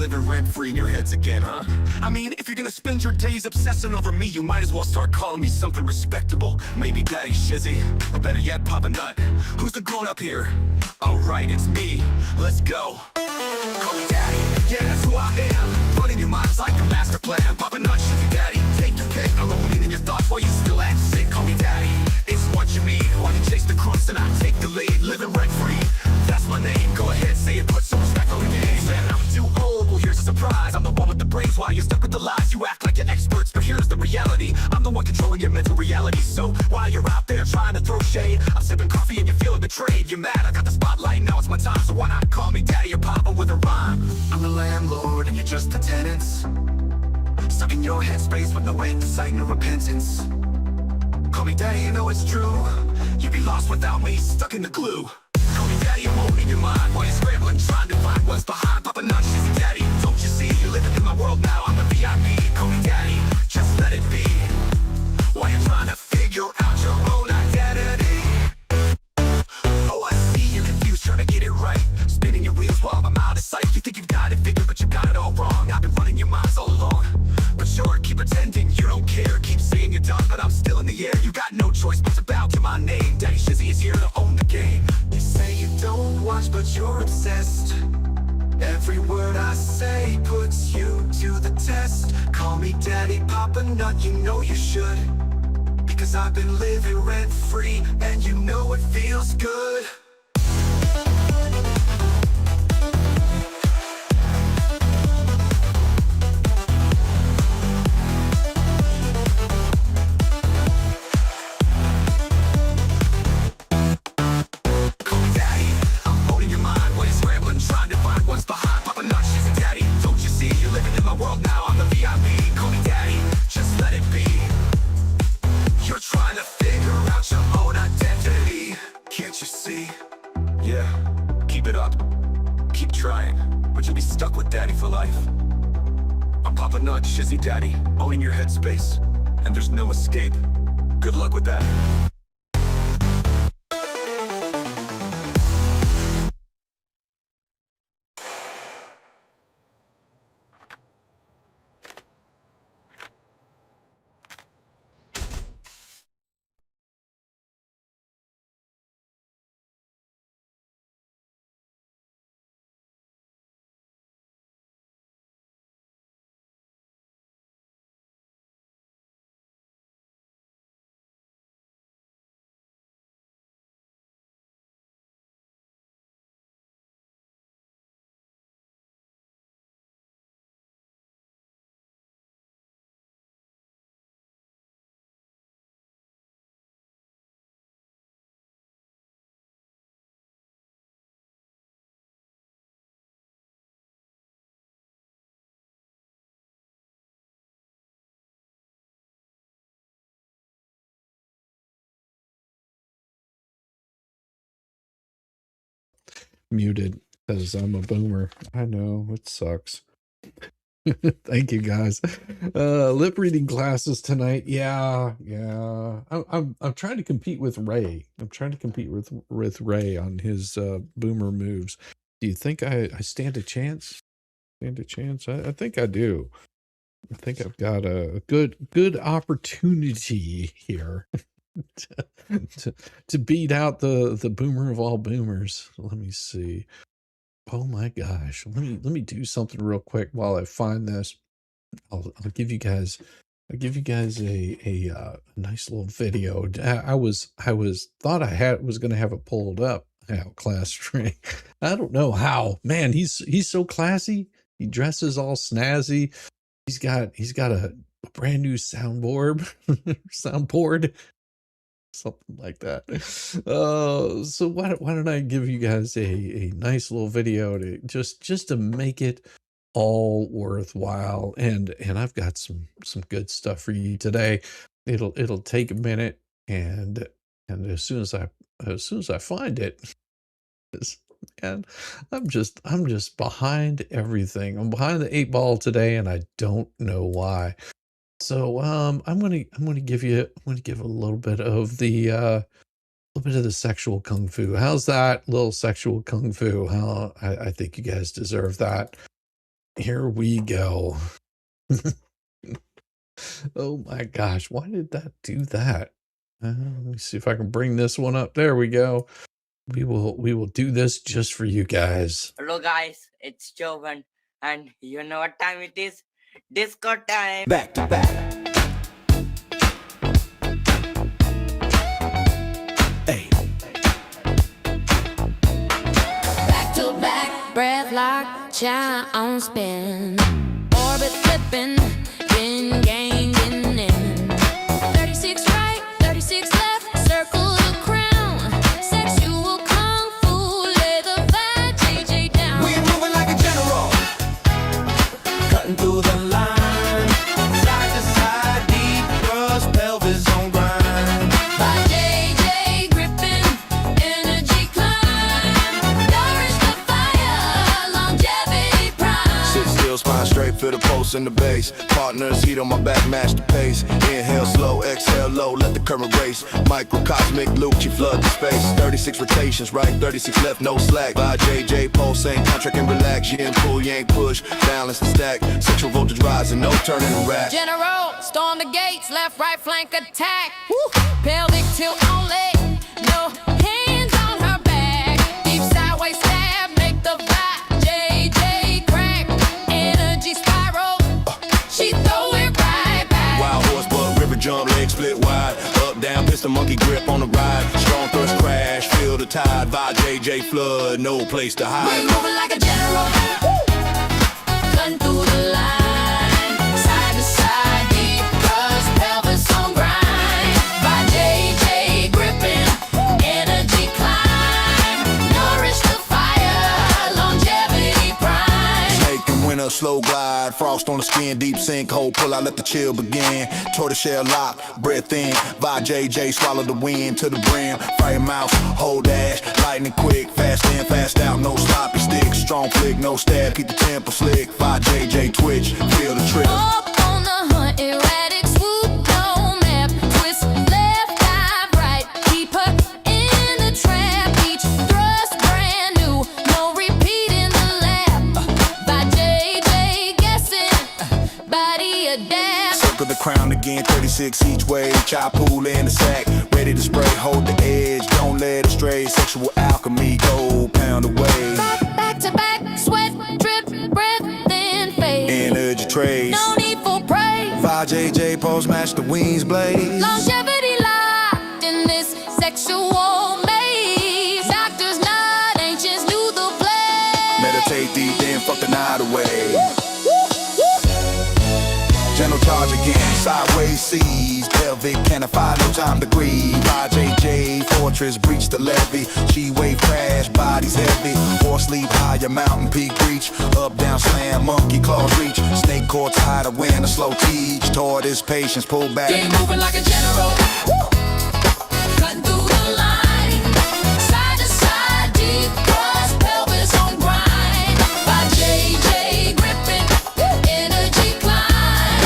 living rent-free in your heads again, huh? I mean, if you're gonna spend your days obsessing over me, you might as well start calling me something respectable. Maybe Daddy Shizzy, or better yet, Papa Nut. Who's the grown-up here? Alright, it's me. Let's go. Call me Daddy, yeah, that's who I am. Running your mind's like a master plan. Papa Nut, Shizzy Daddy, take your pick. I'm rolling in your thoughts while you still act sick. Call me Daddy, it's what you mean. Why you chase the crust and I take the lead? Living rent-free, that's my name. Go ahead, say it, put some respect on the name. Man, I'm too old, well here's a surprise. I'm the one with the brains while you're stuck with the lies. You act like you're experts, but here's the reality. I'm the one controlling your mental reality. So while you're out there trying to throw shade, I'm sipping coffee and you're feeling betrayed. You're mad, I got the spotlight, now it's my time. So why not call me Daddy or Papa with a rhyme? I'm the landlord and you're just the tenants, stuck in your headspace with no insight, no repentance. Call me Daddy, you know it's true. You'd be lost without me, stuck in the glue. Call me Daddy, I'm holding your mind while you're scrambling, trying to find what's behind. Papa Nut, Shizzy Daddy, don't you see? You're living in my world now, I'm the VIP. Call me Daddy, just let it be. While you're trying to figure out your own identity. Oh, I see you're confused, trying to get it right, spinning your wheels while I'm out of sight. You think you've got it figured, but you got it all wrong. I've been running your minds all along. But sure, keep pretending you don't care. Keep saying you're done, but I'm still in the air. You got no choice but to bow to my name. Daddy Shizzy is here to own the game. You say you don't watch, but you're obsessed. Every word I say puts you to the test. Call me Daddy, Papa Nut, you know you should. Because I've been living rent-free, and you know it feels good. Stuck with Daddy for life. I'm Papa Nut, Shizzy Daddy, owning your headspace, and there's no escape. Good luck with that. Muted because I'm a boomer. I know it sucks. Thank you guys. Lip reading classes tonight. Yeah. I'm trying to compete with Ray. I'm trying to compete with Ray on his boomer moves. Do you think I stand a chance? Stand a chance? I think I do. I think I've got a good opportunity here to beat out the boomer of all boomers. Let me see. Oh my gosh. Let me do something real quick while I find this. I'll give you guys a nice little video. I was thought I was gonna have it pulled up. How class string. I don't know how. Man, he's so classy. He dresses all snazzy. He's got a brand new soundboard, something like that. So why don't I give you guys a nice little video to just to make it all worthwhile, and I've got some good stuff for you today. It'll take a minute, and as soon as I find it, and I'm just behind everything. I'm behind the 8 ball today, and I don't know why. So I'm gonna give a little bit of the sexual kung fu. How's that little sexual kung fu? I think you guys deserve that. here we go. Oh my gosh, why did that do that? Let me see if I can bring this one up. There we go. We will do this just for you guys. Hello guys, it's Jovan, and you know what time it is? Disco time! Back to back. Hey. Back to back, breath lock, child on spin. Orbit flipping, been ganging in. 36 right, 36 left, circle the crown. Sexual kung fu, lay the fat JJ down. We're moving like a general, cutting through the line, side to side, deep thrust, pelvis on grind. By JJ gripping, energy climb. Nourish the fire, longevity prime. Sit still, spine straight, feel the pulse in the bass. Partners, heat on my back, match the pace. Inhale slow, exhale low, let the current race. Microcosmic loop, you flood the space. 36 rotations, right, 36 left, no slack. By JJ, pulse, ain't contract and relax. Yin pull, yank push, balance the stack. Sexual voltage rising, no turning the rack. General, storm the gates, left, right flank attack. Woo. Pelvic tilt only, no hands on her back. Deep sideways stab, make the vibe. JJ crack, energy spiral. She throw it right back. Wild horse, butt, river jump, leg split wide. Up, down, piston, monkey grip on the ride. Strong thrust crash, feel the tide. By JJ flood, no place to We're hide. moving like a general. Cutting through the line, side to side, deep thrust, pelvis on grind. By JJ gripping, energy climb. Nourish the fire, longevity prime. Snake and winter, slow glide. Frost on the skin, deep sinkhole. Pull out, let the chill begin. Tortoiseshell lock, breath in. By JJ, swallow the wind to the brim. Fire mouse, hold dash. Lightning quick, fast in, fast out. No sloppy stick, strong flick, no stab. Keep the tempo slick. By JJ, twitch, feel the trip. Up on the hunt, erratic swoop, no map. Twist left, dive right. Keep her in the trap. Each thrust brand new, no repeat in the lab. By JJ guessing, body adapt. Circle the crown again, 36 each way. Chop pool in the sack, ready to spray. Hold the edge, don't let it stray. Sexual alchemy, go pound away. Back to back, sweat drip, breath then fade. Energy trades. No need for praise. 5JJ pose, match the wings blaze. Longevity locked in this sexual maze. Doctors nod, ancients knew the play. Meditate deep, then fuck the night away. Gentle charge again, sideways seas. Pelvic canify, no time to grieve. 5JJ fortress, breach the levee. She wave crash, bodies heavy. Horse sleep higher, mountain peak reach. Up, down, slam, monkey claws reach. Snake courts high to win a slow teach. Tortoise patience, pull back. They moving like a general. Cutting through the line. Side to side, deep thrust, pelvis on grind. By JJ gripping, energy climb.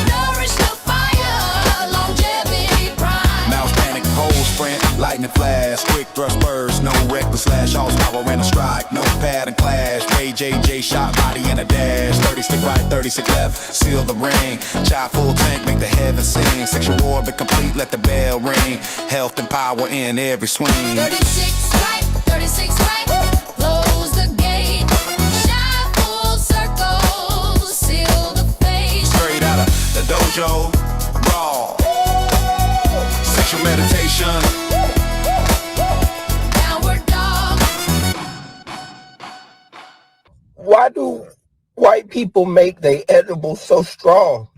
Nourish the fire, longevity prime. Mouse panic, pole sprint, lightning flash. Quick thrust burst, no reckless slash. All power and a strike, no pad and clash. JJ shot, body in a dash. 36 right, 36 left, seal the ring. Chop full tank, make the heavens sing. Sexual orbit complete, let the bell ring. Health and power in every swing. 36 right, 36 right. Close the gate. Shot full circle, seal the fate. Straight out of the dojo, raw. Sexual meditation. Downward dog. Why do white people make their edibles so strong?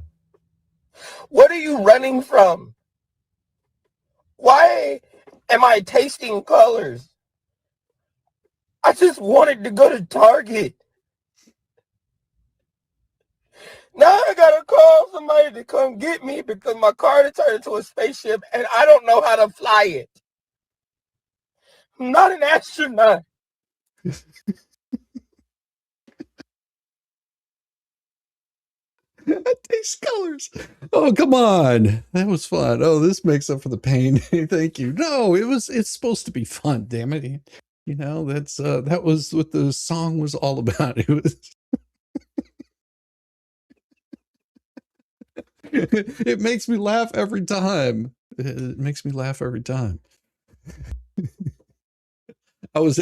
What are you running from? Why am I tasting colors? I just wanted to go to Target. Now I gotta call somebody to come get me because my car turned into a spaceship and I don't know how to fly it. I'm not an astronaut. I taste colors. Oh, come on. That was fun. Oh, this makes up for the pain. Thank you. No, it's supposed to be fun, damn it. You know, that was what the song was all about. It was It makes me laugh every time. It makes me laugh every time. I was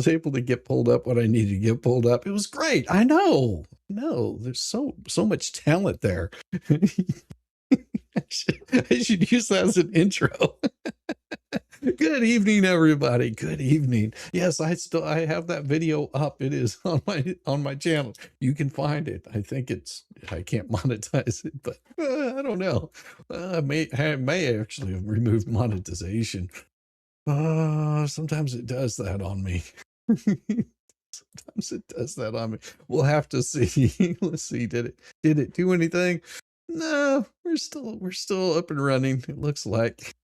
able to get pulled up when I needed to get pulled up. It was great. I know. No, there's so much talent there. I should use that as an intro. Good evening, everybody. Good evening. Yes, I have that video up. It is on my channel. You can find it. I think I can't monetize it, but I don't know. I may actually have removed monetization. Sometimes it does that on me. Sometimes it does that on me. We'll have to see. Let's see. Did it do anything? No, we're still up and running. It looks like.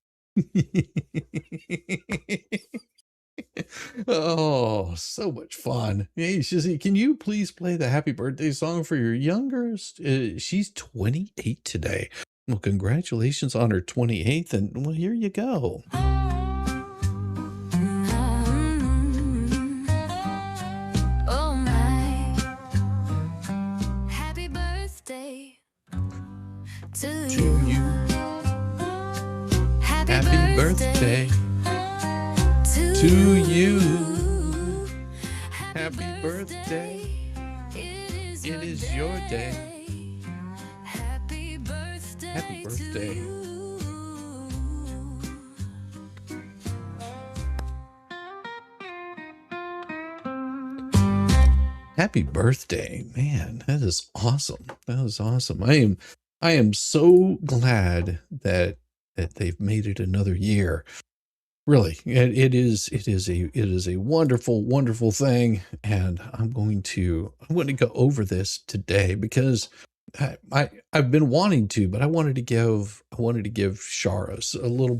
Oh, so much fun. Hey, Shizzy, can you please play the happy birthday song for your youngest? She's 28 today. Well, congratulations on her 28th, and well, here you go. Oh my, happy birthday to you. Happy birthday to you. Happy birthday. It is your day. Happy birthday. Happy birthday. Happy birthday, man. That is awesome. That is awesome. I am so glad that they've made it another year. Really, it is a wonderful, wonderful thing, and I'm going to go over this today because I've been wanting to, but I wanted to give Shara a little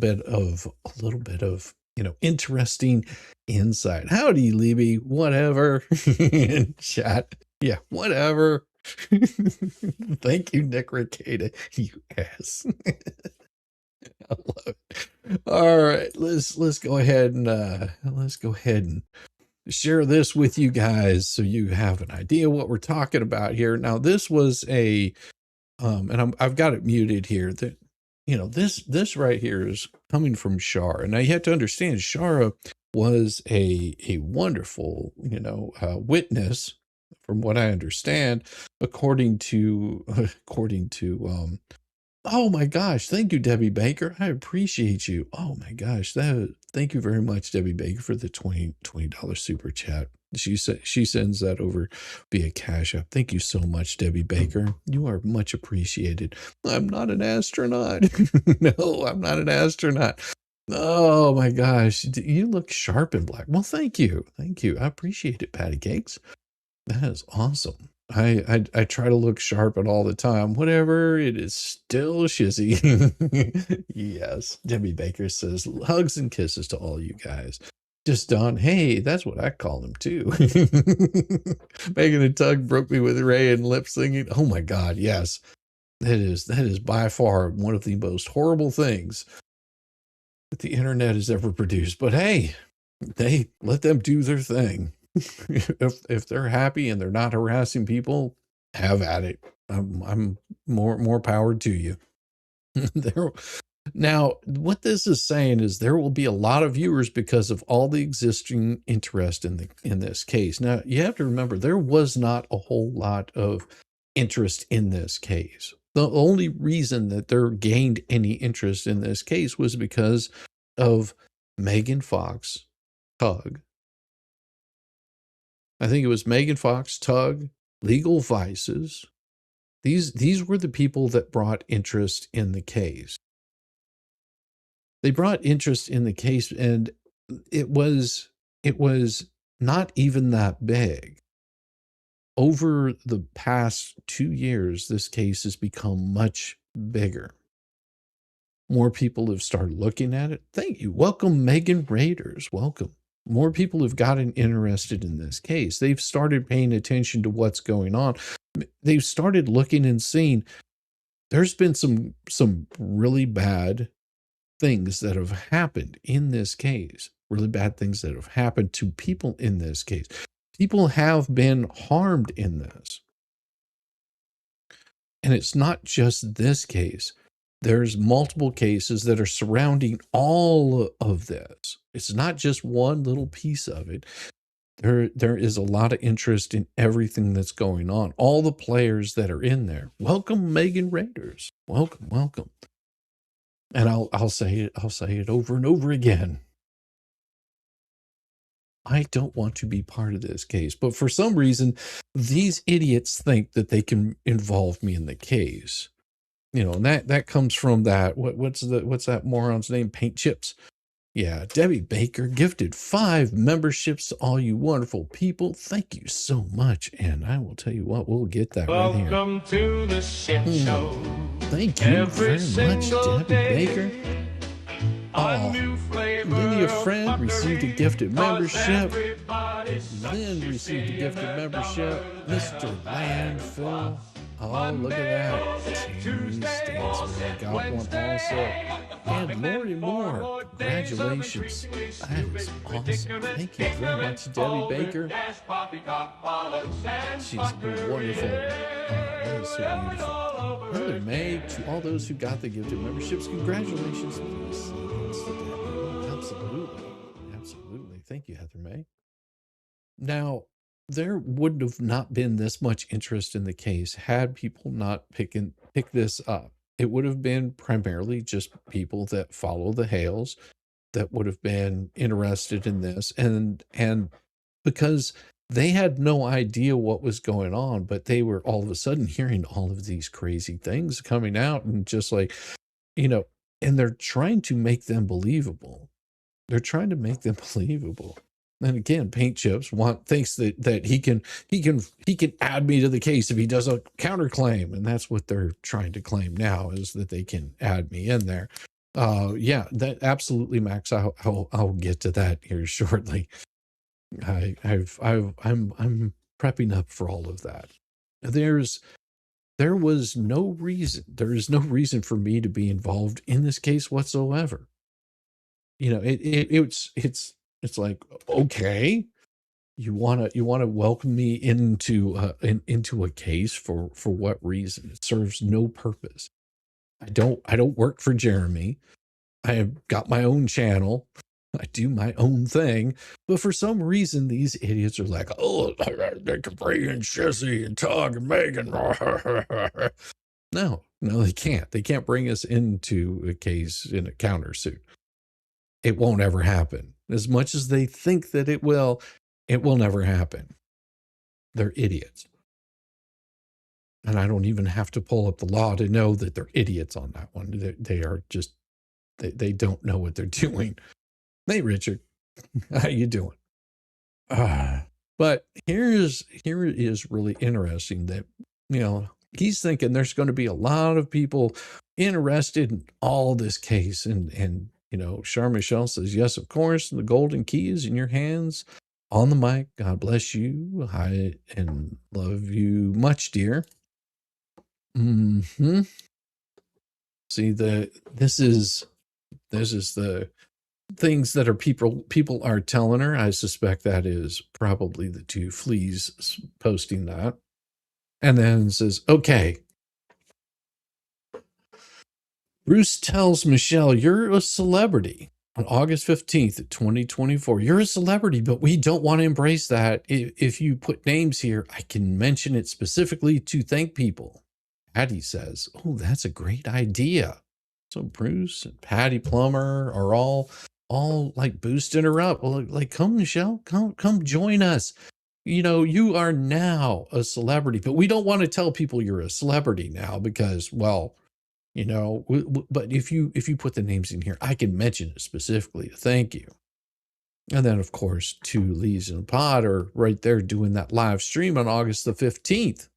bit of interesting insight. Howdy, Libby. Whatever. In chat. Yeah, whatever. Thank you, Nick Ricada. You ass. I love it. All right, let's go ahead and share this with you guys so you have an idea what we're talking about here. Now, this was a and I've got it muted here. That this right here is coming from Shara. Now you have to understand, Shara was a wonderful witness, from what I understand, according to oh my gosh, thank you, Debbie Baker. I appreciate you. Oh my gosh, thank you very much, Debbie Baker, for the $20 super chat. She sends that over via Cash App. Thank you so much, Debbie Baker. You are much appreciated. I'm not an astronaut. No, I'm not an astronaut. Oh my gosh, you look sharp in black. Well, thank you. Thank you. I appreciate it, Patty Cakes. That is awesome. I try to look sharp at all the time. Whatever, it is still Shizzy. Yes. Debbie Baker says, hugs and kisses to all you guys. Just Don, hey, that's what I call him too. Megan and Tug broke me with Ray and lip singing. Oh my God, yes. That is by far one of the most horrible things that the internet has ever produced. But hey, they let them do their thing. If they're happy and they're not harassing people, have at it. I'm more power to you. Now, what this is saying is there will be a lot of viewers because of all the existing interest in this case. Now, you have to remember, there was not a whole lot of interest in this case. The only reason that there gained any interest in this case was because of Megan Fox, Tug. I think it was Megan Fox, Tug, Legal Vices. These were the people that brought interest in the case. They brought interest in the case, and it was not even that big. Over the past 2 years, this case has become much bigger. More people have started looking at it. Thank you. Welcome, Megan Raiders. Welcome. More people have gotten interested in this case. They've started paying attention to what's going on. They've started looking and seeing there's been some really bad things that have happened in this case. Really bad things that have happened to people in this case. People have been harmed in this. And it's not just this case. There's multiple cases that are surrounding all of this. It's not just one little piece of it. There is a lot of interest in everything that's going on. All the players that are in there. Welcome, Megan Raiders. Welcome, welcome. And I'll say it over and over again. I don't want to be part of this case, but for some reason, these idiots think that they can involve me in the case. You know, and that comes from that. What's that moron's name? Paint Chips. Yeah, Debbie Baker gifted 5 memberships to all you wonderful people. Thank you so much. And I will tell you what, we'll get that right here. Welcome to the shit show. Thank you very much, Debbie Baker. Lydia Friend received a gifted membership. Lynn received a gifted membership. Mr. Landfill. Oh, look at that. Jamie Stansbury got one also. And Lori Moore. Congratulations. That is awesome. Thank you very much, Debbie Baker. She's wonderful. That is so beautiful. Heather May, to all those who got the gifted memberships, congratulations. Absolutely. Absolutely. Thank you, Heather May. Now, there would have not been this much interest in the case had people not picked this up. It would have been primarily just people that follow the Hales that would have been interested in this, and because they had no idea what was going on, but they were all of a sudden hearing all of these crazy things coming out, and just like, you know, and they're trying to make them believable. They're trying to make them believable. And again, Paint Chips thinks that he can add me to the case if he does a counterclaim, and that's what they're trying to claim now, is that they can add me in there. Yeah, that absolutely, Max. I'll get to that here shortly. I'm prepping up for all of that. There is no reason for me to be involved in this case whatsoever. You know, it's like, okay, you want to welcome me into a case for what reason? It serves no purpose. I don't work for Jeremy. I have got my own channel. I do my own thing, but for some reason, these idiots are like, oh, they can bring in Shizzy and Tug and Megan. No, they can't. They can't bring us into a case in a countersuit. It won't ever happen. As much as they think that it will never happen. They're idiots. And I don't even have to pull up the law to know that they're idiots on that one. They are just, they don't know what they're doing. Hey, Richard, how you doing? But here it is really interesting that, you know, he's thinking there's going to be a lot of people interested in all this case. And you know, Char Michelle says, yes, of course, the golden key is in your hands. On the mic, God bless you. I and love you much, dear. See, this is the things that are people are telling her. I suspect that is probably the 2 fleas posting that. And then says, okay. Bruce tells Michelle, you're a celebrity on August 15th, 2024. You're a celebrity, but we don't want to embrace that. If you put names here, I can mention it specifically to thank people. Patty says, oh, that's a great idea. So Bruce and Patty Plummer are all like boosting her up. Well, like, come, Michelle, come join us. You know, you are now a celebrity, but we don't want to tell people you're a celebrity now because, well, you know, but if you put the names in here, I can mention it specifically to thank you. And then, of course, 2 Lees in a Pod are right there doing that live stream on August the 15th.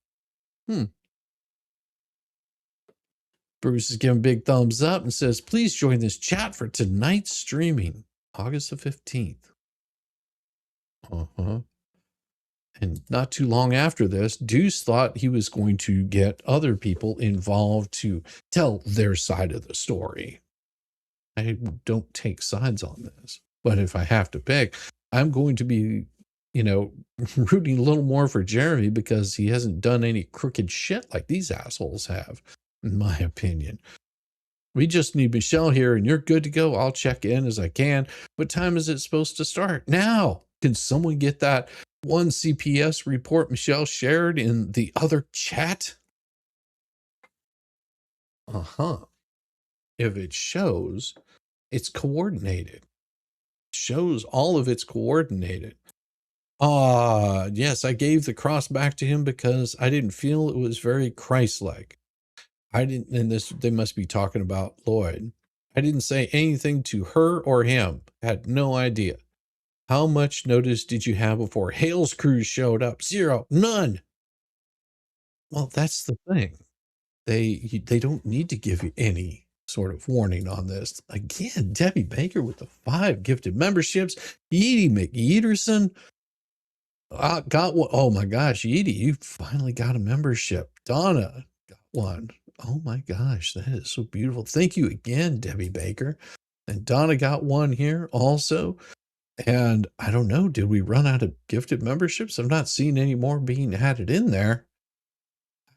Bruce is giving big thumbs up and says, please join this chat for tonight's streaming, August the 15th. And not too long after this, Deuce thought he was going to get other people involved to tell their side of the story. I don't take sides on this, but if I have to pick, I'm going to be, you know, rooting a little more for Jeremy because he hasn't done any crooked shit like these assholes have, in my opinion. We just need Michelle here and you're good to go. I'll check in as I can. What time is it supposed to start? Now. Can someone get that one CPS report Michelle shared in the other chat? If it shows, it's coordinated. Shows all of it's coordinated. Yes, I gave the cross back to him because I didn't feel it was very Christ-like. I didn't, and this, they must be talking about Lloyd. I didn't say anything to her or him. Had no idea. How much notice did you have before Hale's crew showed up? 0, none. Well, that's the thing. They don't need to give you any sort of warning on this. Again, Debbie Baker with the 5 gifted memberships. Edie McEaterson got one. Oh my gosh, Edie, you finally got a membership. Donna got one. Oh my gosh, that is so beautiful. Thank you again, Debbie Baker. And Donna got one here also. And I don't know, did we run out of gifted memberships? I'm not seeing any more being added in there.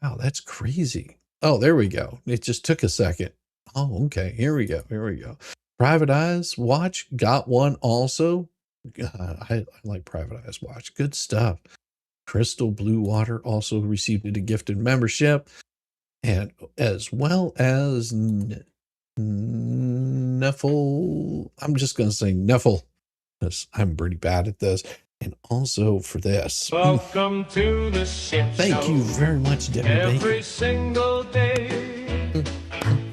Wow, that's crazy. Oh, there we go. It just took a second. Oh, okay. Here we go. Here we go. Private Eyes Watch got one also. I like Private Eyes Watch. Good stuff. Crystal Blue Water also received a gifted membership. And as well as Neffel. I'm just going to say Neffel. I'm pretty bad at this. And also for this. Welcome to the shit show. Thank you very much, Debbie Every Baker. single day.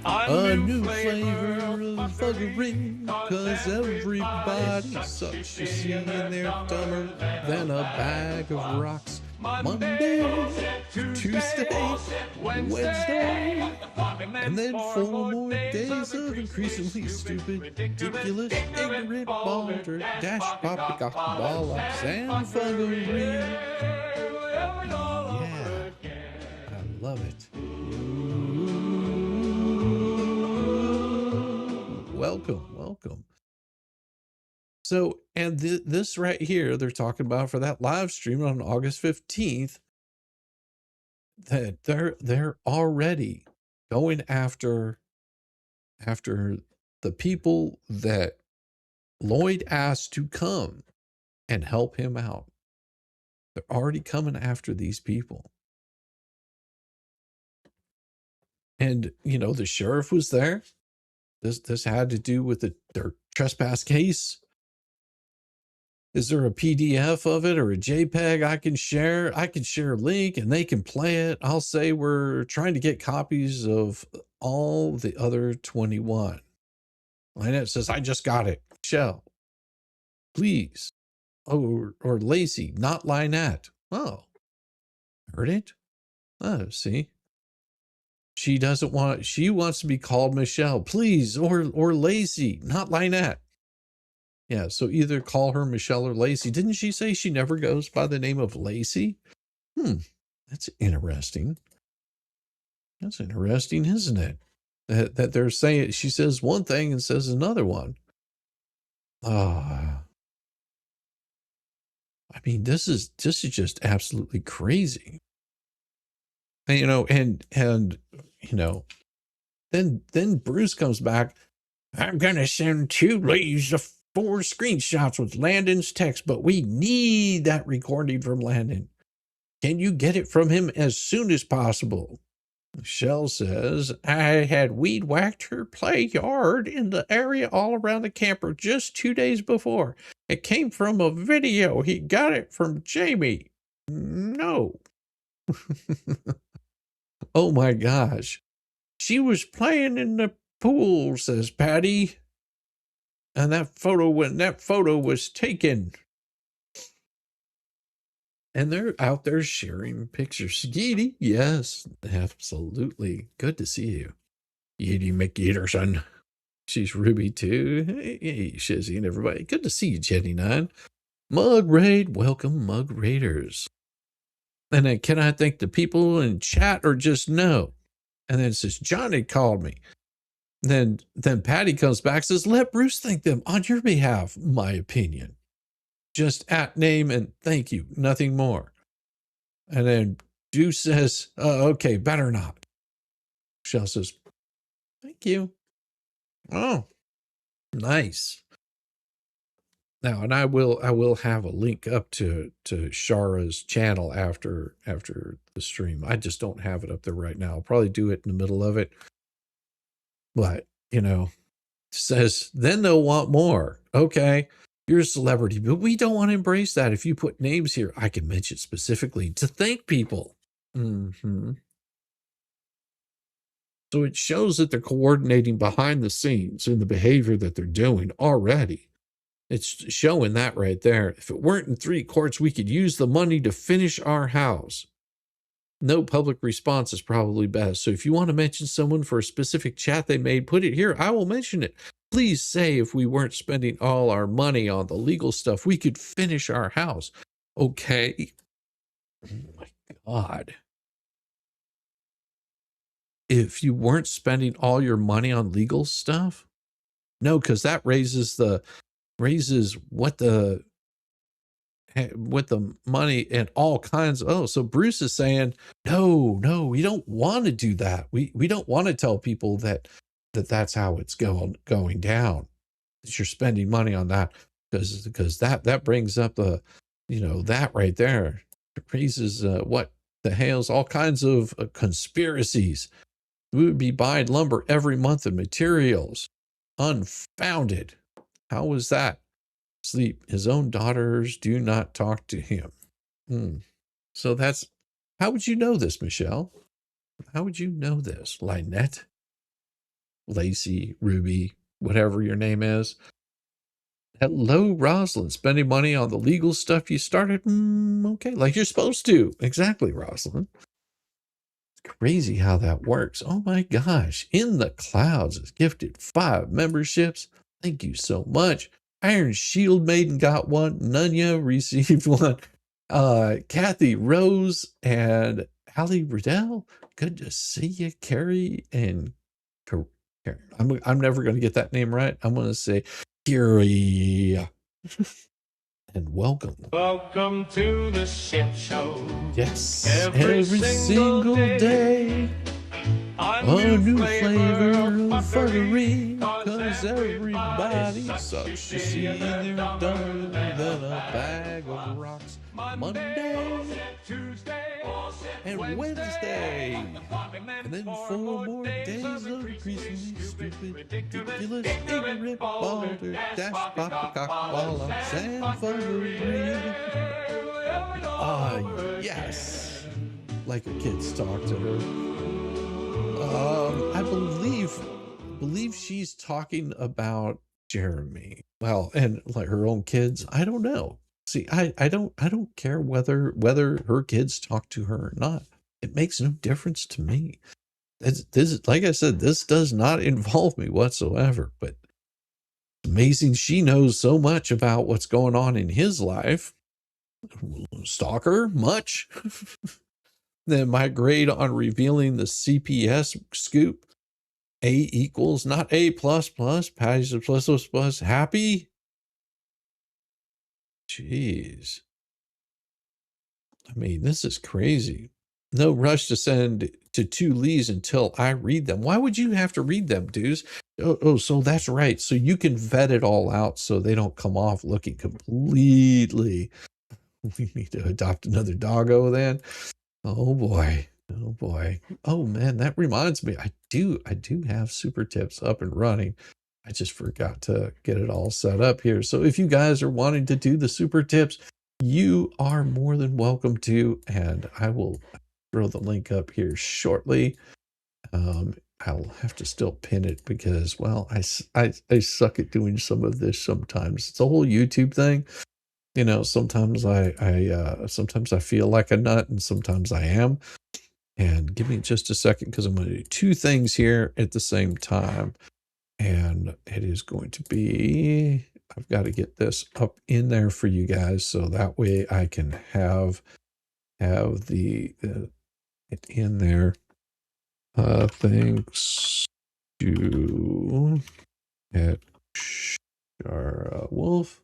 A new flavor of buggery, cause everybody sucks. You see, and they're dumber than a bag of rocks. Monday, Tuesday, Wednesday, and then 4 more days of increasingly stupid, ridiculous, ignorant, balder, dash, poppycock, bollocks, and fuggery. Yeah, I love it. Welcome, welcome. So, and this right here, they're talking about for that live stream on August 15th, that they're already going after the people that Lloyd asked to come and help him out. They're already coming after these people. And, you know, the sheriff was there. This had to do with their trespass case. Is there a PDF of it or a JPEG I can share? I can share a link and they can play it. I'll say we're trying to get copies of all the other 21. Lynette says, I just got it. Michelle, please. Oh, or Lacey, not Lynette. Oh, heard it? Oh, see. She wants to be called Michelle, please, or Lacey, not Lynette. Yeah, so either call her Michelle or Lacey. Didn't she say she never goes by the name of Lacey? That's interesting. That's interesting, isn't it? That they're saying, she says one thing and says another one. I mean, this is just absolutely crazy. And, you know, and you know, then Bruce comes back. I'm gonna send 2 ladies of 4 screenshots with Landon's text, but we need that recording from Landon. Can you get it from him as soon as possible? Michelle says, I had weed whacked her play yard in the area all around the camper just 2 days before. It came from a video. He got it from Jamie. No. Oh my gosh. She was playing in the pool, says Patty. And that photo was taken. And they're out there sharing pictures. Yeedy, yes, absolutely. Good to see you. Yeedy McEaterson. She's Ruby too. Hey, Shizzy and everybody. Good to see you, Jenny9. Mug Raid, welcome, Mug Raiders. And then can I thank the people in chat or just no? And then it says, Johnny called me. Then Patty comes back and says, let Bruce thank them on your behalf, my opinion. Just at name and thank you, nothing more. And then Juice says, okay, better not. Michelle says, thank you. Oh, nice. Now, and I will have a link up to Shara's channel after the stream. I just don't have it up there right now. I'll probably do it in the middle of it. But, you know, says, then they'll want more. Okay, you're a celebrity, but we don't want to embrace that. If you put names here, I can mention specifically to thank people. Mm-hmm. So it shows that they're coordinating behind the scenes in the behavior that they're doing already. It's showing that right there. If it weren't in 3 courts, we could use the money to finish our house. No public response is probably best. So if you want to mention someone for a specific chat they made, put it here. I will mention it. Please say if we weren't spending all our money on the legal stuff, we could finish our house. Okay. Oh my God. If you weren't spending all your money on legal stuff? No, because that raises what the money and all kinds of, so Bruce is saying, no, we don't want to do that. We don't want to tell people that's how it's going down, that you're spending money on that, because that brings up the, that right there. It raises what the Hales, all kinds of conspiracies. We would be buying lumber every month and materials. Unfounded. How was that? Sleep. His own daughters do not talk to him. So that's, how would you know this, Michelle? How would you know this? Lynette, Lacey, Ruby, whatever your name is. Hello, Rosalind. Spending money on the legal stuff you started? Okay, like you're supposed to. Exactly, Rosalind. It's crazy how that works. Oh my gosh. In the Clouds is gifted 5 memberships. Thank you so much. Iron Shield Maiden got one. Nunya received one. Kathy Rose and Allie Riddell. Good to see you, Carrie and I'm never going to get that name right. I'm going to say Carrie. And welcome. Welcome to the shit show. Yes, every single day. A new flavor of furry, cause everybody sucks to see they're dumber than a bag of rocks. Monday and Wednesday, and then 4 more days of increasingly stupid, ridiculous, ignorant, balder, dash, pop, cock, bollocks, and furry. Ah, yes. Like her kids talk to her. I believe she's talking about Jeremy. Well, and like her own kids. I don't know. See, I don't care whether her kids talk to her or not. It makes no difference to me. This, like I said, this does not involve me whatsoever. But it's amazing she knows so much about what's going on in his life. Stalker, much. Then my grade on revealing the CPS scoop. A equals, not A plus plus. Patty's a plus. Happy? Jeez. I mean, this is crazy. No rush to send to 2 leads until I read them. Why would you have to read them, dudes? Oh, so that's right. So you can vet it all out so they don't come off looking completely. We need to adopt another doggo then. Oh boy. Oh man, that reminds me. I do have super tips up and running. I just forgot to get it all set up here. So if you guys are wanting to do the super tips, you are more than welcome to, and I will throw the link up here shortly. I'll have to still pin it because, well, I suck at doing some of this sometimes. It's a whole YouTube thing. Sometimes sometimes I feel like a nut and sometimes I am. And give me just a second because I'm going to do 2 things here at the same time. And it is going to be, I've got to get this up in there for you guys so that way I can have the it in there. Thanks to at Shara Wolf.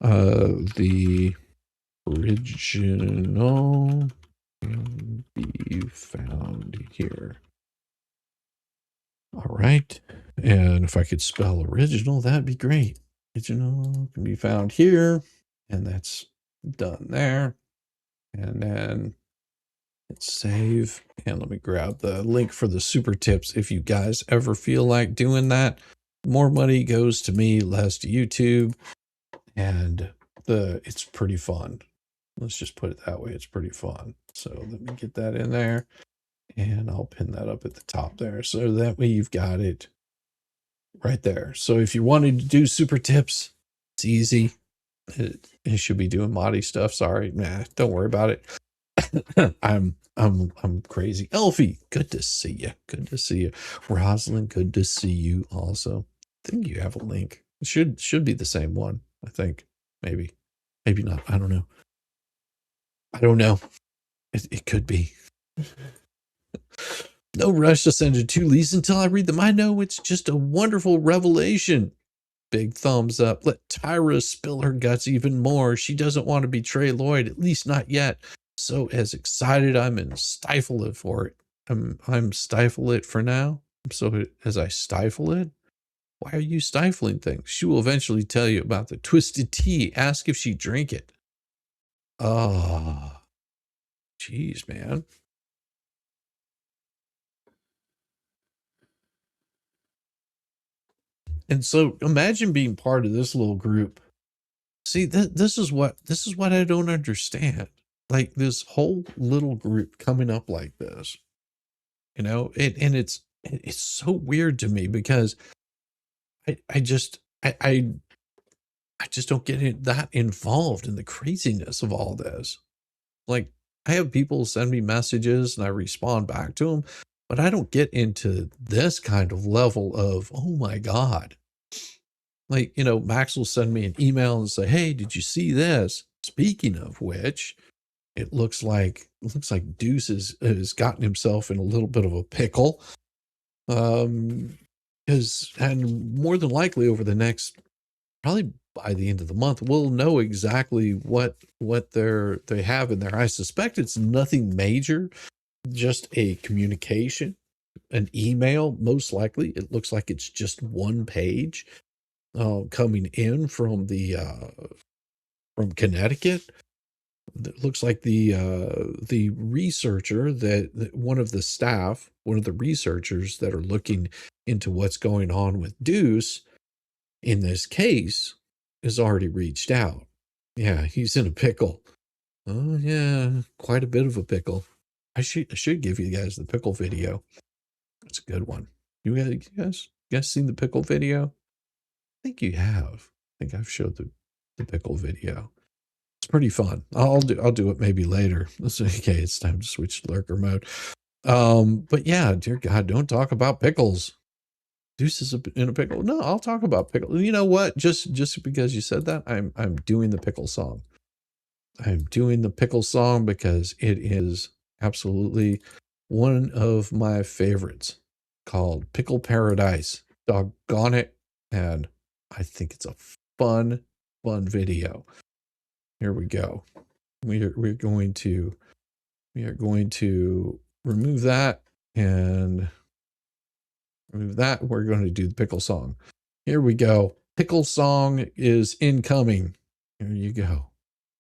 The original can be found here. All right. And if I could spell original, that'd be great. Original can be found here. And that's done there. And then hit save. And let me grab the link for the super tips. If you guys ever feel like doing that, more money goes to me, less to YouTube. And it's pretty fun. Let's just put it that way. It's pretty fun. So let me get that in there. And I'll pin that up at the top there. So that way you've got it right there. So if you wanted to do super tips, it's easy. It should be doing Madi stuff. Sorry. Nah, don't worry about it. I'm crazy. Elfie, good to see you. Good to see you. Rosalind, good to see you also. I think you have a link. It should be the same one. I think. Maybe not. I don't know. It could be. No rush to send you 2 leads until I read them. I know it's just a wonderful revelation. Big thumbs up. Let Tyra spill her guts even more. She doesn't want to betray Lloyd, at least not yet. So as excited I'm in stifle it for it. I'm stifle it for now. So as I stifle it, why are you stifling things? She will eventually tell you about the twisted tea. Ask if she drink it. Oh, jeez, man. And so imagine being part of this little group. See, this is what I don't understand. Like this whole little group coming up like this, you know, and it's so weird to me because I just don't get that involved in the craziness of all this. Like I have people send me messages and I respond back to them, but I don't get into this kind of level of, oh my God. Like, you know, Max will send me an email and say, hey, did you see this? Speaking of which, it looks like Deuce has gotten himself in a little bit of a pickle. And more than likely over the next, probably by the end of the month, we'll know exactly what they have in there. I suspect it's nothing major, just a communication, an email. Most likely, it looks like it's just one page coming in from from Connecticut. It looks like the researcher that one of the researchers that are looking into what's going on with Deuce in this case has already reached out. Yeah, he's in a pickle. Oh yeah, quite a bit of a pickle. I should give you guys the pickle video. It's a good one. You guys seen the pickle video? I think you have. I think I've showed the pickle video. It's pretty fun. I'll do it maybe later. Okay, it's time to switch to lurker mode. But yeah, dear God, don't talk about pickles. Deuce is in a pickle. No, I'll talk about pickle. You know what? Just because you said that, I'm doing the pickle song. I'm doing the pickle song because it is absolutely one of my favorites, called Pickle Paradise. Doggone it. And I think it's a fun video. Here we go. We are going to remove that and remove that. We're going to do the pickle song. Here we go. Pickle song is incoming. Here you go.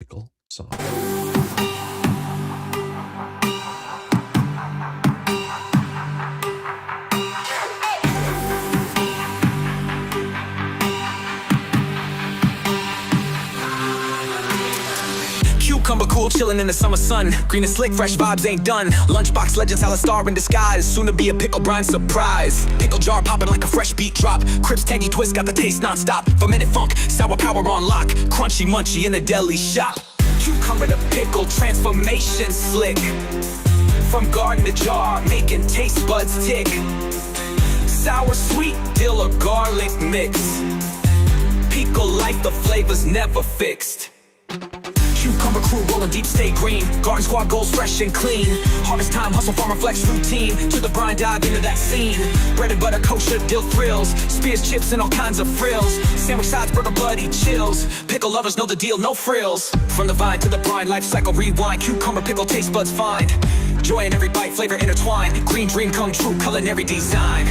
Pickle song. Cucumber cool, chillin' in the summer sun. Green and slick, fresh vibes ain't done. Lunchbox legends, salad star in disguise. Soon to be a pickle brine surprise. Pickle jar popping like a fresh beat drop. Crips tangy twist, got the taste non-stop. Fermented funk, sour power on lock. Crunchy munchy in the deli shop. Cucumber to pickle, transformation slick. From garden to jar, making taste buds tick. Sour, sweet, dill or garlic mix. Pickle life, the flavor's never fixed. Cucumber Cucumber crew rolling deep, stay green. Garden squad goals fresh and clean. Harvest time, hustle, farmer flex routine. To the brine, dive into that scene. Bread and butter, kosher, dill thrills. Spears, chips, and all kinds of frills. Sandwich sides, burger buddy, chills. Pickle lovers know the deal, no frills. From the vine to the brine, life cycle rewind. Cucumber, pickle, taste buds find. Joy in every bite, flavor intertwined. Green dream come true, culinary design.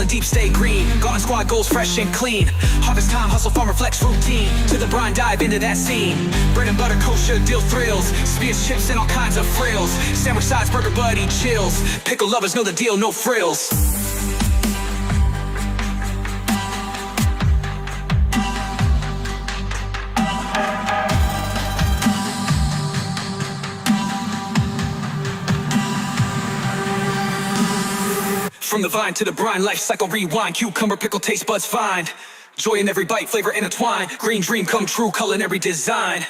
Deep, stay green. Garden squad goes fresh and clean. Harvest time, hustle, farmer flex routine. To the brine, dive into that scene. Bread and butter, kosher, dill thrills. Spears, chips, and all kinds of frills. Sandwich sides, burger buddy, chills. Pickle lovers know the deal, no frills. From the vine to the brine, life cycle rewind. Cucumber, pickle, taste buds find. Joy in every bite, flavor intertwined. Green dream come true, culinary design.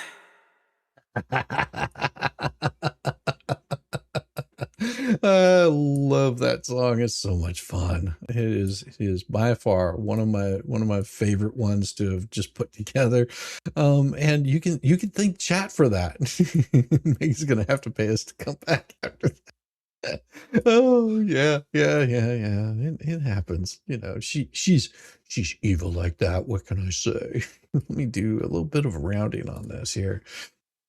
I love that song. It's so much fun. It is by far one of my favorite ones to have just put together. And you can thank chat for that. Meg's gonna have to pay us to come back after that. Oh yeah. It happens. You know, she's evil like that. What can I say? Let me do a little bit of rounding on this here.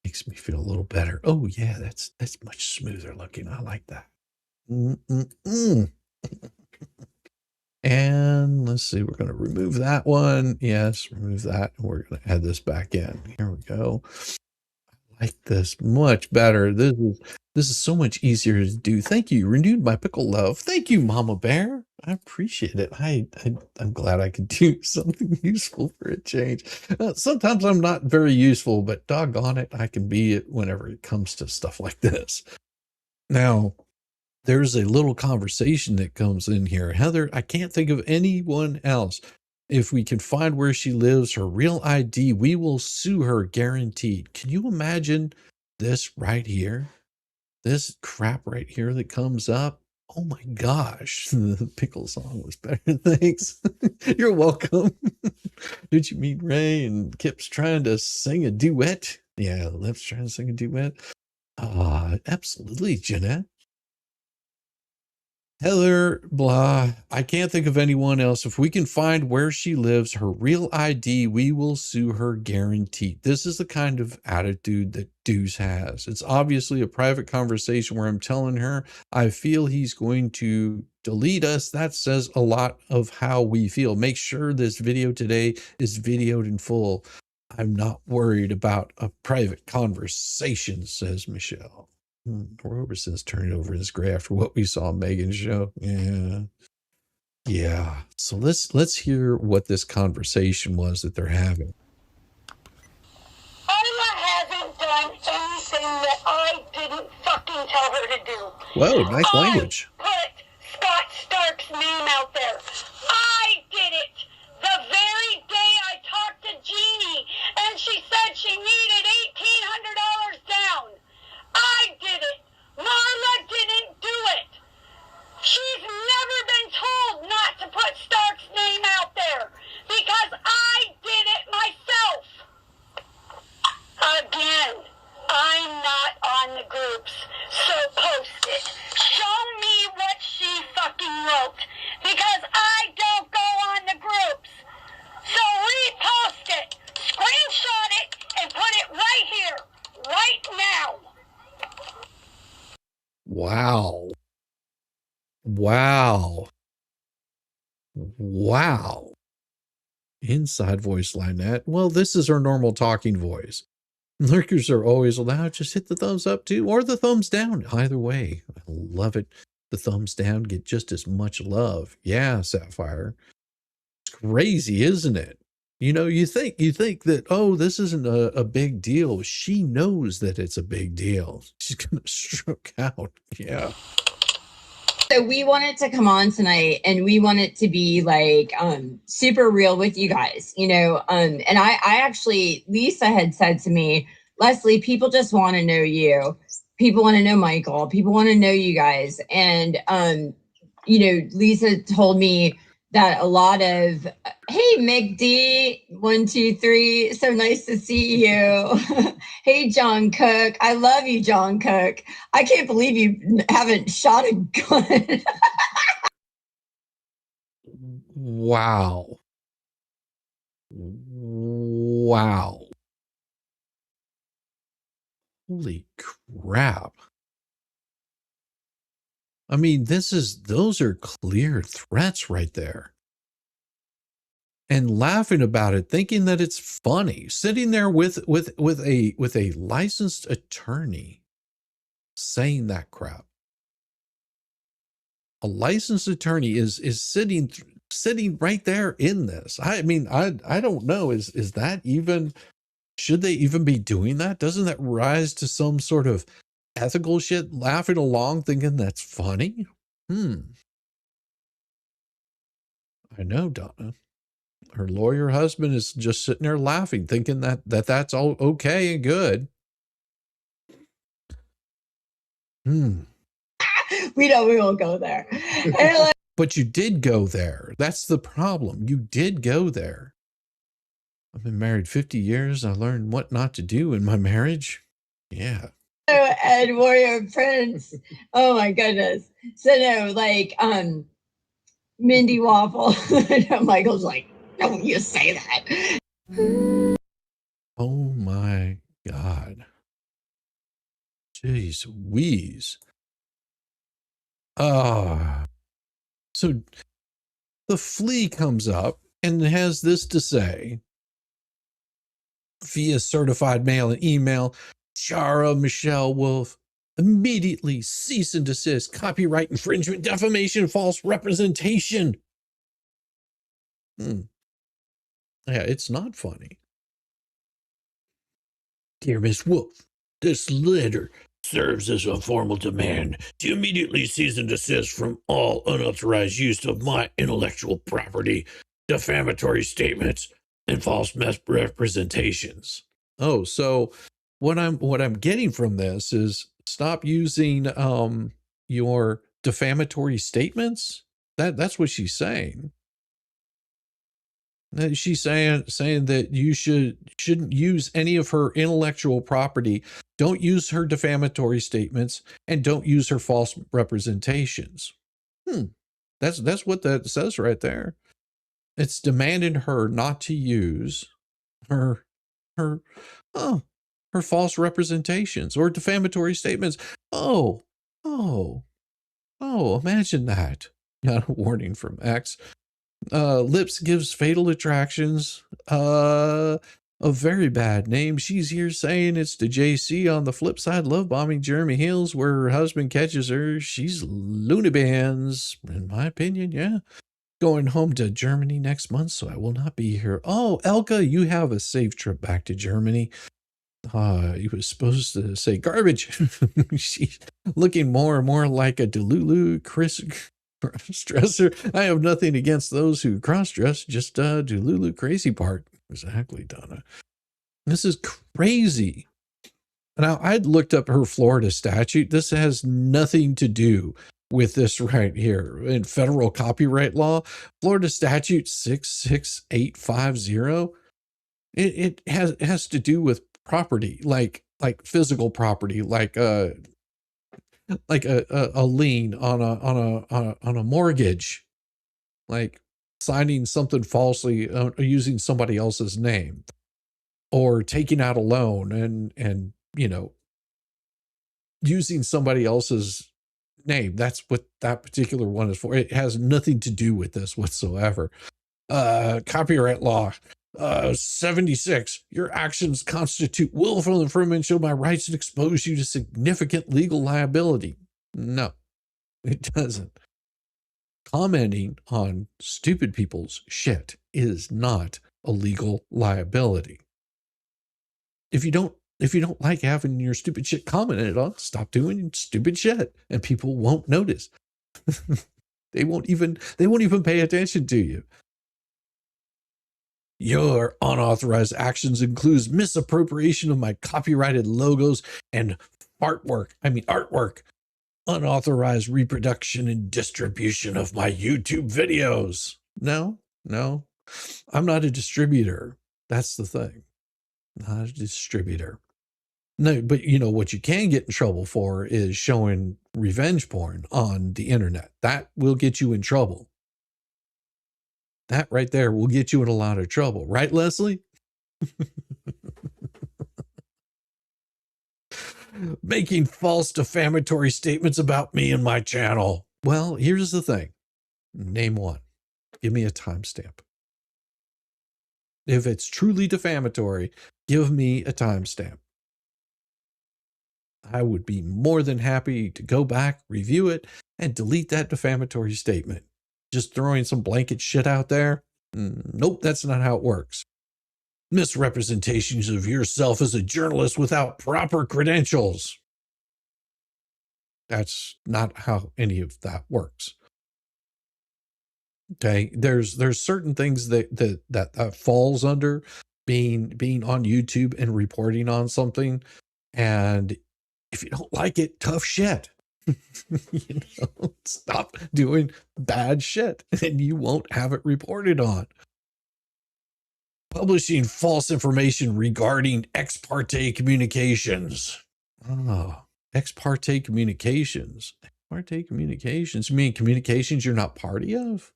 Makes me feel a little better. Oh yeah, that's much smoother looking. I like that. And let's see, we're going to remove that one. Yes, remove that. And we're going to add this back in. Here we go. I like this much better. This is so much easier to do. Thank you. Renewed my pickle love. Thank you, Mama Bear. I appreciate it. I'm glad I could do something useful for a change. Sometimes I'm not very useful, but doggone it, I can be it whenever it comes to stuff like this. Now, there's a little conversation that comes in here. Heather, I can't think of anyone else. If we can find where she lives, her real ID, we will sue her guaranteed. Can you imagine this right here? This crap right here that comes up. Oh my gosh, the pickle song was better. Thanks. You're welcome. Did you meet Ray and Kip's trying to sing a duet? Yeah, Lip's trying to sing a duet. Absolutely, Jeanette. Heather, blah. I can't think of anyone else. If we can find where she lives, her real ID, we will sue her guaranteed. This is the kind of attitude that Deuce has. It's obviously a private conversation where I'm telling her, I feel he's going to delete us. That says a lot of how we feel. Make sure this video today is videoed in full. I'm not worried about a private conversation, says Michelle. Roberson's turning over his gray after what we saw Megan's show. Yeah. So let's hear what this conversation was that they're having. Isla hasn't done anything that I didn't fucking tell her to do. Whoa, nice language. I put Scott Stark's name out there. I did it. The very day I talked to Jeannie and she said she needed $1,800 down. I did it. Marla didn't do it. She's never been told not to put Stark's name out there because I did it myself. Again, I'm not on the groups, so post it. Show me what she fucking wrote because I don't go on the groups. So repost it, screenshot it, and put it right here, right now. Wow. Wow. Wow. Inside voice Lynette. Well, this is her normal talking voice. Lurkers are always allowed. Just hit the thumbs up too, or the thumbs down. Either way. I love it. the thumbs down get just as much love. Yeah, Sapphire. It's crazy, isn't it? You know, you think that, oh, this isn't a big deal. She knows that it's a big deal. She's gonna stroke out. Yeah. So we wanted to come on tonight and we want it to be like super real with you guys, you know. And I actually, Lisa had said to me, Leslie, people just want to know you. People want to know Michael. People want to know you guys. And you know, Lisa told me that a lot of, hey, McD, 1, 2, 3, so nice to see you. Hey, John Cook, I love you, John Cook. I can't believe you haven't shot a gun. Wow. Wow. Holy crap. I mean, those are clear threats right there. And laughing about it, thinking that it's funny, sitting there with a licensed attorney saying that crap. A licensed attorney is sitting right there in this. I mean, I don't know. Is that even, should they even be doing that? Doesn't that rise to some sort of ethical shit, laughing along thinking that's funny? I know, Donna. Her lawyer husband is just sitting there laughing, thinking that's all okay and good. We won't go there. But you did go there. That's the problem. You did go there. I've been married 50 years. I learned what not to do in my marriage. Yeah. And Warrior Prince. Oh my goodness. So no, like Mindy Waffle. Michael's like, don't you say that. Oh my God. Jeez Wheeze. So the flea comes up and has this to say via certified mail and email. Chara Michelle Wolf, immediately cease and desist, copyright infringement, defamation, false representation. Yeah, it's not funny. Dear Miss Wolf, this letter serves as a formal demand to immediately cease and desist from all unauthorized use of my intellectual property, defamatory statements, and false misrepresentations. Oh, so what I'm getting from this is stop using your defamatory statements. That's what she's saying. She's saying that you shouldn't use any of her intellectual property. Don't use her defamatory statements and don't use her false representations. That's what that says right there. It's demanding her not to use her false representations or defamatory statements. Oh, imagine that. Got a warning from X. Lips gives fatal attractions a very bad name. She's here saying it's to JC. On the flip side, love bombing Jeremy Hills where her husband catches her. She's loony bins, in my opinion. Yeah. Going home to Germany next month, so I will not be here. Oh, Elka, you have a safe trip back to Germany. You was supposed to say garbage. She's looking more and more like a Delulu cross-dresser. I have nothing against those who cross-dress, just Delulu crazy part. Exactly, Donna. This is crazy. Now, I'd looked up her Florida statute. This has nothing to do with this right here. In federal copyright law, Florida statute 66850, it has to do with property, like physical property, like a lien on a mortgage, like signing something falsely, using somebody else's name, or taking out a loan and you know, using somebody else's name. That's what that particular one is for. It has nothing to do with this whatsoever. Copyright law 76, your actions constitute willful infringement of my rights and expose you to significant legal liability. No, It doesn't. Commenting on stupid people's shit is not a legal liability. If you don't like having your stupid shit commented on, stop doing stupid shit and people won't notice. They won't even pay attention to you. Your unauthorized actions includes misappropriation of my copyrighted logos and artwork, unauthorized reproduction and distribution of my YouTube videos. No, I'm not a distributor. That's the thing. Not a distributor. No, but you know what you can get in trouble for is showing revenge porn on the internet. That will get you in trouble. That right there will get you in a lot of trouble. Right, Leslie? Making false defamatory statements about me and my channel. Well, here's the thing. Name one. Give me a timestamp. If it's truly defamatory, give me a timestamp. I would be more than happy to go back, review it, and delete that defamatory statement. Just throwing some blanket shit out there? Nope, that's not how it works. Misrepresentations of yourself as a journalist without proper credentials. That's not how any of that works. Okay, there's certain things that falls under being on YouTube and reporting on something, and if you don't like it, tough shit. You know, stop doing bad shit, and you won't have it reported on. Publishing false information regarding ex parte communications. Oh, ex parte communications. Ex parte communications. You mean communications you're not party of?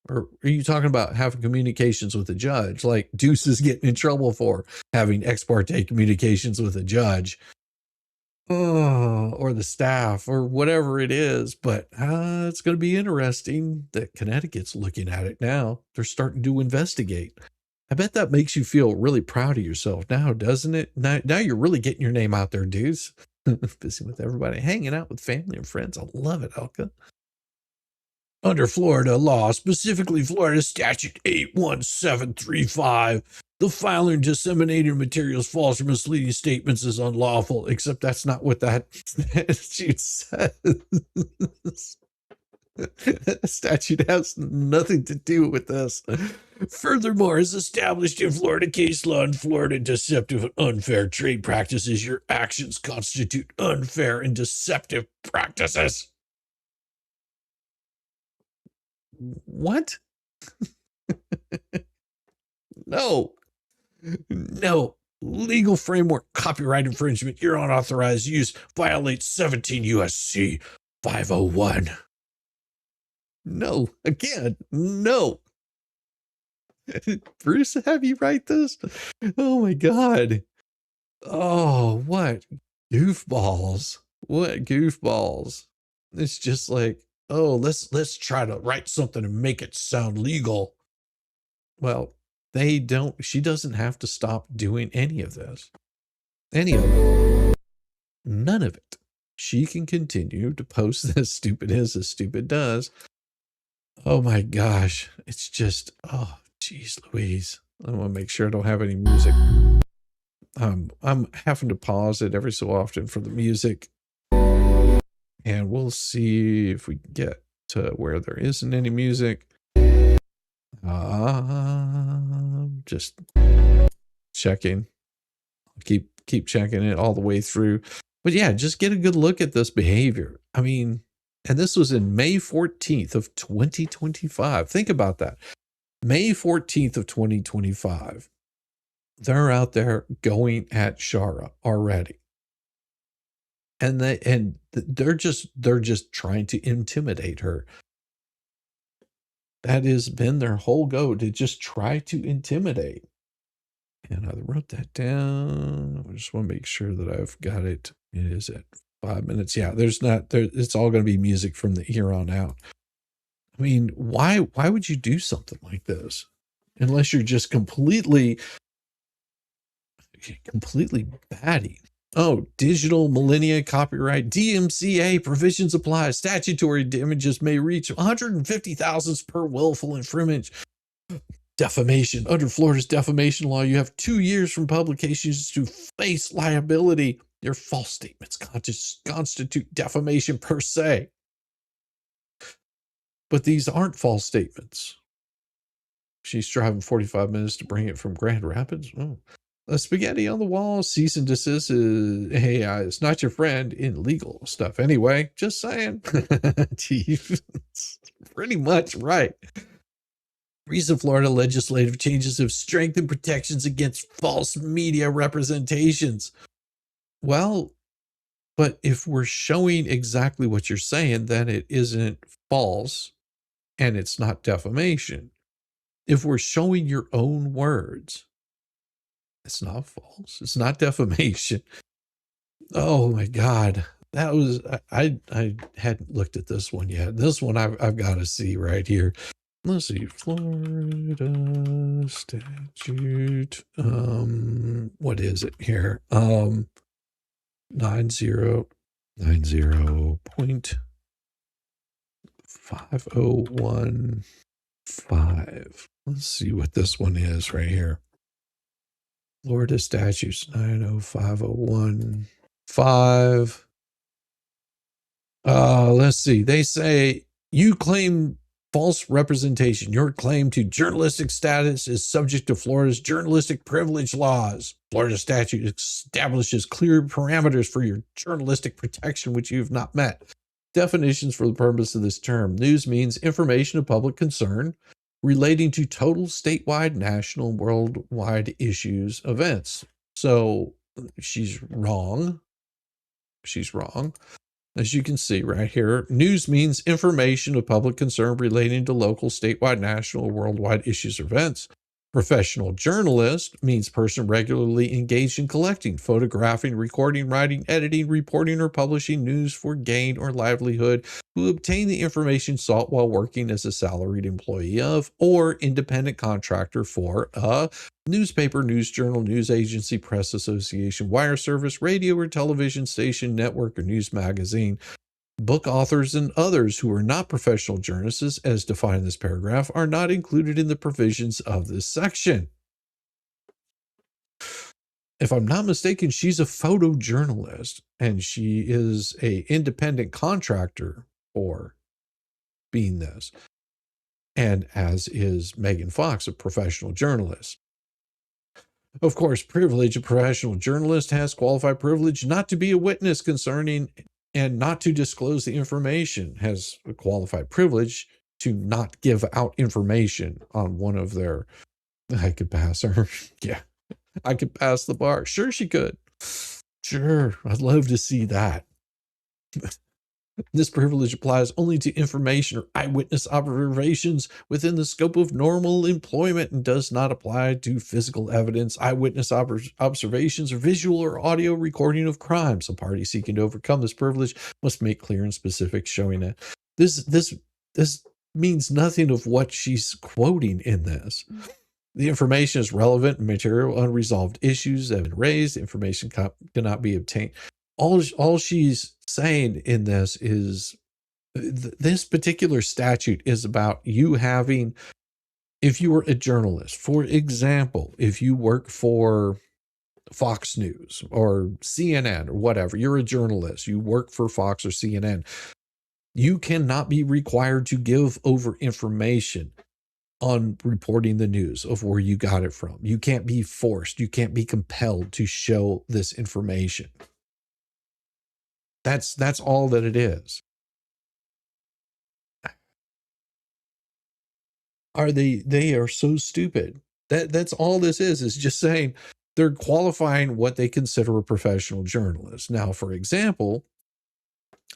Or are you talking about having communications with a judge, like Deuce is getting in trouble for having ex parte communications with a judge? Or the staff, or whatever it is. But it's going to be interesting that Connecticut's looking at it now. They're starting to investigate. I bet that makes you feel really proud of yourself now, doesn't it? Now you're really getting your name out there, dudes. Busy with everybody, hanging out with family and friends. I love it, Elka. Under Florida law, specifically Florida Statute 81735, the filer and disseminator materials false or misleading statements is unlawful, except that's not what that statute says. That statute has nothing to do with this. Furthermore, as established in Florida case law and Florida deceptive and unfair trade practices, your actions constitute unfair and deceptive practices. What? No. Legal framework copyright infringement. Your unauthorized use violates 17 USC 501. No. Again, no. Bruce, have you write this? Oh my God. Oh, what goofballs. What goofballs. It's just like, oh, let's try to write something and make it sound legal. Well, she doesn't have to stop doing any of this. Any of it. None of it. She can continue to post as stupid as stupid does. Oh my gosh. It's just, oh, geez Louise. I want to make sure I don't have any music. I'm having to pause it every so often for the music. And we'll see if we get to where there isn't any music. Just checking. Keep checking it all the way through. But yeah, just get a good look at this behavior. I mean, and this was in May 14th of 2025. Think about that. May 14th of 2025. They're out there going at Shara already. And they're just trying to intimidate her. That has been their whole go, to just try to intimidate. And I wrote that down. I just want to make sure that I've got it. It is at 5 minutes. Yeah, it's all going to be music from the here on out. I mean, why would you do something like this? Unless you're just completely batty. Oh, digital millennia copyright, DMCA provisions apply. Statutory damages may reach 150,000 per willful infringement. Defamation. Under Florida's defamation law, you have 2 years from publications to face liability. Your false statements constitute defamation per se. But these aren't false statements. She's driving 45 minutes to bring it from Grand Rapids. Oh. A spaghetti on the wall, cease and desist is, hey, it's not your friend in legal stuff. Anyway, just saying. Chief, pretty much right. Recent Florida legislative changes have strengthened protections against false media representations. Well, but if we're showing exactly what you're saying, then it isn't false and it's not defamation. If we're showing your own words, it's not false. It's not defamation. Oh my God. That was, I hadn't looked at this one yet. This one I've got to see right here. Let's see. Florida statute. What is it here? 90.5015. Let's see what this one is right here. Florida statutes 905015. Let's see. They say you claim false representation. Your claim to journalistic status is subject to Florida's journalistic privilege laws. Florida statute establishes clear parameters for your journalistic protection, which you have not met. Definitions for the purpose of this term. News means information of public concern relating to total statewide, national, worldwide issues, events. So she's wrong. She's wrong. As you can see right here, news means information of public concern relating to local, statewide, national, worldwide issues or events. Professional journalist means person regularly engaged in collecting, photographing, recording, writing, editing, reporting, or publishing news for gain or livelihood, who obtain the information sought while working as a salaried employee of or independent contractor for a newspaper, news journal, news agency, press association, wire service, radio or television station, network, or news magazine. Book authors and others who are not professional journalists, as defined in this paragraph, are not included in the provisions of this section. If I'm not mistaken, she's a photojournalist, and she is an independent contractor for being this. And as is Megan Fox, a professional journalist. Of course, privilege. A professional journalist has qualified privilege not to be a witness concerning and not to disclose the information, has a qualified privilege to not give out information on one of their, I could pass her. Yeah, I could pass the bar. Sure, she could. Sure, I'd love to see that. This privilege applies only to information or eyewitness observations within the scope of normal employment and does not apply to physical evidence, eyewitness observations, or visual or audio recording of crimes. A party seeking to overcome this privilege must make clear and specific showing that this means nothing of what she's quoting in this. The information is relevant and material. Unresolved issues have been raised. Information cannot be obtained. All she's saying in this is this particular statute is about you having, if you were a journalist, for example, if you work for Fox News or CNN or whatever, you're a journalist, you work for Fox or CNN, you cannot be required to give over information on reporting the news of where you got it from. You can't be forced, you can't be compelled to show this information. That's all that it is. They are so stupid. That's all this is just saying they're qualifying what they consider a professional journalist. Now, for example,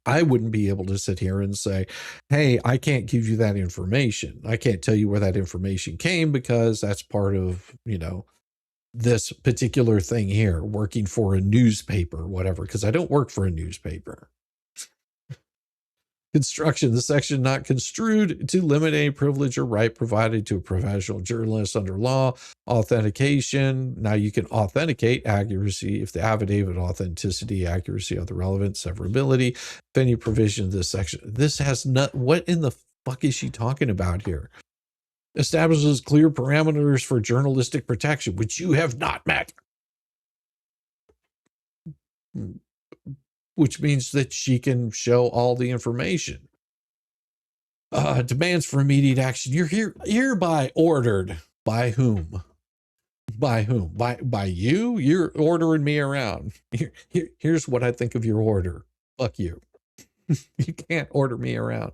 I wouldn't be able to sit here and say, hey, I can't give you that information. I can't tell you where that information came because that's part of, this particular thing here, working for a newspaper or whatever, because I don't work for a newspaper. Construction, the section not construed to limit any privilege or right provided to a professional journalist under law. Authentication, now you can authenticate accuracy if the affidavit, authenticity, accuracy of the relevant severability. If any provision of this section, this has not, what in the fuck is she talking about here? Establishes clear parameters for journalistic protection, which you have not met. Which means that she can show all the information. Demands for immediate action. You're hereby ordered. By whom? By whom? By you? You're ordering me around. Here's what I think of your order. Fuck you. You can't order me around.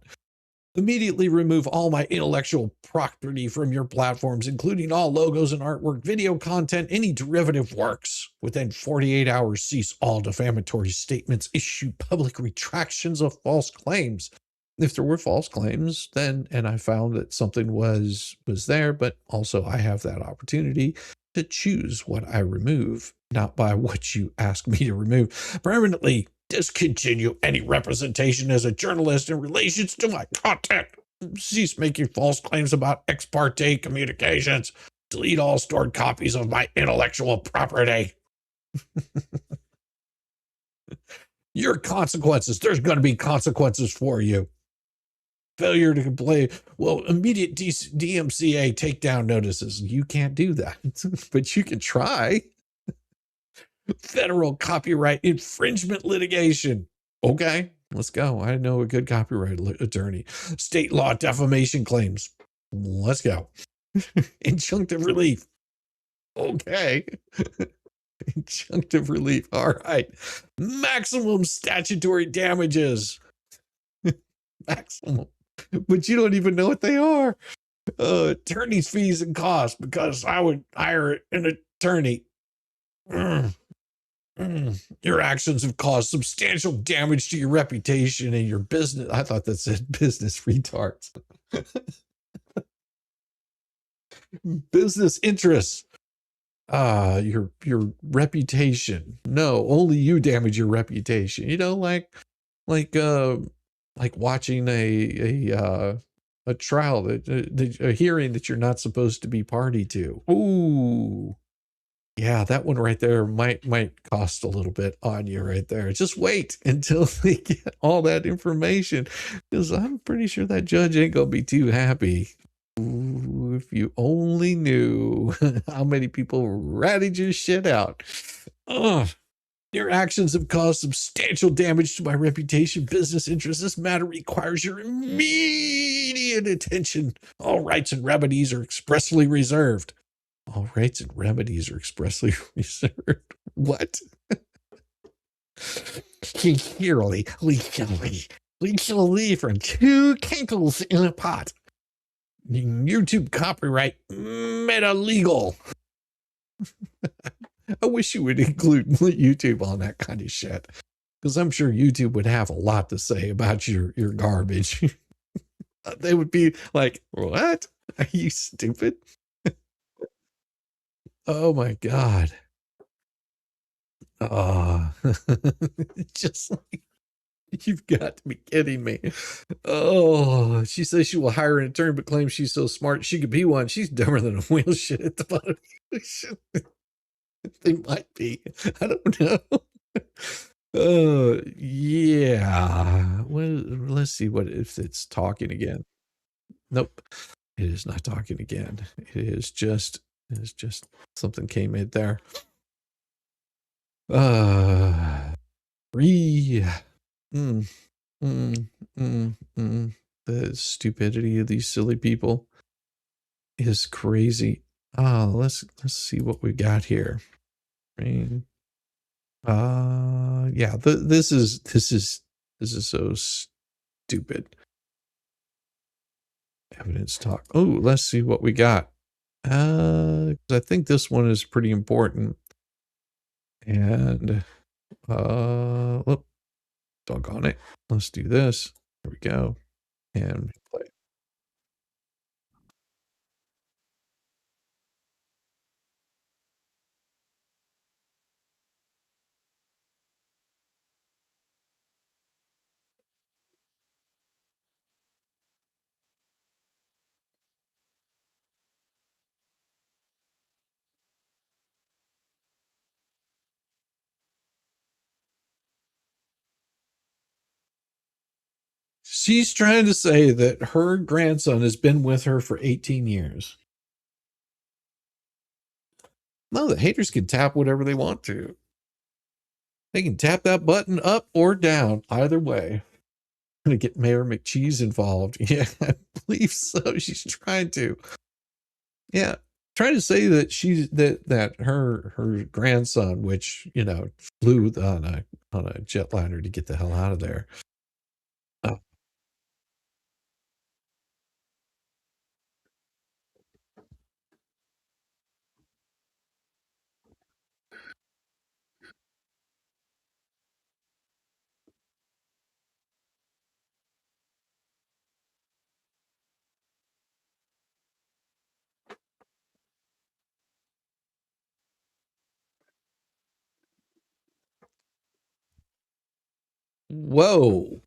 Immediately remove all my intellectual property from your platforms, including all logos and artwork, video content, any derivative works. Within 48 hours, cease all defamatory statements, issue public retractions of false claims. If there were false claims, then, and I found that something was there, but also I have that opportunity to choose what I remove, not by what you ask me to remove. Permanently discontinue any representation as a journalist in relations to my content. Cease making false claims about ex parte communications. Delete all stored copies of my intellectual property. Your consequences. There's going to be consequences for you. Failure to comply. Well, immediate DMCA takedown notices. You can't do that, but you can try. Federal copyright infringement litigation. Okay, let's go. I know a good copyright attorney. State law defamation claims. Let's go. Injunctive relief. Okay. Injunctive relief. All right. Maximum statutory damages. Maximum. But you don't even know what they are. Attorney's fees and costs, because I would hire an attorney. Your actions have caused substantial damage to your reputation and your business. I thought that said business retards. Business interests. Your reputation. No, only you damage your reputation. You know, like watching a trial, a hearing that you're not supposed to be party to. Ooh. Yeah, that one right there might cost a little bit on you right there. Just wait until they get all that information, because I'm pretty sure that judge ain't gonna be too happy. Ooh, if you only knew how many people ratted your shit out. Ugh. Your actions have caused substantial damage to my reputation, business interests. This matter requires your immediate attention. All rights and remedies are expressly reserved. All rights and remedies are expressly reserved. What? Legally from 2 kinkles in a pot. YouTube copyright meta legal. I wish you would include YouTube on that kind of shit, because I'm sure YouTube would have a lot to say about your garbage. They would be like, what? Are you stupid? Oh my God. Just like, you've got to be kidding me. Oh, she says she will hire an attorney, but claims she's so smart she could be one. She's dumber than a whale shit at the bottom of the ocean. They might be. I don't know. Yeah. Well, let's see what if it's talking again. Nope. It is not talking again. It is just something came in there. The stupidity of these silly people is crazy. Let's see what we got here. Yeah, this is so stupid. Evidence talk. Oh, let's see what we got. I think this one is pretty important. And whoop, doggone it. Let's do this. There we go. And play. She's trying to say that her grandson has been with her for 18 years. No, the haters can tap whatever they want to. They can tap that button up or down, either way. I'm going to get Mayor McCheese involved. Yeah, I believe so. She's trying to. Yeah, trying to say that that her grandson, which, you know, flew on a jetliner to get the hell out of there. Whoa.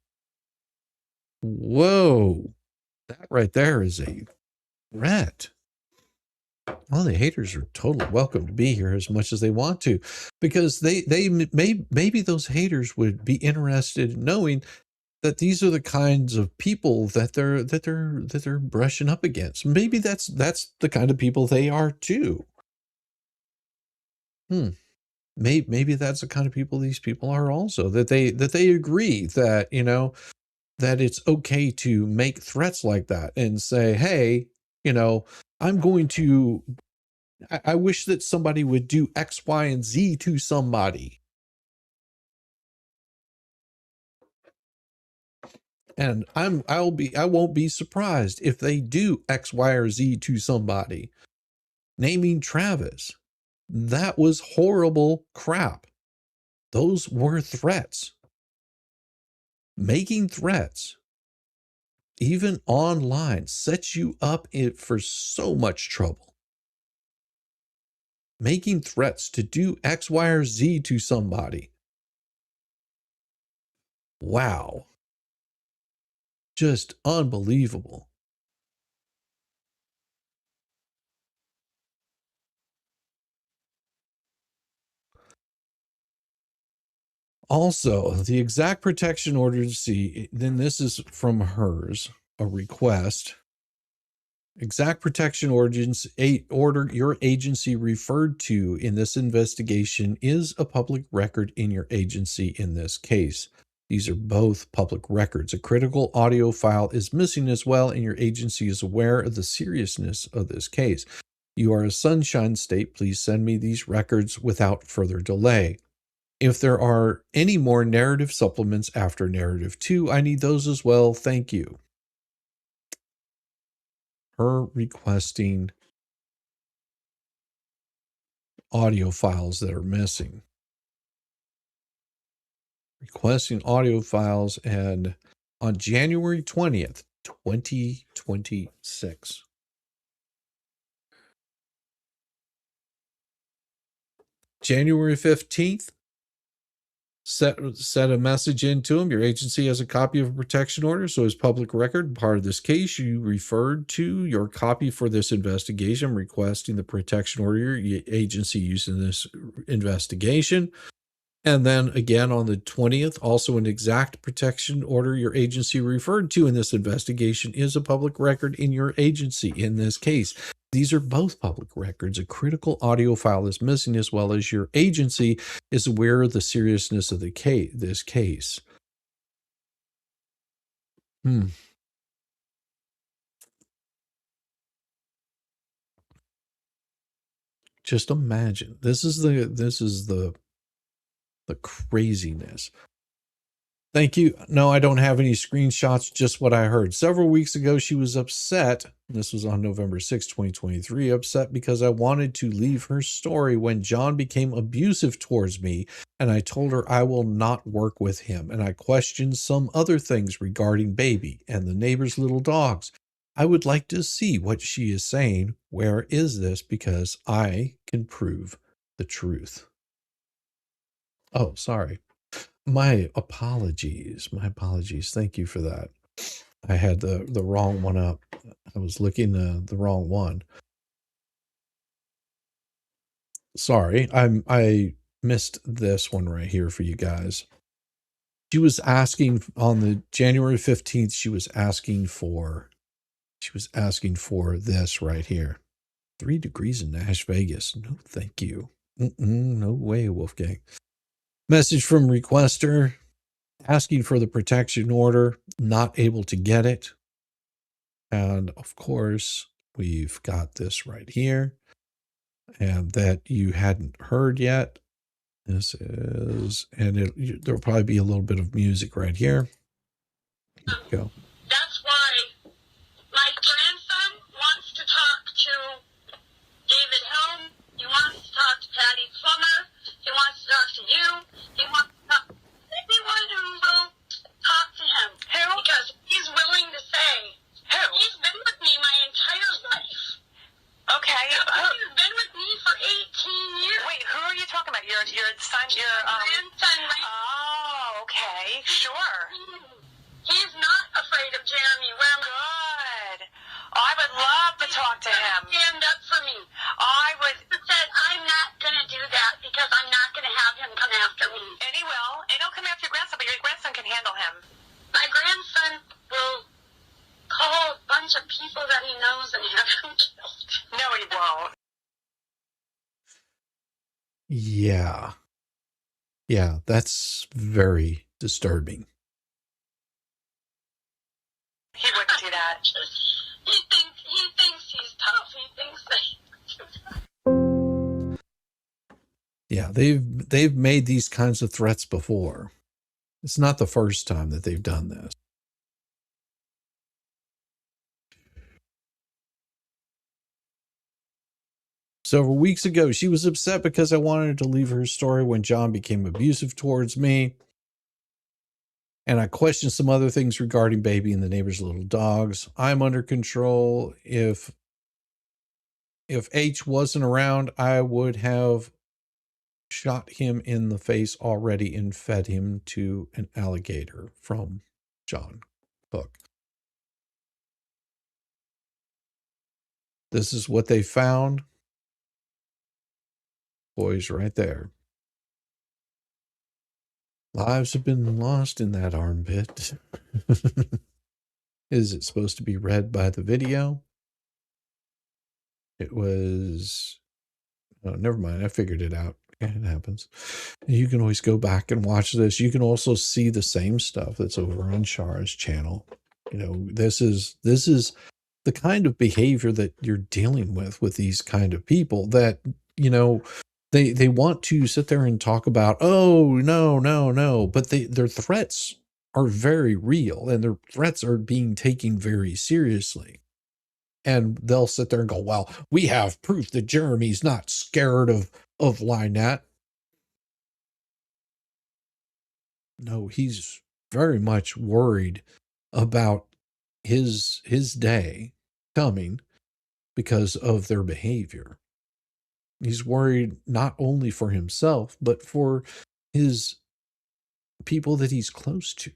Whoa. That right there is a threat. Well, the haters are totally welcome to be here as much as they want to, because maybe those haters would be interested in knowing that these are the kinds of people that they're brushing up against. Maybe that's the kind of people they are too. Maybe that's the kind of people these people are also, that they agree that, you know, that it's okay to make threats like that and say, hey, you know, I'm going to, I wish that somebody would do X, Y, and Z to somebody. And I won't be surprised if they do X, Y, or Z to somebody. Naming Travis. That was horrible crap. Those were threats. Making threats, even online, sets you up for so much trouble. Making threats to do X, Y, or Z to somebody. Wow. Just unbelievable. Also, the exact protection order to see, then this is from hers, a request. Exact protection order your agency referred to in this investigation is a public record in your agency in this case. These are both public records. A critical audio file is missing as well, and your agency is aware of the seriousness of this case. You are a Sunshine State. Please send me these records without further delay. If there are any more narrative supplements after narrative 2, I need those as well. Thank you. Her requesting audio files that are missing. Requesting audio files, and on January 20th, 2026. January 15th, set a message into him. Your agency has a copy of a protection order, so as public record, part of this case, you referred to your copy for this investigation, requesting the protection order your agency used in this investigation. And then again on the 20th, also an exact protection order your agency referred to in this investigation is a public record in your agency in this case. These are both public records. A critical audio file is missing, as well as your agency is aware of the seriousness of this case. Just imagine. This is the craziness. Thank you. No, I don't have any screenshots, just what I heard. Several weeks ago, she was upset. This was on November 6, 2023, upset because I wanted to leave her story when John became abusive towards me, and I told her I will not work with him, and I questioned some other things regarding baby and the neighbor's little dogs. I would like to see what she is saying. Where is this? Because I can prove the truth. Oh, sorry. My apologies. My apologies. Thank you for that. I had the wrong one up. I was looking the wrong one. Sorry. I missed this one right here for you guys. She was asking on the January 15th, she was asking for this right here. 3 degrees in Nash Vegas. No, thank you. No way, Wolfgang. Message from requester asking for the protection order, not able to get it. And of course, we've got this right here, and that you hadn't heard yet. This is, and there'll probably be a little bit of music right here. Here we go. That's why my grandson wants to talk to David Helm. He wants to talk to Patty Plummer. He wants to talk to you. He wants to talk to anyone who will talk to him. Who? Because he's willing to say. Who? He's been with me my entire life. Okay. He's been with me for 18 years. Wait, who are you talking about? Your son, your grandson, right? Oh, okay. Sure. He's not afraid of Jeremy Wimmer. Good. I would love to talk to him. Stand up for me. I would. He said, I'm not going to do that because I'm not going to have him come after me. And he will. And he'll come after your grandson, but your grandson can handle him. My grandson will call a bunch of people that he knows and have him killed. No, he won't. Yeah. Yeah, that's very disturbing. He wouldn't do that. He thinks he's tough. He thinks that. Yeah, they've made these kinds of threats before. It's not the first time that they've done this. Several weeks ago, she was upset because I wanted to leave her story when John became abusive towards me. And I questioned some other things regarding Baby and the neighbor's little dogs. I'm under control. If H wasn't around, I would have shot him in the face already and fed him to an alligator. From John Cook. This is what they found. Boys right there. Lives have been lost in that armpit. Is it supposed to be read by the video? It was... Oh, never mind. I figured it out. It happens. You can always go back and watch this. You can also see the same stuff that's over on Shara's channel. You know, this is the kind of behavior that you're dealing with these kind of people that, you know, they want to sit there and talk about, oh, no, but their threats are very real and their threats are being taken very seriously. And they'll sit there and go, well, we have proof that Jeremy's not scared of Lynette. No, he's very much worried about his day coming because of their behavior. He's worried not only for himself, but for his people that he's close to.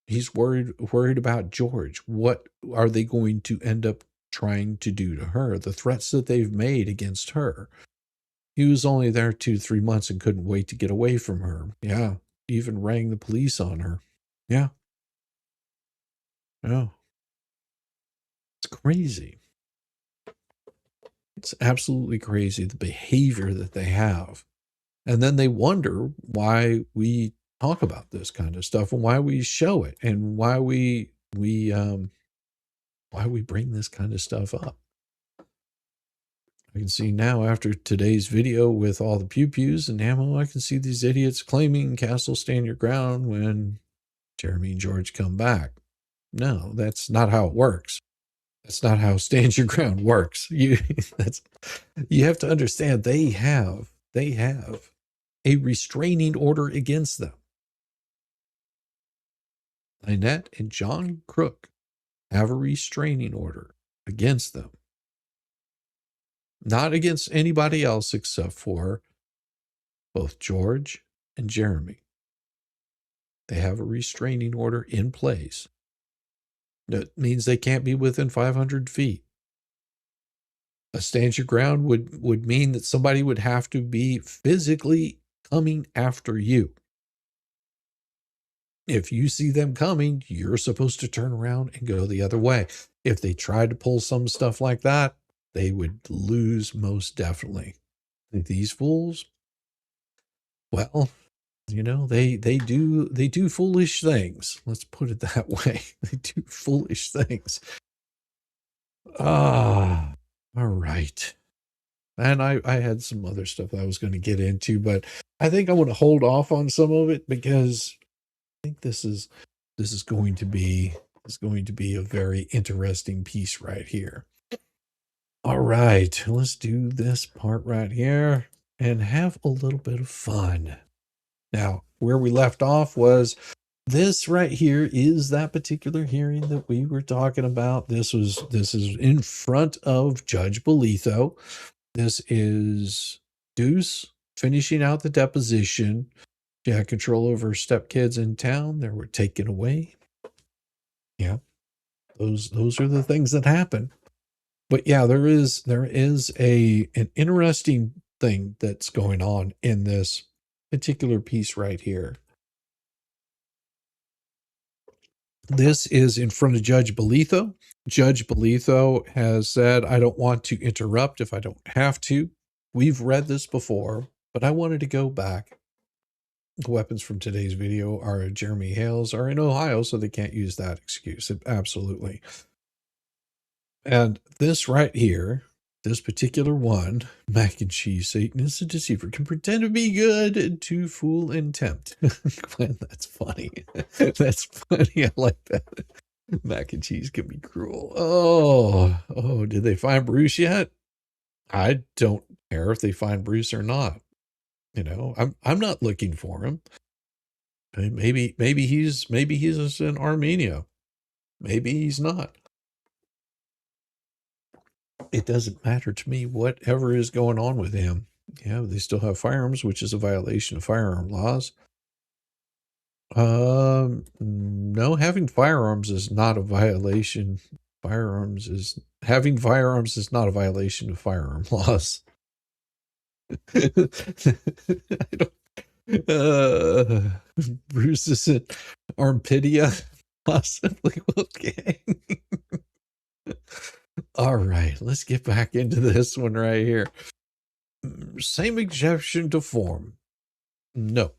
He's worried about George. What are they going to end up trying to do to her? The threats that they've made against her. He was only there 2-3 months and couldn't wait to get away from her. Yeah. Even rang the police on her. Yeah. Oh. It's crazy. It's absolutely crazy, the behavior that they have. And then they wonder why we talk about this kind of stuff and why we show it and why we bring this kind of stuff up. I can see now after today's video with all the pew-pews and ammo, I can see these idiots claiming Castle stand your ground when Jeremy and George come back. No, that's not how it works. That's not how stand your ground works. You have to understand they have a restraining order against them. Lynette and John Crook have a restraining order against them. Not against anybody else except for both George and Jeremy. They have a restraining order in place. That means they can't be within 500 feet. A stand your ground would mean that somebody would have to be physically coming after you. If you see them coming, you're supposed to turn around and go the other way. If they tried to pull some stuff like that, they would lose most definitely. These fools, well, you know, they do foolish things. Let's put it that way. They do foolish things. All right. And I had some other stuff I was going to get into, but I think I want to hold off on some of it because I think this is going to be a very interesting piece right here. All right, let's do this part right here and have a little bit of fun. Now, where we left off was this right here is that particular hearing that we were talking about. This is in front of Judge Bolitho. This is Deuce finishing out the deposition. She had control over an in town. They were taken away. Yeah, those are the things that happen. But yeah, there is an interesting thing that's going on in this particular piece right here. This is in front of Judge Bolitho. Judge Bolitho has said, I don't want to interrupt if I don't have to. We've read this before, but I wanted to go back. The weapons from today's video are Jeremy Hale's are in Ohio, so they can't use that excuse. Absolutely. And this right here, this particular one, mac and cheese Satanist, a deceiver, can pretend to be good to fool and tempt. Glenn, that's funny. That's funny. I like that. Mac and cheese can be cruel. Oh, did they find Bruce yet? I don't care if they find Bruce or not. You know, I'm not looking for him. Maybe he's in Armenia. Maybe he's not. It doesn't matter to me whatever is going on with him. Yeah, they still have firearms, which is a violation of firearm laws. No, having firearms is not a violation. Having firearms is not a violation of firearm laws. I don't, Bruce is in Armpidia, possibly. Okay. All right, let's get back into this one right here. Same exception to form. No.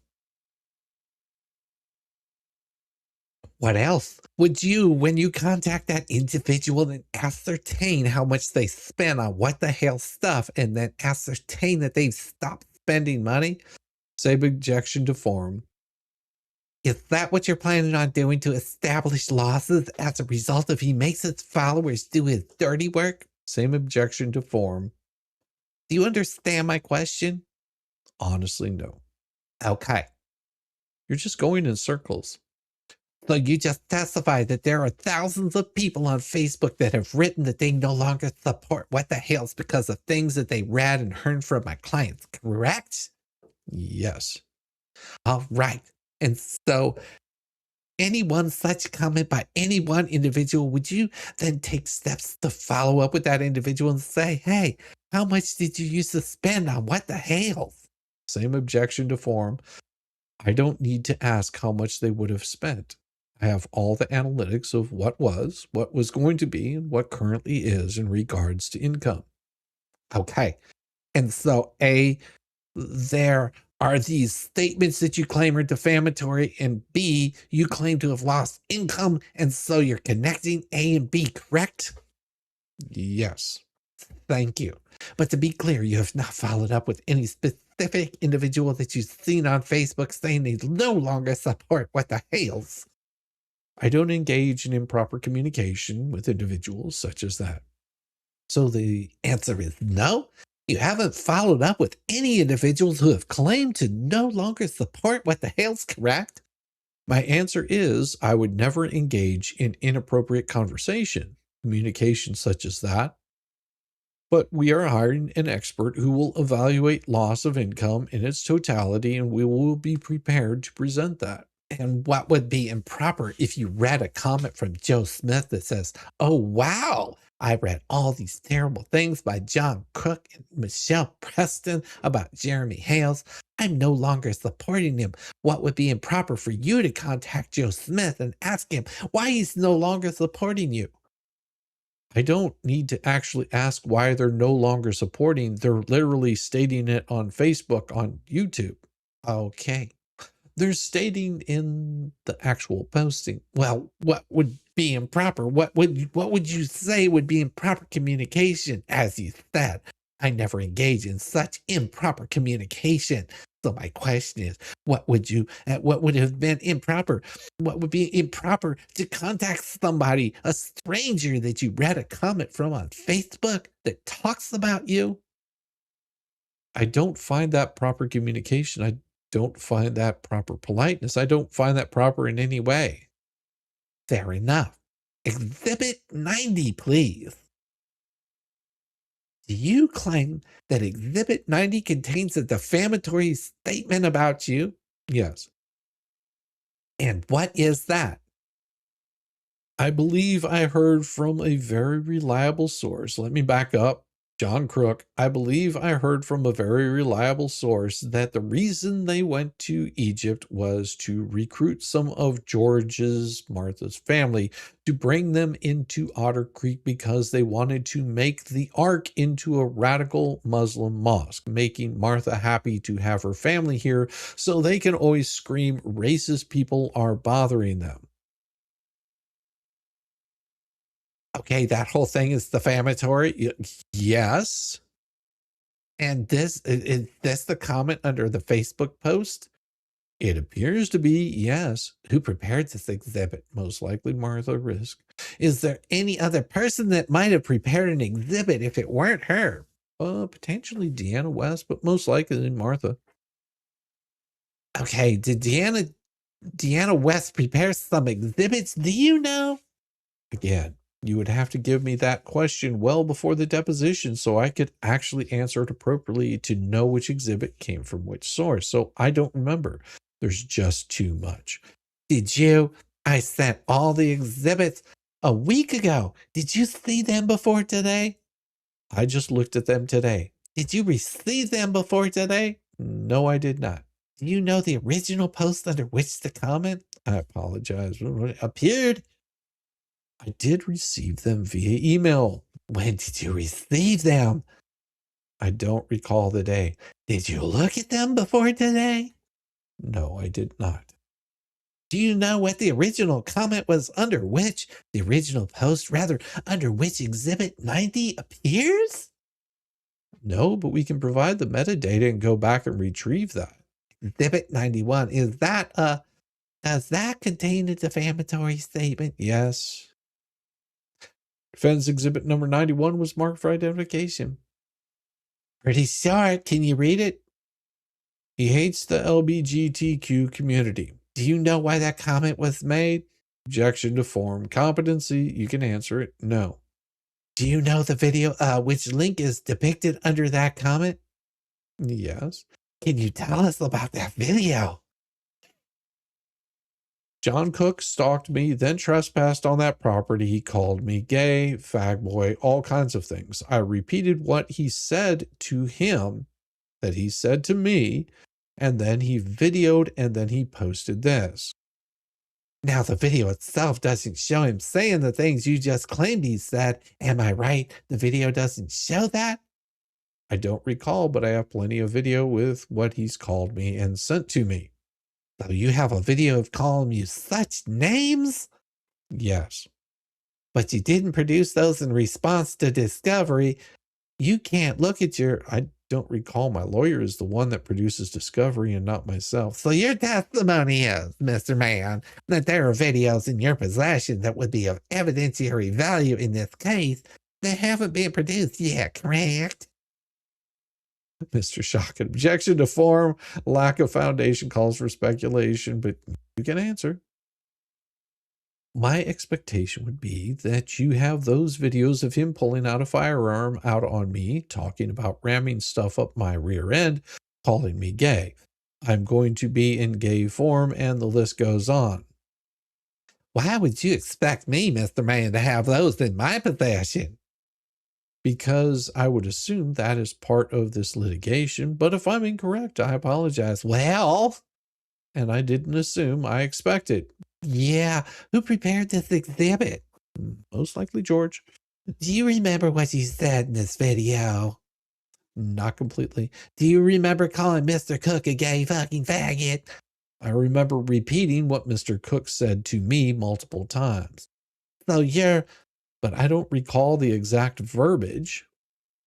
What else would you, when you contact that individual and ascertain how much they spend on what the hell stuff, and then ascertain that they've stopped spending money? Same objection to form. Is that what you're planning on doing, to establish losses as a result of he makes his followers do his dirty work? Same objection to form. Do you understand my question? Honestly, no. Okay. You're just going in circles. So you just testified that there are thousands of people on Facebook that have written that they no longer support What the Hales because of things that they read and heard from my clients, correct? Yes. All right. And so any one such comment by any one individual, would you then take steps to follow up with that individual and say, hey, how much did you used to spend on What the Hales? Same objection to form. I don't need to ask how much they would have spent. I have all the analytics of what was going to be, and what currently is in regards to income. Okay. And so there are these statements that you claim are defamatory, and B, you claim to have lost income, and so you're connecting A and B, correct? Yes. Thank you. But to be clear, you have not followed up with any specific individual that you've seen on Facebook saying they no longer support What the Hales. I don't engage in improper communication with individuals such as that. So the answer is no. You haven't followed up with any individuals who have claimed to no longer support What the Hales, correct? My answer is I would never engage in inappropriate communication such as that. But we are hiring an expert who will evaluate loss of income in its totality, and we will be prepared to present that. And what would be improper if you read a comment from Joe Smith that says, oh, wow, I read all these terrible things by John Cook and Michelle Preston about Jeremy Hales. I'm no longer supporting him. What would be improper for you to contact Joe Smith and ask him why he's no longer supporting you? I don't need to actually ask why they're no longer supporting. They're literally stating it on Facebook, on YouTube. Okay. They're stating in the actual posting. Well, what would be improper? What would you say would be improper communication? As you said, I never engage in such improper communication. So my question is, what would have been improper? What would be improper to contact somebody, a stranger that you read a comment from on Facebook that talks about you? I don't find that proper communication. I don't find that proper politeness. I don't find that proper in any way. Fair enough. Exhibit 90, please. Do you claim that Exhibit 90 contains a defamatory statement about you? Yes. And what is that? I believe I heard from a very reliable source. Let me back up. John Crook, I believe I heard from a very reliable source that the reason they went to Egypt was to recruit some of Martha's family, to bring them into Otter Creek because they wanted to make the Ark into a radical Muslim mosque, making Martha happy to have her family here so they can always scream racist people are bothering them. Okay, that whole thing is defamatory. Yes. And this is this the comment under the Facebook post? It appears to be yes. Who prepared this exhibit? Most likely Martha Risk. Is there any other person that might have prepared an exhibit if it weren't her? Potentially Deanna West, but most likely Martha. Okay, did Deanna West prepare some exhibits? Do you know? Again, you would have to give me that question well before the deposition so I could actually answer it appropriately to know which exhibit came from which source. So I don't remember. There's just too much. Did you? I sent all the exhibits a week ago. Did you see them before today? I just looked at them today. Did you receive them before today? No, I did not. Do you know the original post under which to comment? I apologize. Appeared. I did receive them via email. When did you receive them? I don't recall the day. Did you look at them before today? No, I did not. Do you know what the original comment was under which, the original post rather, under which Exhibit 90 appears? No, but we can provide the metadata and go back and retrieve that. Exhibit 91, does that contain a defamatory statement? Yes. Defense exhibit number 91 was marked for identification. Pretty short. Can you read it? He hates the LGBTQ community. Do you know why that comment was made? Objection to form competency. You can answer it. No. Do you know the video, which link is depicted under that comment? Yes. Can you tell us about that video? John Cook stalked me, then trespassed on that property. He called me gay, fag boy, all kinds of things. I repeated what he said to him, that he said to me, and then he videoed, and then he posted this. Now, the video itself doesn't show him saying the things you just claimed he said. Am I right? The video doesn't show that? I don't recall, but I have plenty of video with what he's called me and sent to me. So you have a video of calling you such names? Yes. But you didn't produce those in response to discovery. You can't look at I don't recall, my lawyer is the one that produces discovery and not myself. So your testimony is, Mr. Man, that there are videos in your possession that would be of evidentiary value in this case that haven't been produced yet, correct? Mr. Shock, objection to form, lack of foundation calls for speculation, but you can answer. My expectation would be that you have those videos of him pulling out a firearm out on me, talking about ramming stuff up my rear end, calling me gay. I'm going to be in gay form, and the list goes on. Why would you expect me, Mr. Man, to have those in my possession? because I would assume that is part of this litigation. But if I'm incorrect, I apologize. Well, and I didn't assume, I expected. Yeah, who prepared this exhibit? Most likely George. Do you remember what you said in this video? Not completely. Do you remember calling Mr. Cook a gay fucking faggot? I remember repeating what Mr. Cook said to me multiple times. So but I don't recall the exact verbiage.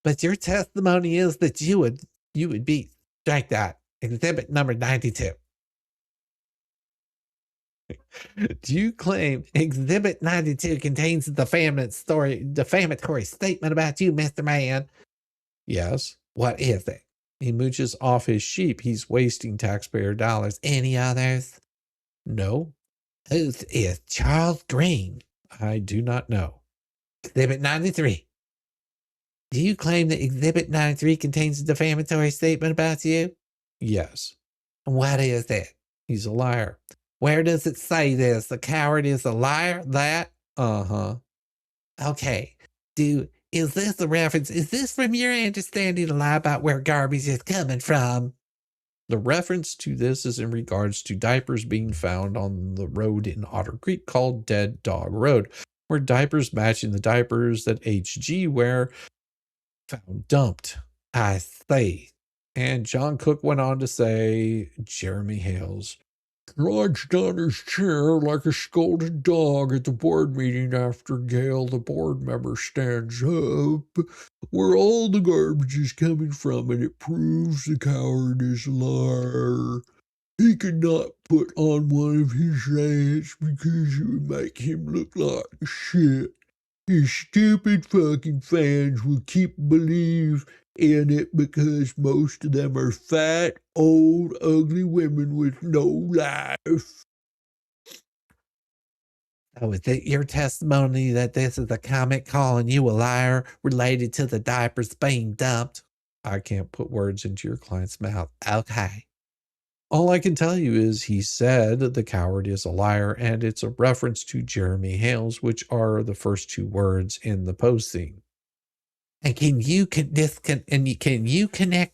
But your testimony is that you would be, strike that, exhibit number 92. Do you claim exhibit 92 contains the defamatory statement about you, Mr. Man? Yes. What is it? He mooches off his sheep. He's wasting taxpayer dollars. Any others? No. Whose is Charles Green? I do not know. Exhibit 93. Do you claim that Exhibit 93 contains a defamatory statement about you? Yes. What is it? He's a liar. Where does it say this? The coward is a liar? That? Uh-huh. Okay. Is this a reference? Is this from your understanding a lie about where garbage is coming from? The reference to this is in regards to diapers being found on the road in Otter Creek called Dead Dog Road, where diapers matching the diapers that HG wear found dumped. I say. And John Cook went on to say, Jeremy Hales crouched on his chair like a scolded dog at the board meeting after Gail, the board member, stands up where all the garbage is coming from, and it proves the coward is a liar. He could not put on one of his rants because it would make him look like shit. His stupid fucking fans will keep believe in it because most of them are fat, old, ugly women with no life. Oh, is it your testimony that this is a comment calling you a liar related to the diapers being dumped? I can't put words into your client's mouth. Okay. All I can tell you is he said the coward is a liar, and it's a reference to Jeremy Hales, which are the first two words in the posting. And can you connect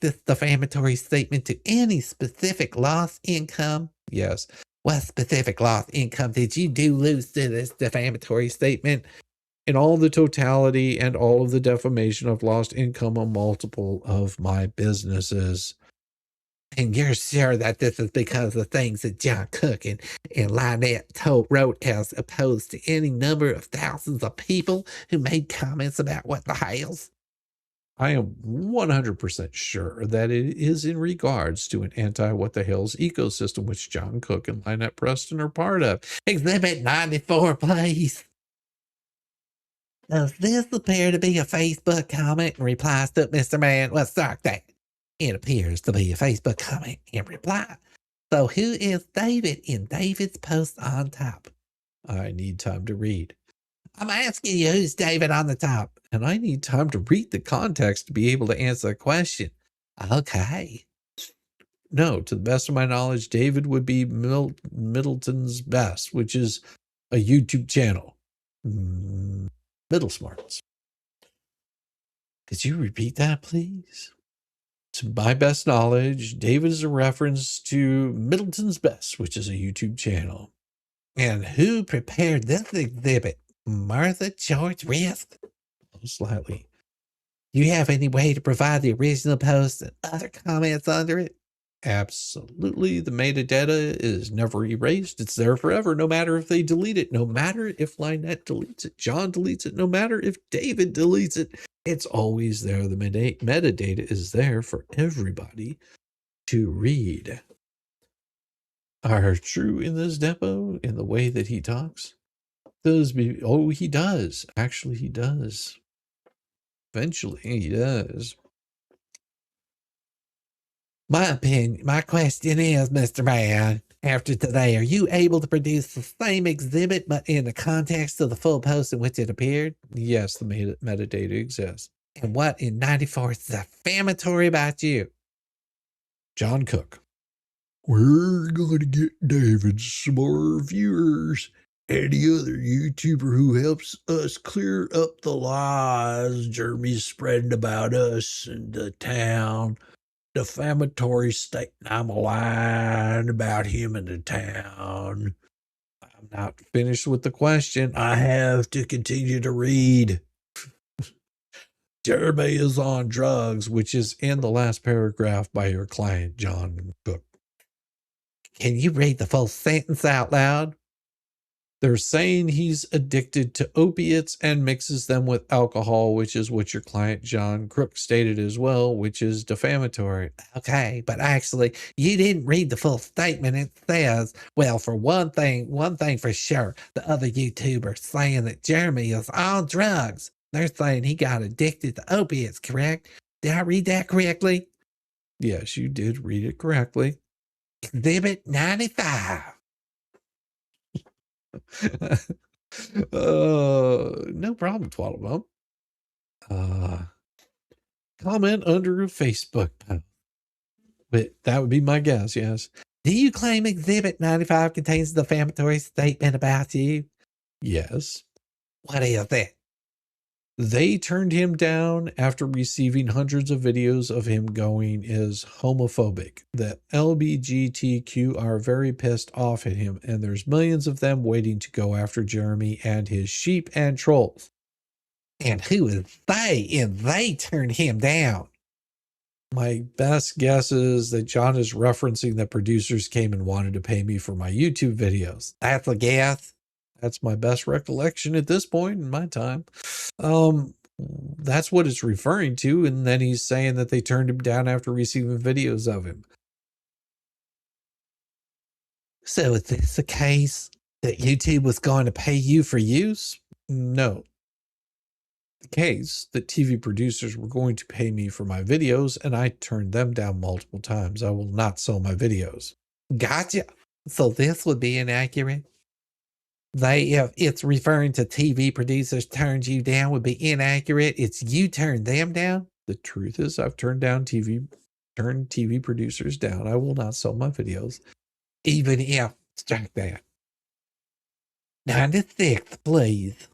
this defamatory statement to any specific lost income? Yes. What specific lost income did you lose to this defamatory statement? In all the totality and all of the defamation, I've lost income on multiple of my businesses. And you're sure that this is because of things that John Cook and Lynette wrote, as opposed to any number of thousands of people who made comments about what the Hales? I am 100% sure that it is in regards to an anti-what the hell's ecosystem, which John Cook and Lynette Preston are part of. Exhibit 94, please. Does this appear to be a Facebook comment in replies to Mr. Man? Well, start that. It appears to be a Facebook comment in reply. So who is David in David's post on top? I need time to read. I'm asking you, who's David on the top? And I need time to read the context to be able to answer the question. Okay. No, to the best of my knowledge, David would be Middleton's Best, which is a YouTube channel. Middle Smarts. Could you repeat that, please? To my best knowledge, David is a reference to Middleton's Best, which is a YouTube channel. And who prepared this exhibit? Martha George Risk? Most likely. Do you have any way to provide the original post and other comments under it? Absolutely. The metadata is never erased. It's there forever, no matter if they delete it, no matter if Lynette deletes it, John deletes it, no matter if David deletes it. It's always there. The metadata is there for everybody to read. Are true in this depot in the way that he talks? He does. Actually, he does. Eventually, he does. My question is, Mr. Man, after today, are you able to produce the same exhibit, but in the context of the full post in which it appeared? Yes, the metadata exists. And what in 94 is defamatory about you? John Cook. We're going to get David some more viewers. any other YouTuber who helps us clear up the lies Jeremy's spreading about us and the town. Defamatory statement. I'm lying about him in the town. I'm not finished with the question. I have to continue to read. Jeremy is on drugs, which is in the last paragraph by your client, John Cook. Can you read the full sentence out loud? They're saying he's addicted to opiates and mixes them with alcohol, which is what your client John Crook stated as well, which is defamatory. Okay, but actually, you didn't read the full statement. It says, well, for one thing for sure, the other YouTubers saying that Jeremy is on drugs. They're saying he got addicted to opiates, correct? Did I read that correctly? Yes, you did read it correctly. Exhibit 95. No problem, Twalabum. Comment under a Facebook post. But that would be my guess, yes. Do you claim Exhibit 95 contains a defamatory statement about you? Yes. What is it? They turned him down after receiving hundreds of videos of him going is homophobic. The LGBTQ are very pissed off at him, and there's millions of them waiting to go after Jeremy and his sheep and trolls. And who is they? And they turned him down. My best guess is that John is referencing that producers came and wanted to pay me for my YouTube videos. That's a guess. That's my best recollection at this point in my time. That's what it's referring to. And then he's saying that they turned him down after receiving videos of him. So is this the case that YouTube was going to pay you for use? No. The case that TV producers were going to pay me for my videos, and I turned them down multiple times. I will not sell my videos. Gotcha. So this would be inaccurate? If it's referring to TV producers turned you down would be inaccurate. It's you turned them down. The truth is I've turned TV producers down. I will not sell my videos. Even if, strike that. 96, please.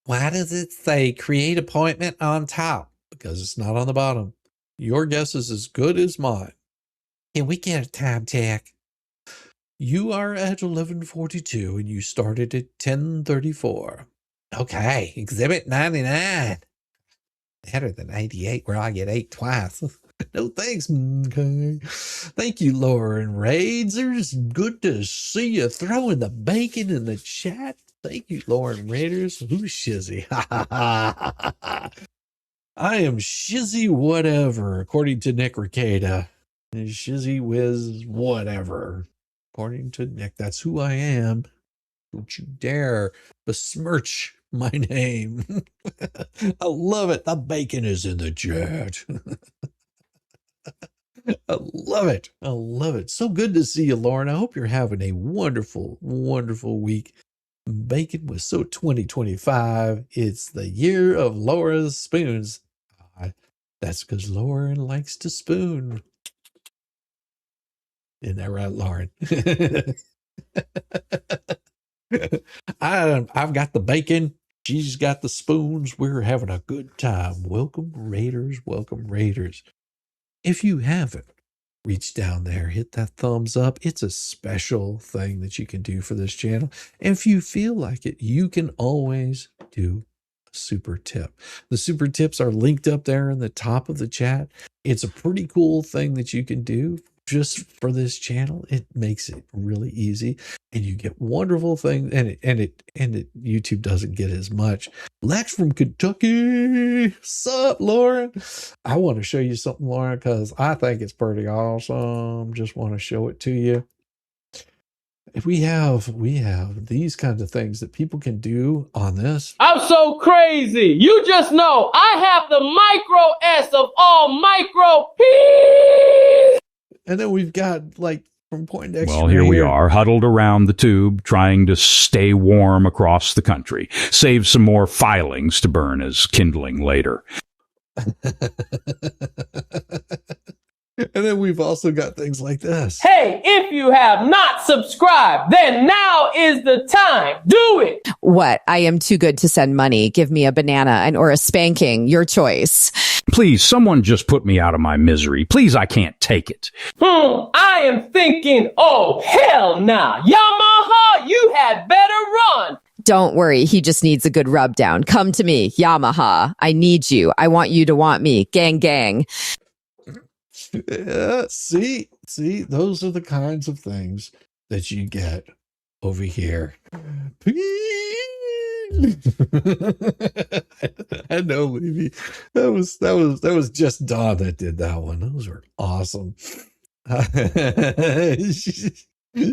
Why does it say create appointment on top? Because it's not on the bottom. Your guess is as good as mine. Can we get a time check? You are at 11:42 and you started at 10:34. Okay, exhibit 99. Better than 88 where I get 8 twice. No thanks. Okay. Thank you, Lauren Raiders. Good to see you throwing the bacon in the chat. Thank you, Lauren Raiders. Who's Shizzy? I am Shizzy whatever, according to Nick Ricada. Shizzywhiz whatever. According to Nick, that's who I am. Don't you dare besmirch my name. I love it. The bacon is in the chat. I love it. I love it. So good to see you, Lauren. I hope you're having a wonderful, wonderful week. Bacon was so 2025. It's the year of Laura's spoons. That's because Lauren likes to spoon. Isn't that right, Lauren? I've got the bacon. She's got the spoons. We're having a good time. Welcome, Raiders. Welcome, Raiders. If you haven't, reach down there, hit that thumbs up. It's a special thing that you can do for this channel. And if you feel like it, you can always do a super tip. The super tips are linked up there in the top of the chat. It's a pretty cool thing that you can do. Just for this channel, it makes it really easy, and you get wonderful things. And YouTube doesn't get as much. Lex from Kentucky, sup, Lauren? I want to show you something, Lauren, because I think it's pretty awesome. Just want to show it to you. We have these kinds of things that people can do on this. I'm so crazy. You just know I have the micro S of all micro P's. And then we've got, like, from Poindexter. Well, here we are, huddled around the tube, trying to stay warm across the country. Save some more filings to burn as kindling later. And then we've also got things like this. Hey, if you have not subscribed, then now is the time. Do it. What? I am too good to send money. Give me a banana or a spanking. Your choice. Please, someone just put me out of my misery. Please, I can't take it. I am thinking, oh, hell nah. Yamaha, you had better run. Don't worry. He just needs a good rub down. Come to me, Yamaha. I need you. I want you to want me. Gang, gang. See, those are the kinds of things that you get over here. I know, maybe that was just Dawn that did that one. Those were awesome.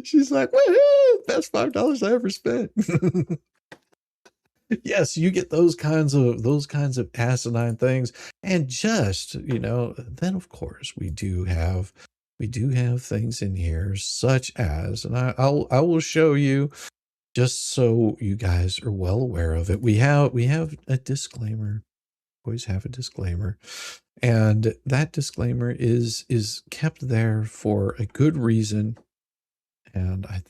She's like, woohoo, best $5 I ever spent. Yes, you get those kinds of asinine things. And just, then of course we do have things in here such as, and I will show you just so you guys are well aware of it. We have a disclaimer. Always have a disclaimer. And that disclaimer is kept there for a good reason. And I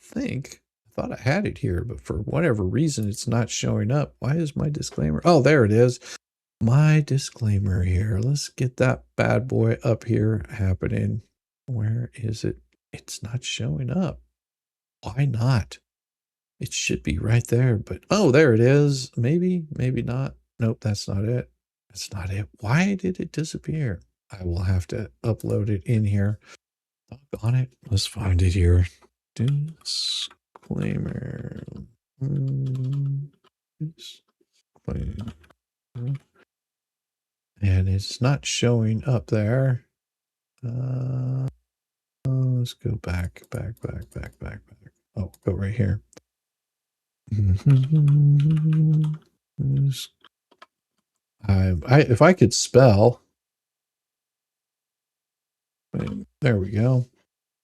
thought I had it here, but for whatever reason, it's not showing up. Why is my disclaimer? Oh, there it is. My disclaimer here. Let's get that bad boy up here happening. Where is it? It's not showing up. Why not? It should be right there, but oh, there it is. Maybe not. Nope, that's not it. That's not it. Why did it disappear? I will have to upload it in here. Doggone it. Let's find it here. Disclaimer. Disclaimer. And it's not showing up there. Let's go back. Oh, go right here. If I could spell. There we go.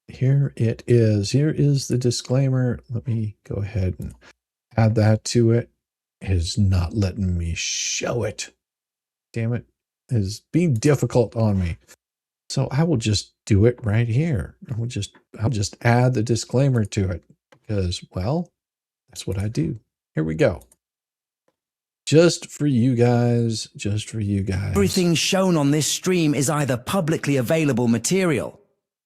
Here it is. Here is the disclaimer. Let me go ahead and add that to it. It is not letting me show it. Damn it. It is being difficult on me. So I will just do it right here. I'll just add the disclaimer to it because, well, that's what I do. Here we go. Just for you guys. Everything shown on this stream is either publicly available material,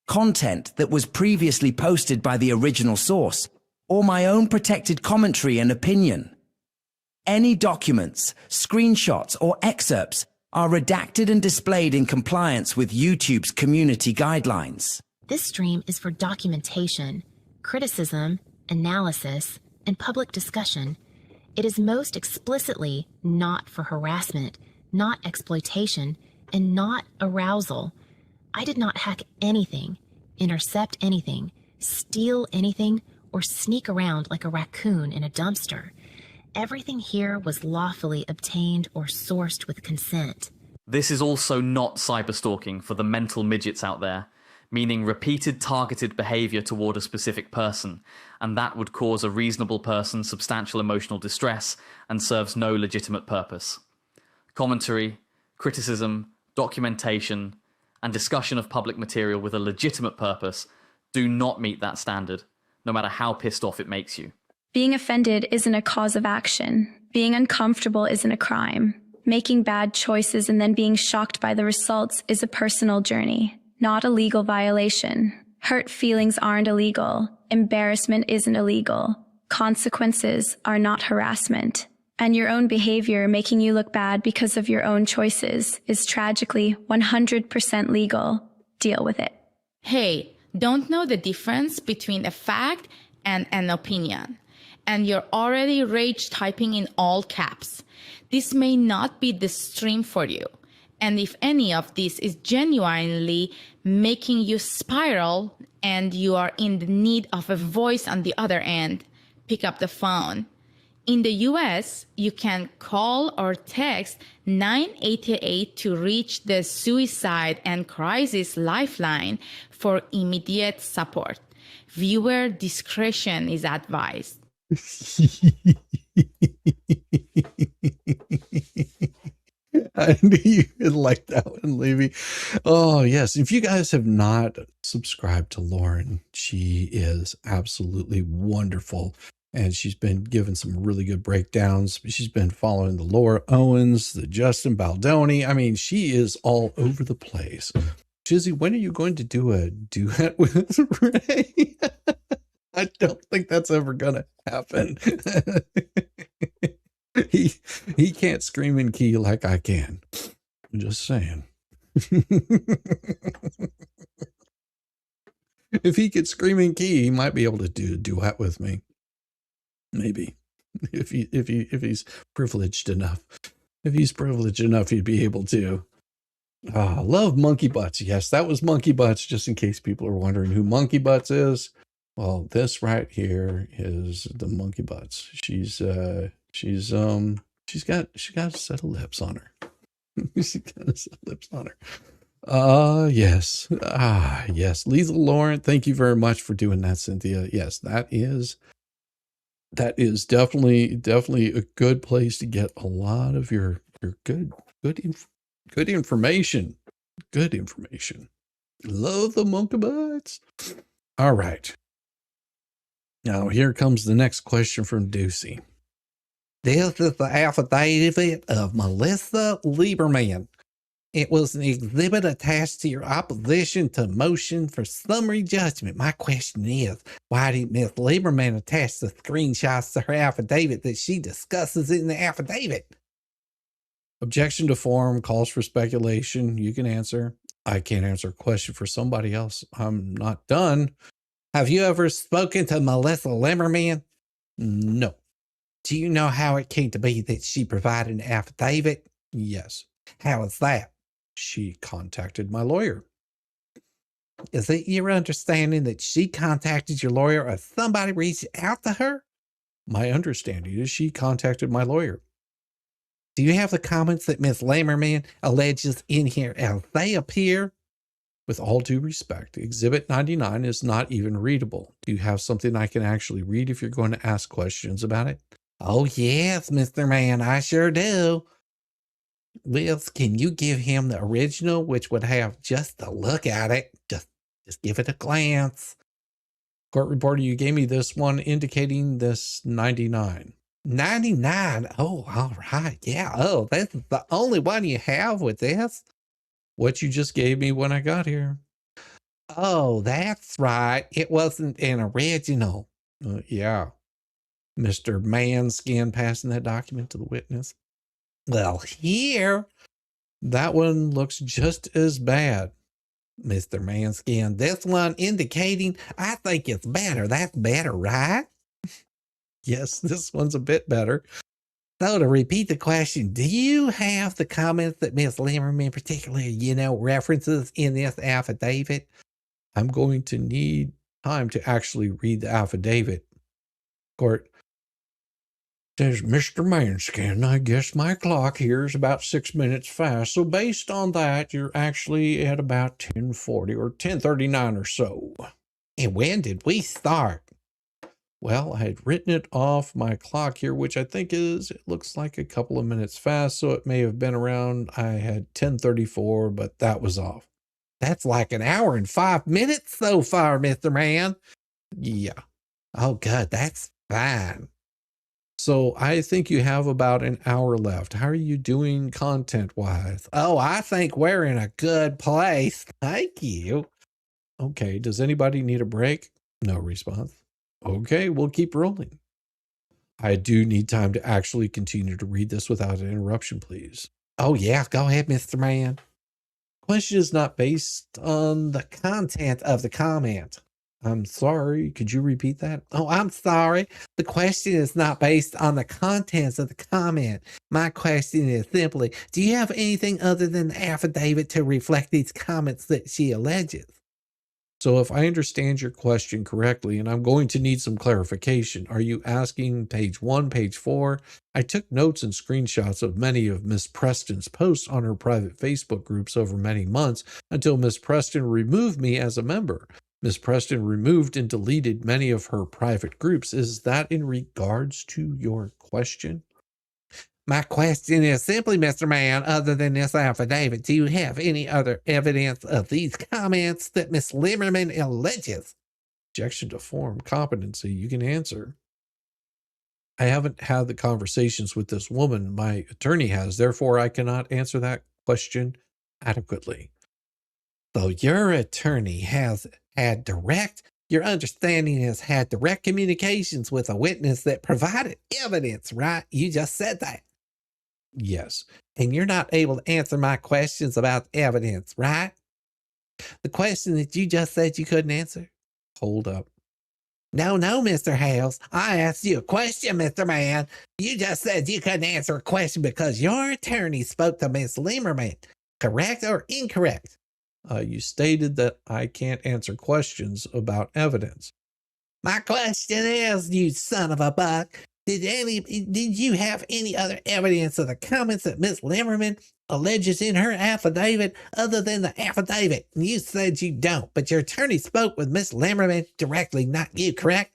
content that was previously posted by the original source, or my own protected commentary and opinion. Any documents, screenshots, or excerpts are redacted and displayed in compliance with YouTube's community guidelines. This stream is for documentation, criticism, analysis, and public discussion. It is most explicitly not for harassment, not exploitation, and not arousal. I did not hack anything, intercept anything, steal anything, or sneak around like a raccoon in a dumpster. Everything here was lawfully obtained or sourced with consent. This is also not cyberstalking for the mental midgets out there, meaning repeated targeted behavior toward a specific person, and that would cause a reasonable person substantial emotional distress and serves no legitimate purpose. Commentary, criticism, documentation, and discussion of public material with a legitimate purpose do not meet that standard, no matter how pissed off it makes you. Being offended isn't a cause of action. Being uncomfortable isn't a crime. Making bad choices and then being shocked by the results is a personal journey, not a legal violation. Hurt feelings aren't illegal. Embarrassment isn't illegal. Consequences are not harassment. And your own behavior making you look bad because of your own choices is tragically 100% legal. Deal with it. Hey, don't know the difference between a fact and an opinion, and you're already rage typing in all caps. This may not be the stream for you. And if any of this is genuinely making you spiral and you are in the need of a voice on the other end, pick up the phone. In the US, you can call or text 988 to reach the Suicide and Crisis Lifeline for immediate support. Viewer discretion is advised. I knew you would like that one, Levy. Oh, yes. If you guys have not subscribed to Lauren, she is absolutely wonderful. And she's been given some really good breakdowns. She's been following the Laura Owens, the Justin Baldoni. I mean, she is all over the place. Shizzy, when are you going to do a duet with Ray? I don't think that's ever going to happen. He can't scream in key like I can. I'm just saying. If he could scream in key, he might be able to do a duet with me. Maybe. If he's privileged enough. If he's privileged enough, he'd be able to. Ah, love Monkey Butts. Yes, that was Monkey Butts, just in case people are wondering who Monkey Butts is. Well, this right here is the Monkey Butts. She's got a set of lips on her. She's got a set of lips on her. Yes. Yes. Lethal Lauren, thank you very much for doing that, Cynthia. Yes, that is definitely a good place to get a lot of your good information. Good information. Love the Monkey Butts. All right. Now, here comes the next question from Deucey. This is the affidavit of Melissa Lieberman. It was an exhibit attached to your opposition to motion for summary judgment. My question is, why did Ms. Lieberman attach the screenshots to her affidavit that she discusses in the affidavit? Objection to form calls for speculation. You can answer. I can't answer a question for somebody else. I'm not done. Have you ever spoken to Melissa Lieberman? No. Do you know how it came to be that she provided an affidavit? Yes. How is that? She contacted my lawyer. Is it your understanding that she contacted your lawyer or somebody reached out to her? My understanding is she contacted my lawyer. Do you have the comments that Ms. Lieberman alleges in here as they appear? With all due respect, Exhibit 99 is not even readable. Do you have something I can actually read if you're going to ask questions about it? Oh, yes, Mr. Man, I sure do. Liz, can you give him the original, which would have just a look at it? Just give it a glance. Court reporter, you gave me this one indicating this 99. 99? Oh, all right. Yeah. Oh, that's the only one you have with this? What you just gave me when I got here. Oh, that's right. It wasn't an original. Yeah. Mr. Manskin passing that document to the witness. Well, here, that one looks just as bad. Mr. Manskin, this one indicating, I think it's better. That's better, right? Yes, this one's a bit better. So to repeat the question, do you have the comments that Ms. Lieberman particularly, references in this affidavit? I'm going to need time to actually read the affidavit. Court says, Mr. Manskin, I guess my clock here is about 6 minutes fast. So based on that, you're actually at about 10:40 or 10:39 or so. And when did we start? Well, I had written it off my clock here, which I think it looks like a couple of minutes fast. So it may have been around, I had 10:34, but that was off. That's like an hour and 5 minutes so far, Mr. Man. Yeah. Oh, good. That's fine. So I think you have about an hour left. How are you doing content-wise? Oh, I think we're in a good place. Thank you. Okay. Does anybody need a break? No response. Okay, we'll keep rolling. I do need time to actually continue to read this without an interruption, please. Oh, yeah, go ahead, Mr. Man. Question is not based on the content of the comment. I'm sorry, could you repeat that? Oh, I'm sorry. The question is not based on the contents of the comment. My question is simply, do you have anything other than the affidavit to reflect these comments that she alleges? So if I understand your question correctly, and I'm going to need some clarification, are you asking page 1, page 4? I took notes and screenshots of many of Miss Preston's posts on her private Facebook groups over many months until Miss Preston removed me as a member. Miss Preston removed and deleted many of her private groups. Is that in regards to your question? My question is simply, Mr. Man, other than this affidavit, do you have any other evidence of these comments that Miss Limmerman alleges? Objection to form competency. You can answer. I haven't had the conversations with this woman. My attorney has. Therefore, I cannot answer that question adequately. So your attorney has had your understanding has had direct communications with a witness that provided evidence, right? You just said that. Yes. And you're not able to answer my questions about evidence, right? The question that you just said you couldn't answer? Hold up. No, Mr. Hales. I asked you a question, Mr. Man. You just said you couldn't answer a question because your attorney spoke to Miss Limmerman. Correct or incorrect? You stated that I can't answer questions about evidence. My question is, you son of a buck, did you have any other evidence of the comments that Miss Limmerman alleges in her affidavit other than the affidavit? You said you don't, but your attorney spoke with Miss Limmerman directly, not you, correct?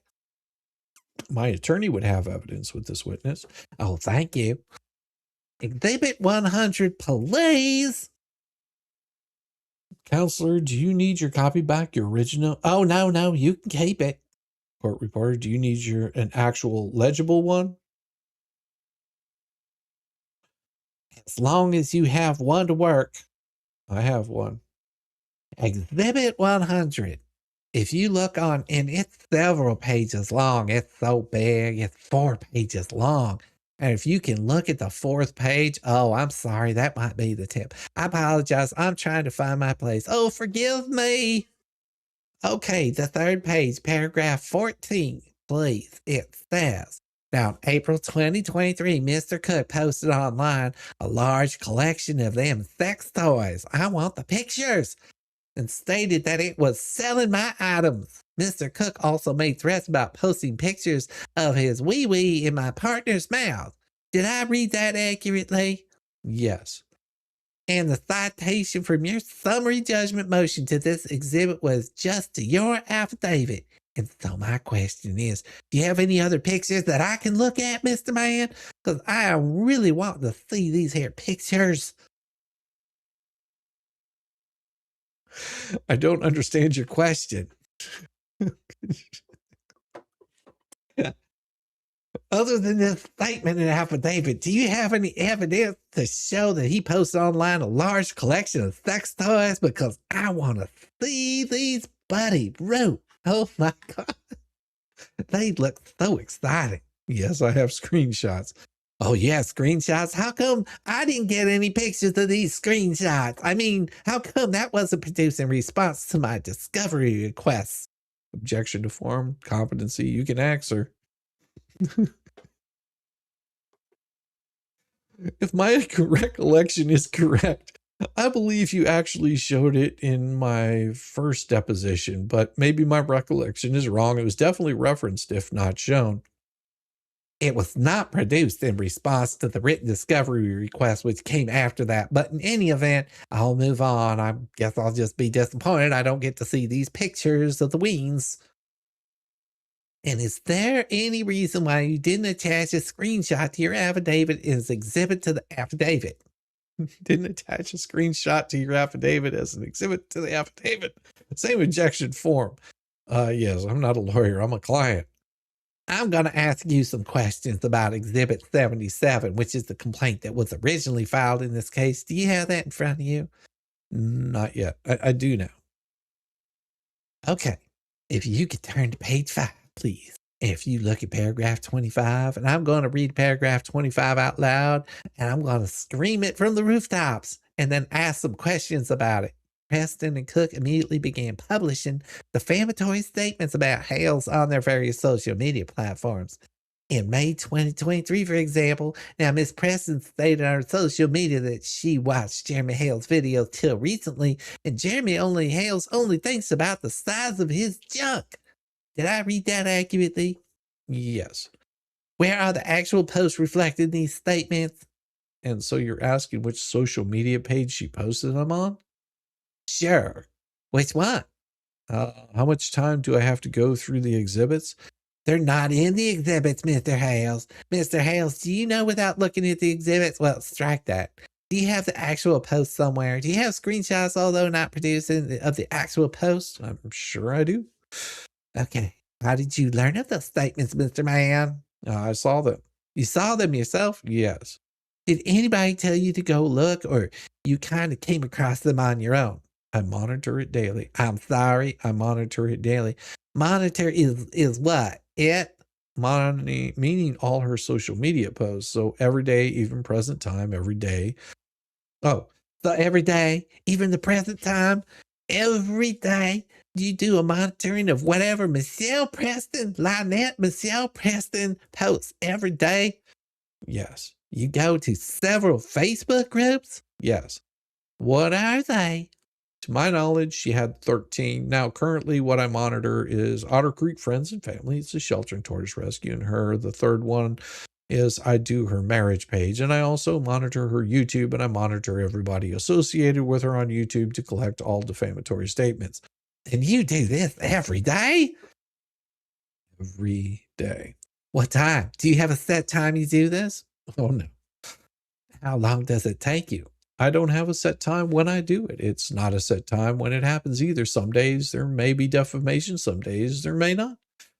My attorney would have evidence with this witness. Oh, thank you. Exhibit 100, please. Counselor, do you need your copy back, your original? Oh, no, you can keep it. Court reporter, do you need an actual legible one? As long as you have one to work. I have one. Exhibit 100. If you look on, and it's several pages long. It's so big. It's 4 pages long. And if you can look at the 4th page, oh, I'm sorry. That might be the tip. I apologize. I'm trying to find my place. Oh, forgive me. Okay, the 3rd page, paragraph 14, please. It says, now, April 2023, Mr. Cook posted online a large collection of them sex toys. I want the pictures. And stated that it was selling my items. Mr. Cook also made threats about posting pictures of his wee-wee in my partner's mouth. Did I read that accurately? Yes. And the citation from your summary judgment motion to this exhibit was just to your affidavit. And so my question is, do you have any other pictures that I can look at, Mr. Man? Because I really want to see these here pictures. I don't understand your question. Other than this statement and affidavit, do you have any evidence to show that he posted online a large collection of sex toys? Because I want to see these, buddy. Bro. Oh my God. They look so exciting. Yes, I have screenshots. Oh yeah, screenshots? How come I didn't get any pictures of these screenshots? I mean, how come that wasn't produced in response to my discovery requests? Objection to form, competency, you can answer. If my recollection is correct, I believe you actually showed it in my first deposition, but maybe my recollection is wrong. It was definitely referenced, if not shown. It was not produced in response to the written discovery request, which came after that. But in any event, I'll move on. I guess I'll just be disappointed I don't get to see these pictures of the weens. And is there any reason why you didn't attach a screenshot to your affidavit as exhibit to the affidavit? Didn't attach a screenshot to your affidavit as an exhibit to the affidavit. Same objection form. Yes, I'm not a lawyer. I'm a client. I'm going to ask you some questions about Exhibit 77, which is the complaint that was originally filed in this case. Do you have that in front of you? Not yet. I do now. Okay. If you could turn to page 5, please. If you look at paragraph 25, and I'm going to read paragraph 25 out loud, and I'm going to scream it from the rooftops and then ask some questions about it. Preston and Cook immediately began publishing defamatory statements about Hales on their various social media platforms. In May 2023, for example, now Miss Preston stated on her social media that she watched Jeremy Hale's videos till recently, and Jeremy Hales only thinks about the size of his junk. Did I read that accurately? Yes. Where are the actual posts reflected in these statements? And so you're asking which social media page she posted them on? Sure. Which one? How much time do I have to go through the exhibits? They're not in the exhibits, Mr. Hales. Mr. Hales, do you know without looking at the exhibits? Well, strike that. Do you have the actual post somewhere? Do you have screenshots, although not producing, of the actual post? I'm sure I do. Okay. How did you learn of those statements, Mr. Man? I saw them. You saw them yourself? Yes. Did anybody tell you to go look, or you kind of came across them on your own? I monitor it daily. I'm sorry, I monitor it daily. Monitor is what? It? Monitoring, meaning all her social media posts. So every day, even present time, every day. Oh, so every day, even the present time, every day, you do a monitoring of whatever Michelle Preston, Lynette Michelle Preston posts every day? Yes. You go to several Facebook groups? Yes. What are they? To my knowledge, she had 13. Now, currently, what I monitor is Otter Creek Friends and Family. It's a shelter and tortoise rescue. And the third one is I do her marriage page. And I also monitor her YouTube, and I monitor everybody associated with her on YouTube to collect all defamatory statements. And you do this every day? Every day. What time? Do you have a set time you do this? Oh, no. How long does it take you? I don't have a set time when I do it. It's not a set time when it happens either. Some days there may be defamation. Some days there may not.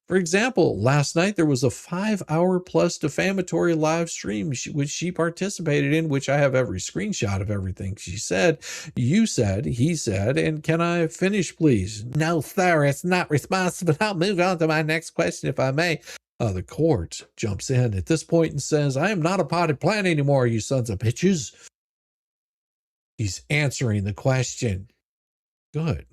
For example, last night there was a 5-hour plus defamatory live stream which she participated in, which I have every screenshot of everything she said. You said, he said, and can I finish, please? No, sir, it's not responsible. I'll move on to my next question if I may. The court jumps in at this point and says, I am not a potted plant anymore, you sons of bitches. He's answering the question. Good.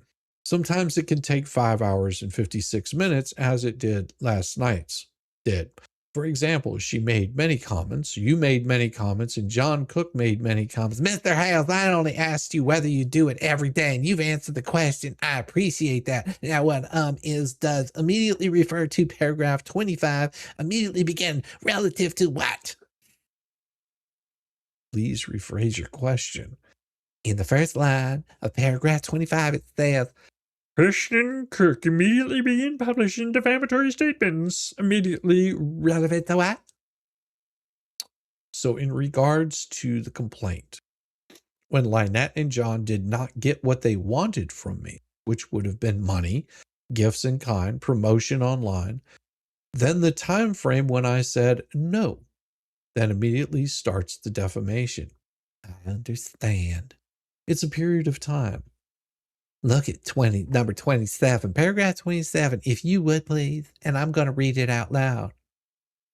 Sometimes it can take 5 hours and 56 minutes, as it did last night's did. For example, she made many comments, you made many comments, and John Cook made many comments. Mr. Hales, I only asked you whether you do it every day, and you've answered the question. I appreciate that. Now, what does immediately refer to paragraph 25 immediately begin relative to what? Please rephrase your question. In the first line of paragraph 25, it says, Christian Cook immediately began publishing defamatory statements. Immediately relevant to what? So in regards to the complaint, when Lynette and John did not get what they wanted from me, which would have been money, gifts in kind, promotion online, then the time frame when I said no, then immediately starts the defamation. I understand. It's a period of time. Look at number 27, paragraph 27, if you would please, and I'm going to read it out loud.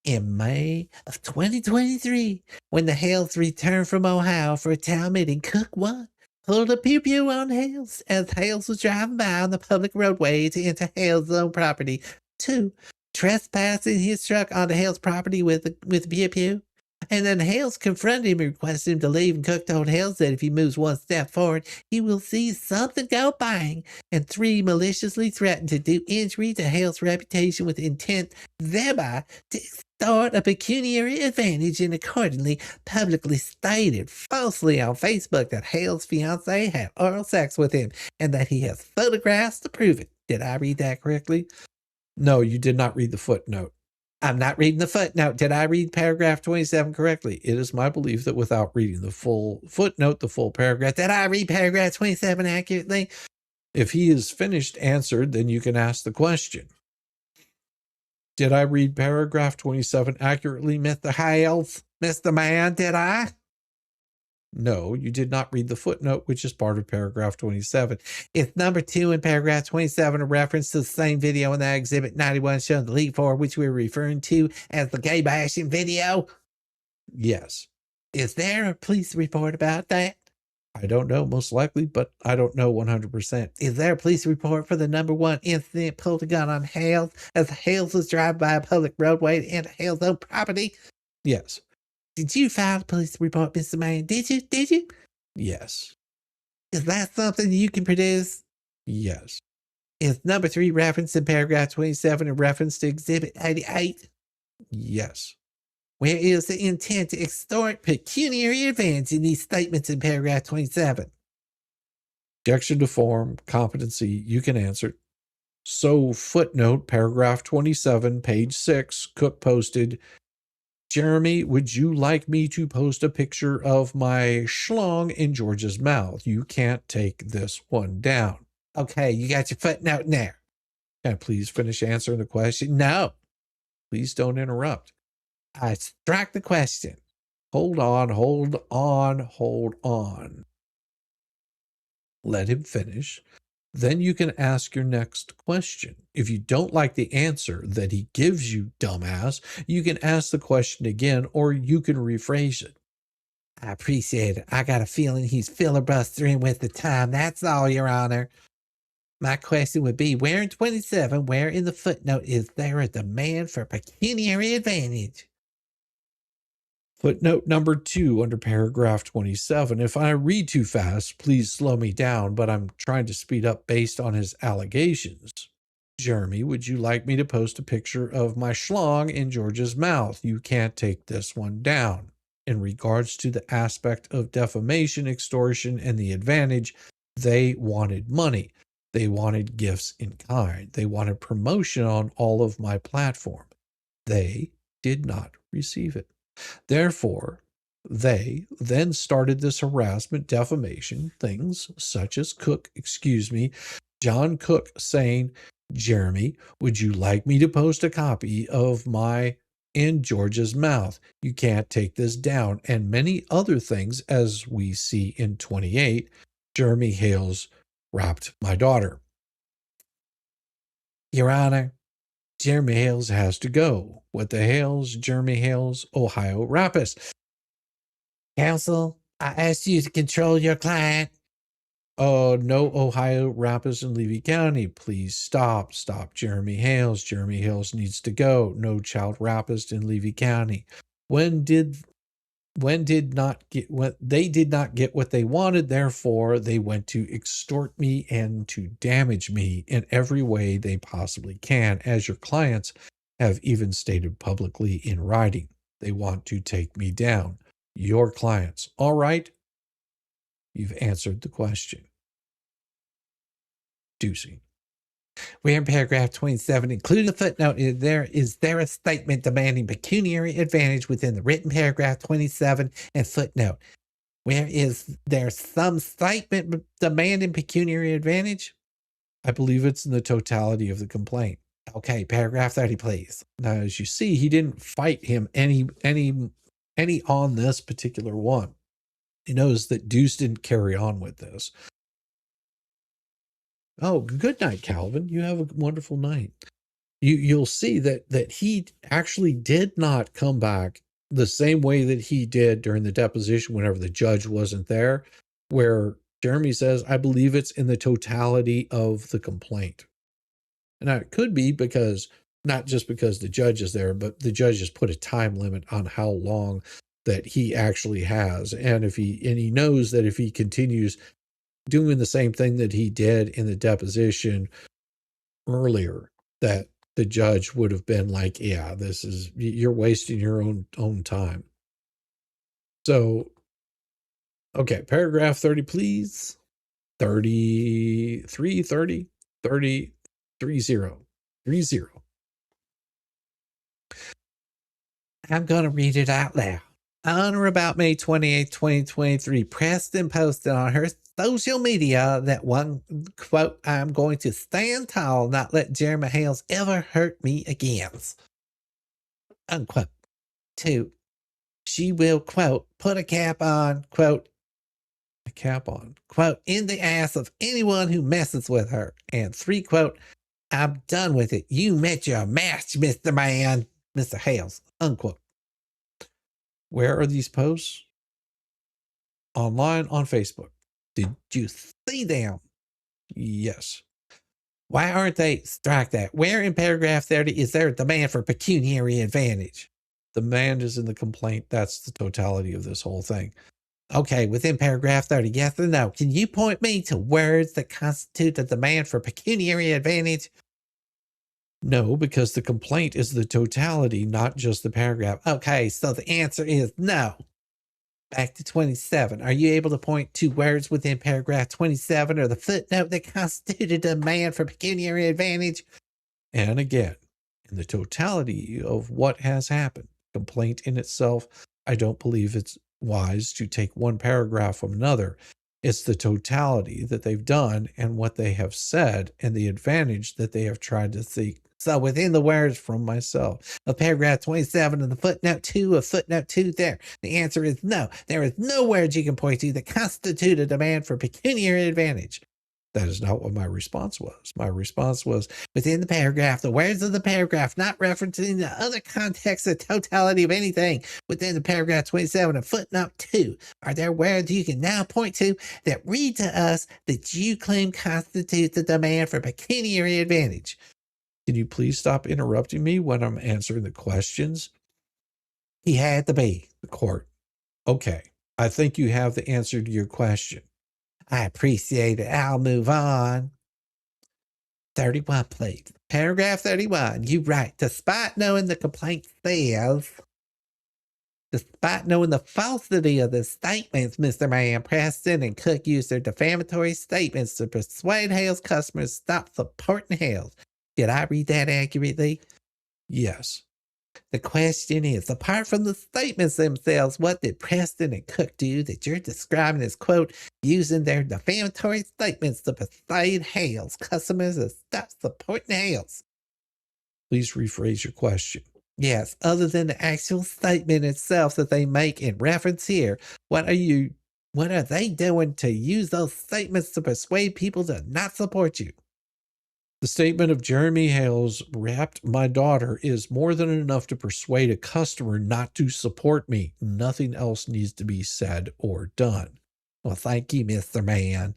In May of 2023, when the Hales returned from Ohio for a town meeting, Cook 1 pulled a pew-pew on Hales as Hales was driving by on the public roadway to enter Hales' own property. 2, trespassing his truck onto Hales' property with a pew-pew. And then Hales confronted him and requested him to leave, and Cook told Hales that if he moves one step forward, he will see something go bang. And 3, maliciously threatened to do injury to Hales' reputation with intent thereby to extort a pecuniary advantage, and accordingly publicly stated falsely on Facebook that Hales' fiancée had oral sex with him and that he has photographs to prove it. Did I read that correctly? No, you did not read the footnote. I'm not reading the footnote. Did I read paragraph 27 correctly? It is my belief that without reading the full footnote, the full paragraph, did I read paragraph 27 accurately? If he is finished answered, then you can ask the question. Did I read paragraph 27 accurately, Mr. Hales? Mr. Man, did I? No, you did not read the footnote, which is part of paragraph 27. It's number 2 in paragraph 27, a reference to the same video in that exhibit 91 showing the lead for which we're referring to as the gay bashing video. Yes. Is there a police report about that? I don't know, most likely, but I don't know 100%. Is there a police report for the number 1 incident pulled a gun on Hales as Hales was driving by a public roadway to enter Hales' own property? Yes. Did you file a police report, Mr. Man? Did you? Did you? Yes. Is that something you can produce? Yes. Is number 3 referenced in paragraph 27 in reference to exhibit 88? Yes. Where is the intent to extort pecuniary advantage in these statements in paragraph 27? Objection to form, competency, you can answer. So footnote, paragraph 27, page 6, Cook posted, Jeremy, would you like me to post a picture of my schlong in George's mouth? You can't take this one down. Okay, you got your footnote there. Can I please finish answering the question? No. Please don't interrupt. I struck the question. Hold on, hold on, hold on. Let him finish. Then you can ask your next question. If you don't like the answer that he gives you, dumbass, you can ask the question again, or you can rephrase it. I appreciate it. I got a feeling he's filibustering with the time. That's all, Your Honor. My question would be, where in 27, where in the footnote is there a demand for pecuniary advantage? Footnote number 2 under paragraph 27. If I read too fast, please slow me down, but I'm trying to speed up based on his allegations. Jeremy, would you like me to post a picture of my schlong in George's mouth? You can't take this one down. In regards to the aspect of defamation, extortion, and the advantage, they wanted money. They wanted gifts in kind. They wanted promotion on all of my platform. They did not receive it. Therefore, they then started this harassment, defamation, things such as John Cook saying, Jeremy, would you like me to post a copy of my in George's mouth? You can't take this down. And many other things, as we see in 28, Jeremy Hale's rapped my daughter. Your Honor, Jeremy Hales has to go. What the Hales, Jeremy Hales, Ohio rapist. Counsel, I asked you to control your client. No Ohio rapist in Levy County. Please stop. Stop Jeremy Hales. Jeremy Hales needs to go. No child rapist in Levy County. They did not get what they wanted, therefore they went to extort me and to damage me in every way they possibly can, as your clients have even stated publicly in writing. They want to take me down. Your clients. All right? You've answered the question. Deucey. Where in paragraph 27, including the footnote, is there a statement demanding pecuniary advantage within the written paragraph 27 and footnote? Where is there some statement demanding pecuniary advantage? I believe it's in the totality of the complaint. Okay, paragraph 30, please. Now, as you see, he didn't fight him any on this particular one. He knows that Deuce didn't carry on with this. Oh, good night, Calvin. You have a wonderful night. You'll see that he actually did not come back the same way that he did during the deposition whenever the judge wasn't there, where Jeremy says, I believe it's in the totality of the complaint. And now it could be because, not just because the judge is there, but the judge has put a time limit on how long that he actually has. And he knows that if he continues doing the same thing that he did in the deposition earlier, that the judge would have been like, yeah, you're wasting your own time. So, okay, paragraph 30, please. 30. I'm going to read it out loud. On or about May 28, 2023, Preston posted on her social media that one, quote, I'm going to stand tall, not let Jeremy Hales ever hurt me again, unquote. 2, she will, quote, put a cap on, quote, in the ass of anyone who messes with her. And 3, quote, I'm done with it. You met your match, Mr. Man, Mr. Hales, unquote. Where are these posts? Online on Facebook. Did you see them? Yes. Why aren't they? Strike that. Where in paragraph 30 is there a demand for pecuniary advantage? Demand is in the complaint. That's the totality of this whole thing. Okay, within paragraph 30, yes or no? Can you point me to words that constitute the demand for pecuniary advantage? No, because the complaint is the totality, not just the paragraph. Okay, so the answer is no. Back to 27. Are you able to point to words within paragraph 27 or the footnote that constituted a demand for pecuniary advantage? And again, in the totality of what has happened, complaint in itself, I don't believe it's wise to take one paragraph from another. It's the totality that they've done and what they have said and the advantage that they have tried to seek. So within the words from myself of paragraph 27 and the footnote 2 of footnote 2 there, the answer is no. There is no words you can point to that constitute a demand for pecuniary advantage. That is not what my response was. My response was within the paragraph, the words of the paragraph, not referencing the other context or totality of anything within the paragraph 27 of footnote 2. Are there words you can now point to that read to us that you claim constitutes a demand for pecuniary advantage? Can you please stop interrupting me when I'm answering the questions? He had to be, the court. Okay, I think you have the answer to your question. I appreciate it. I'll move on. 31, please. Paragraph 31. You write, despite knowing the complaint says, despite knowing the falsity of the statements, Mr. Mann, Preston and Cook used their defamatory statements to persuade Hale's customers to stop supporting Hale's. Did I read that accurately? Yes. The question is, apart from the statements themselves, what did Preston and Cook do that you're describing as, quote, using their defamatory statements to persuade Hale's customers to stop supporting Hale's? Please rephrase your question. Yes, other than the actual statement itself that they make in reference here, what are they doing to use those statements to persuade people to not support you? The statement of Jeremy Hale's wrapped my daughter is more than enough to persuade a customer not to support me. Nothing else needs to be said or done. Well, thank you, Mr. Mann.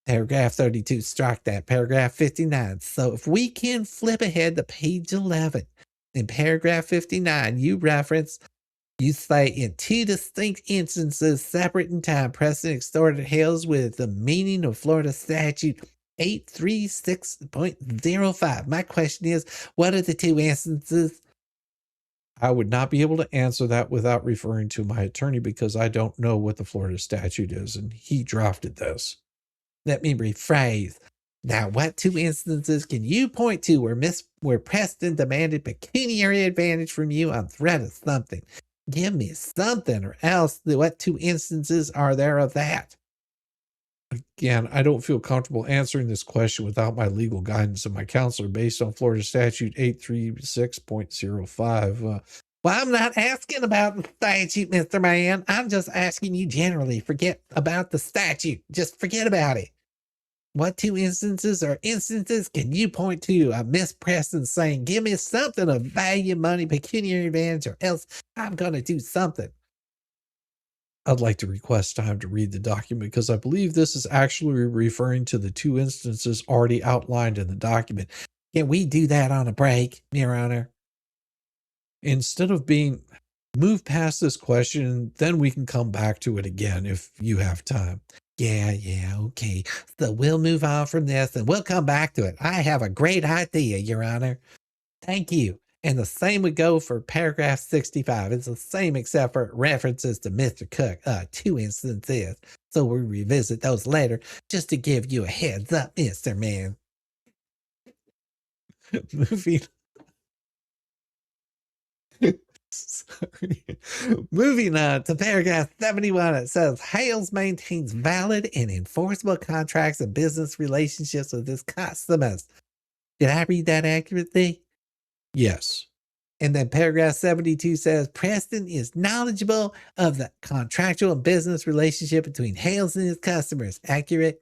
Paragraph 32, strike that. Paragraph 59. So if we can flip ahead to page 11, in paragraph 59, you say in two distinct instances, separate in time, Preston extorted Hales with the meaning of Florida statute 836.05. My question is, what are the two instances? I would not be able to answer that without referring to my attorney because I don't know what the Florida statute is, and he drafted this. Let me rephrase. Now, what two instances can you point to where Preston demanded pecuniary advantage from you on threat of something? Give me something, or else what two instances are there of that? Again, I don't feel comfortable answering this question without my legal guidance of my counselor based on Florida statute 836.05. Well, I'm not asking about the statute, Mr. Mann. I'm just asking you generally. Forget about the statute. Just forget about it. What two instances can you point to Miss Preston saying, give me something of value, money, pecuniary advantage, or else I'm going to do something? I'd like to request time to read the document because I believe this is actually referring to the two instances already outlined in the document. Can we do that on a break, Your Honor? Instead of move past this question, then we can come back to it again if you have time. Yeah, okay. So we'll move on from this and we'll come back to it. I have a great idea, Your Honor. Thank you. And the same would go for paragraph 65. It's the same except for references to Mr. Cook, two instances. So we'll revisit those later just to give you a heads up, Mr. Mann. Moving on to paragraph 71, it says, Hales maintains valid and enforceable contracts and business relationships with his customers. Did I read that accurately? Yes. And then paragraph 72 says, Preston is knowledgeable of the contractual and business relationship between Hales and his customers. Accurate?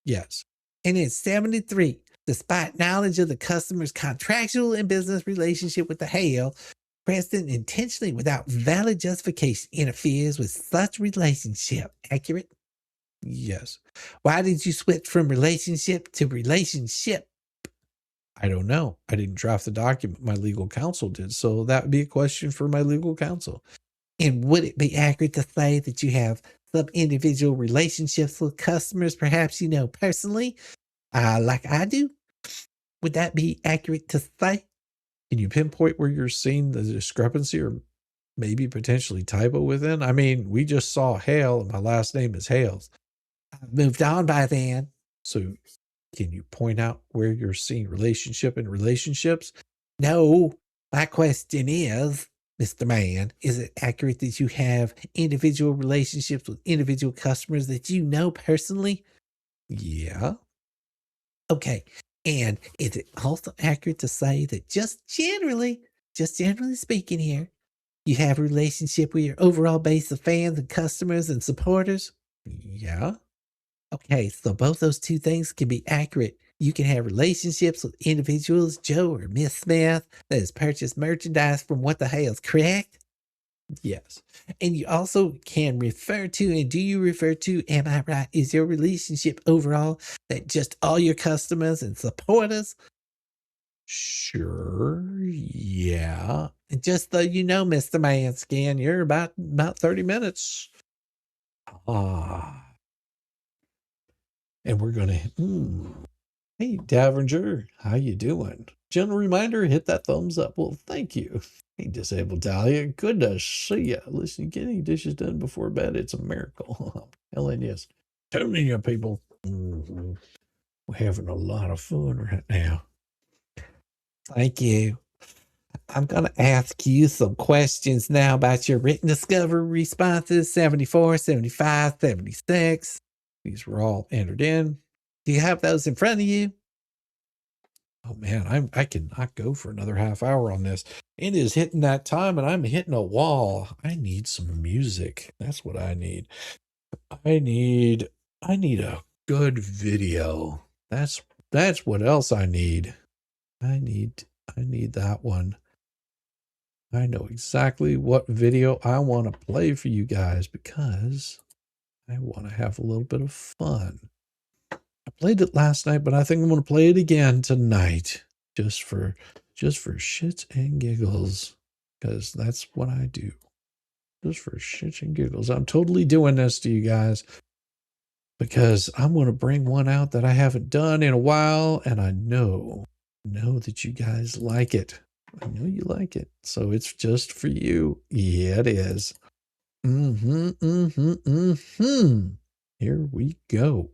Yes. And in 73, despite knowledge of the customer's contractual and business relationship with the Hale, Preston intentionally, without valid justification, interferes with such relationship. Accurate? Yes. Why did you switch from relationship to relationship? I don't know. I didn't draft the document. My legal counsel did. So that would be a question for my legal counsel. And would it be accurate to say that you have some individual relationships with customers, perhaps you know personally, like I do? Would that be accurate to say? Can you pinpoint where you're seeing the discrepancy or maybe potentially typo within? I mean, we just saw Hale and my last name is Hales. I've moved on by then. So can you point out where you're seeing relationship and relationships? No, my question is, Mr. Man, is it accurate that you have individual relationships with individual customers that you know personally? Yeah. Okay. And is it also accurate to say that just generally speaking here, you have a relationship with your overall base of fans and customers and supporters? Yeah. Okay, so both those two things can be accurate. You can have relationships with individuals, Joe or Miss Smith, that has purchased merchandise from What the Hale's, correct? Yes. And you also can refer to, and do you refer to, am I right, is your relationship overall that just all your customers and supporters? Sure, yeah. And just though you know, Mr. Manscan, you're about 30 minutes. And we're going to, hey, Davenger, how you doing? Gentle reminder, hit that thumbs up. Well, thank you. Hey, Disabled Dahlia, good to see you. Listen, getting dishes done before bed, it's a miracle. I'm telling you. Telling you, people. We're having a lot of fun right now. Thank you. I'm going to ask you some questions now about your written discovery responses, 74, 75, 76. These were all entered in. Do you have those in front of you? Oh man, I cannot go for another half hour on this. It is hitting that time and I'm hitting a wall. I need some music. That's what I need. I need a good video. That's what else I need. I need that one. I know exactly what video I want to play for you guys because I want to have a little bit of fun. I played it last night, but I think I'm going to play it again tonight just for shits and giggles, because that's what I do. Just for shits and giggles. I'm totally doing this to you guys because I'm going to bring one out that I haven't done in a while, and I know that you guys like it. I know you like it. So it's just for you. Yeah, it is. Here we go.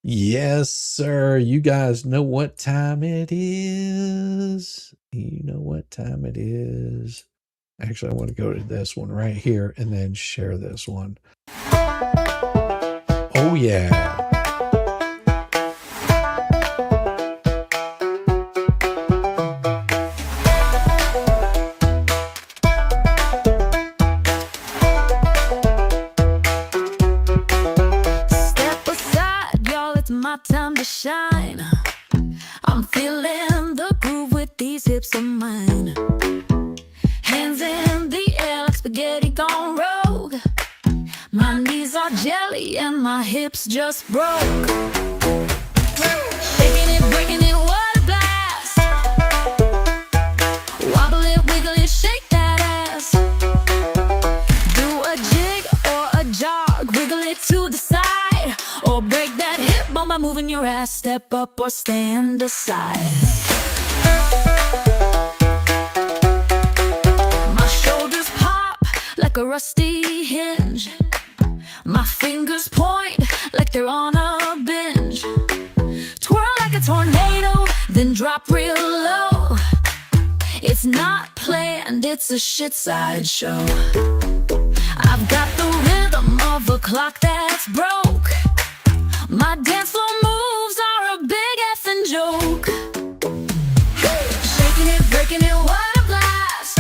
Yes, sir. You guys know what time it is. You know what time it is. Actually, I want to go to this one right here and then share this one. Oh, yeah. Time to shine. I'm feeling the groove with these hips of mine. Hands in the air like spaghetti gone rogue. My knees are jelly and my hips just broke. Shaking it, breaking it, what a blast. Wobble it, wiggle it, shake that ass. Do a jig or a jog, wiggle it to the side, or break that hip bone by moving your ass. Step up or stand aside. My shoulders pop like a rusty hinge. My fingers point like they're on a binge. Twirl like a tornado, then drop real low. It's not planned, it's a shit sideshow. I've got the rhythm of a clock that's broke. My dance floor moves are a big effing joke. Shaking it, breaking it, what a blast.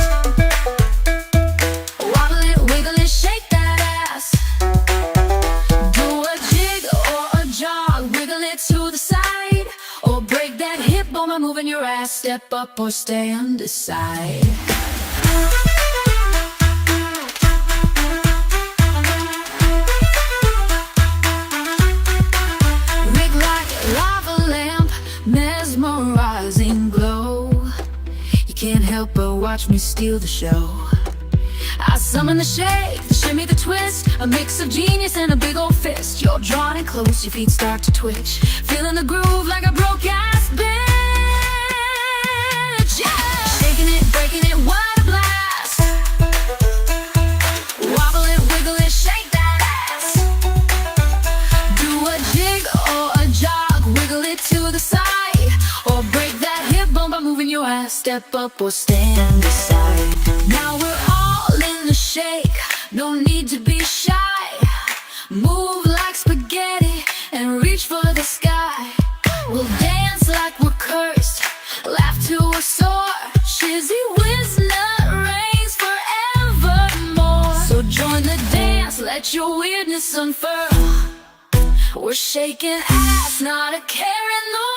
Wobble it, wiggle it, shake that ass. Do a jig or a jog, wiggle it to the side, or break that hip bone by moving your ass. Step up or stand aside. Mesmerizing glow. You can't help but watch me steal the show. I summon the shake, the shimmy, the twist, a mix of genius and a big old fist. You're drawn in close, your feet start to twitch, feeling the groove like a broke-ass bitch. Yeah! Shaking it, breaking it, what a blast. step up or stand aside. Now we're all in the shake, no need to be shy. Move like spaghetti and reach for the sky. We'll dance like we're cursed, laugh till we're sore. Shizzywhiznut reigns forevermore. So join the dance, let your weirdness unfurl. We're shaking ass, not a care in the world.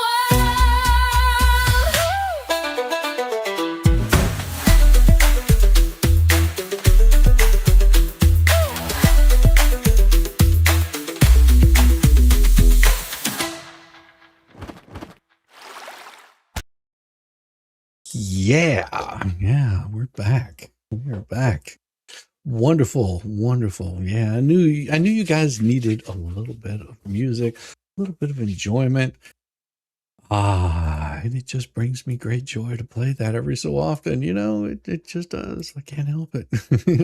Yeah, we're back. We're back. Wonderful, wonderful. Yeah, I knew you guys needed a little bit of music, a little bit of enjoyment. And it just brings me great joy to play that every so often. You know, it just does. I can't help it.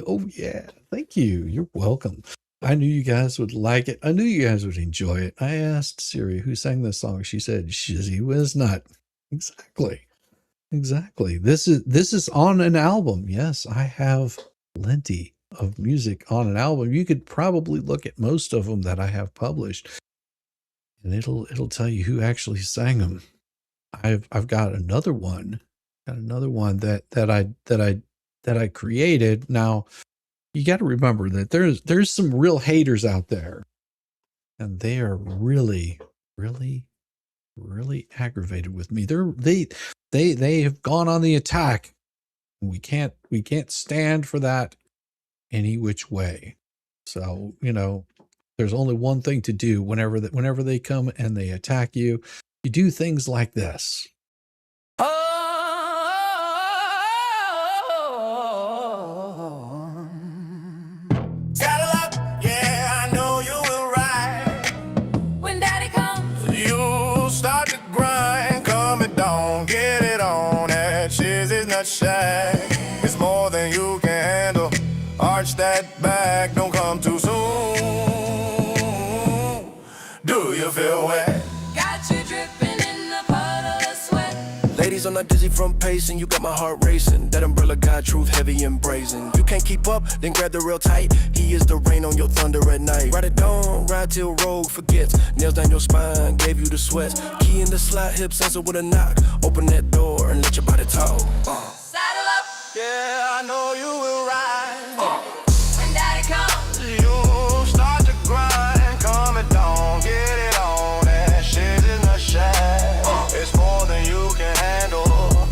Oh yeah, thank you. You're welcome. I knew you guys would like it. I knew you guys would enjoy it. I asked Siri who sang this song. She said Shizzywhiznut. Exactly. This is on an album. Yes, I have plenty of music on an album. You could probably look at most of them that I have published, and it'll tell you who actually sang them. I've got another one. that I created. Now, you got to remember that there's some real haters out there, and they are really aggravated with me. They have gone on the attack. We can't stand for that any which way. So, you know, there's only one thing to do whenever they come and they attack you. You do things like this. Saddle up, yeah, I know you will ride. When daddy comes, You start to grind, coming down, get it on. That Shizzywhiznut shack. It's more than you can handle. Arch that back, don't come too soon. Do you feel wet? got you dripping in a puddle of sweat. Ladies, I'm not dizzy from pacing. You got my heart racing. That umbrella got truth heavy and brazen. You can't keep up, then grab the real tight. He is the rain on your thunder at night. Ride it down, ride till rogue forgets. Nails down your spine, gave you the sweats. Key in the slot, hip sensor with a knock. Open that door and let your body talk. Saddle up, Yeah, I know you will ride. when daddy comes, You start to grind, coming down, get it on. That shit is not shack. It's more than you can handle.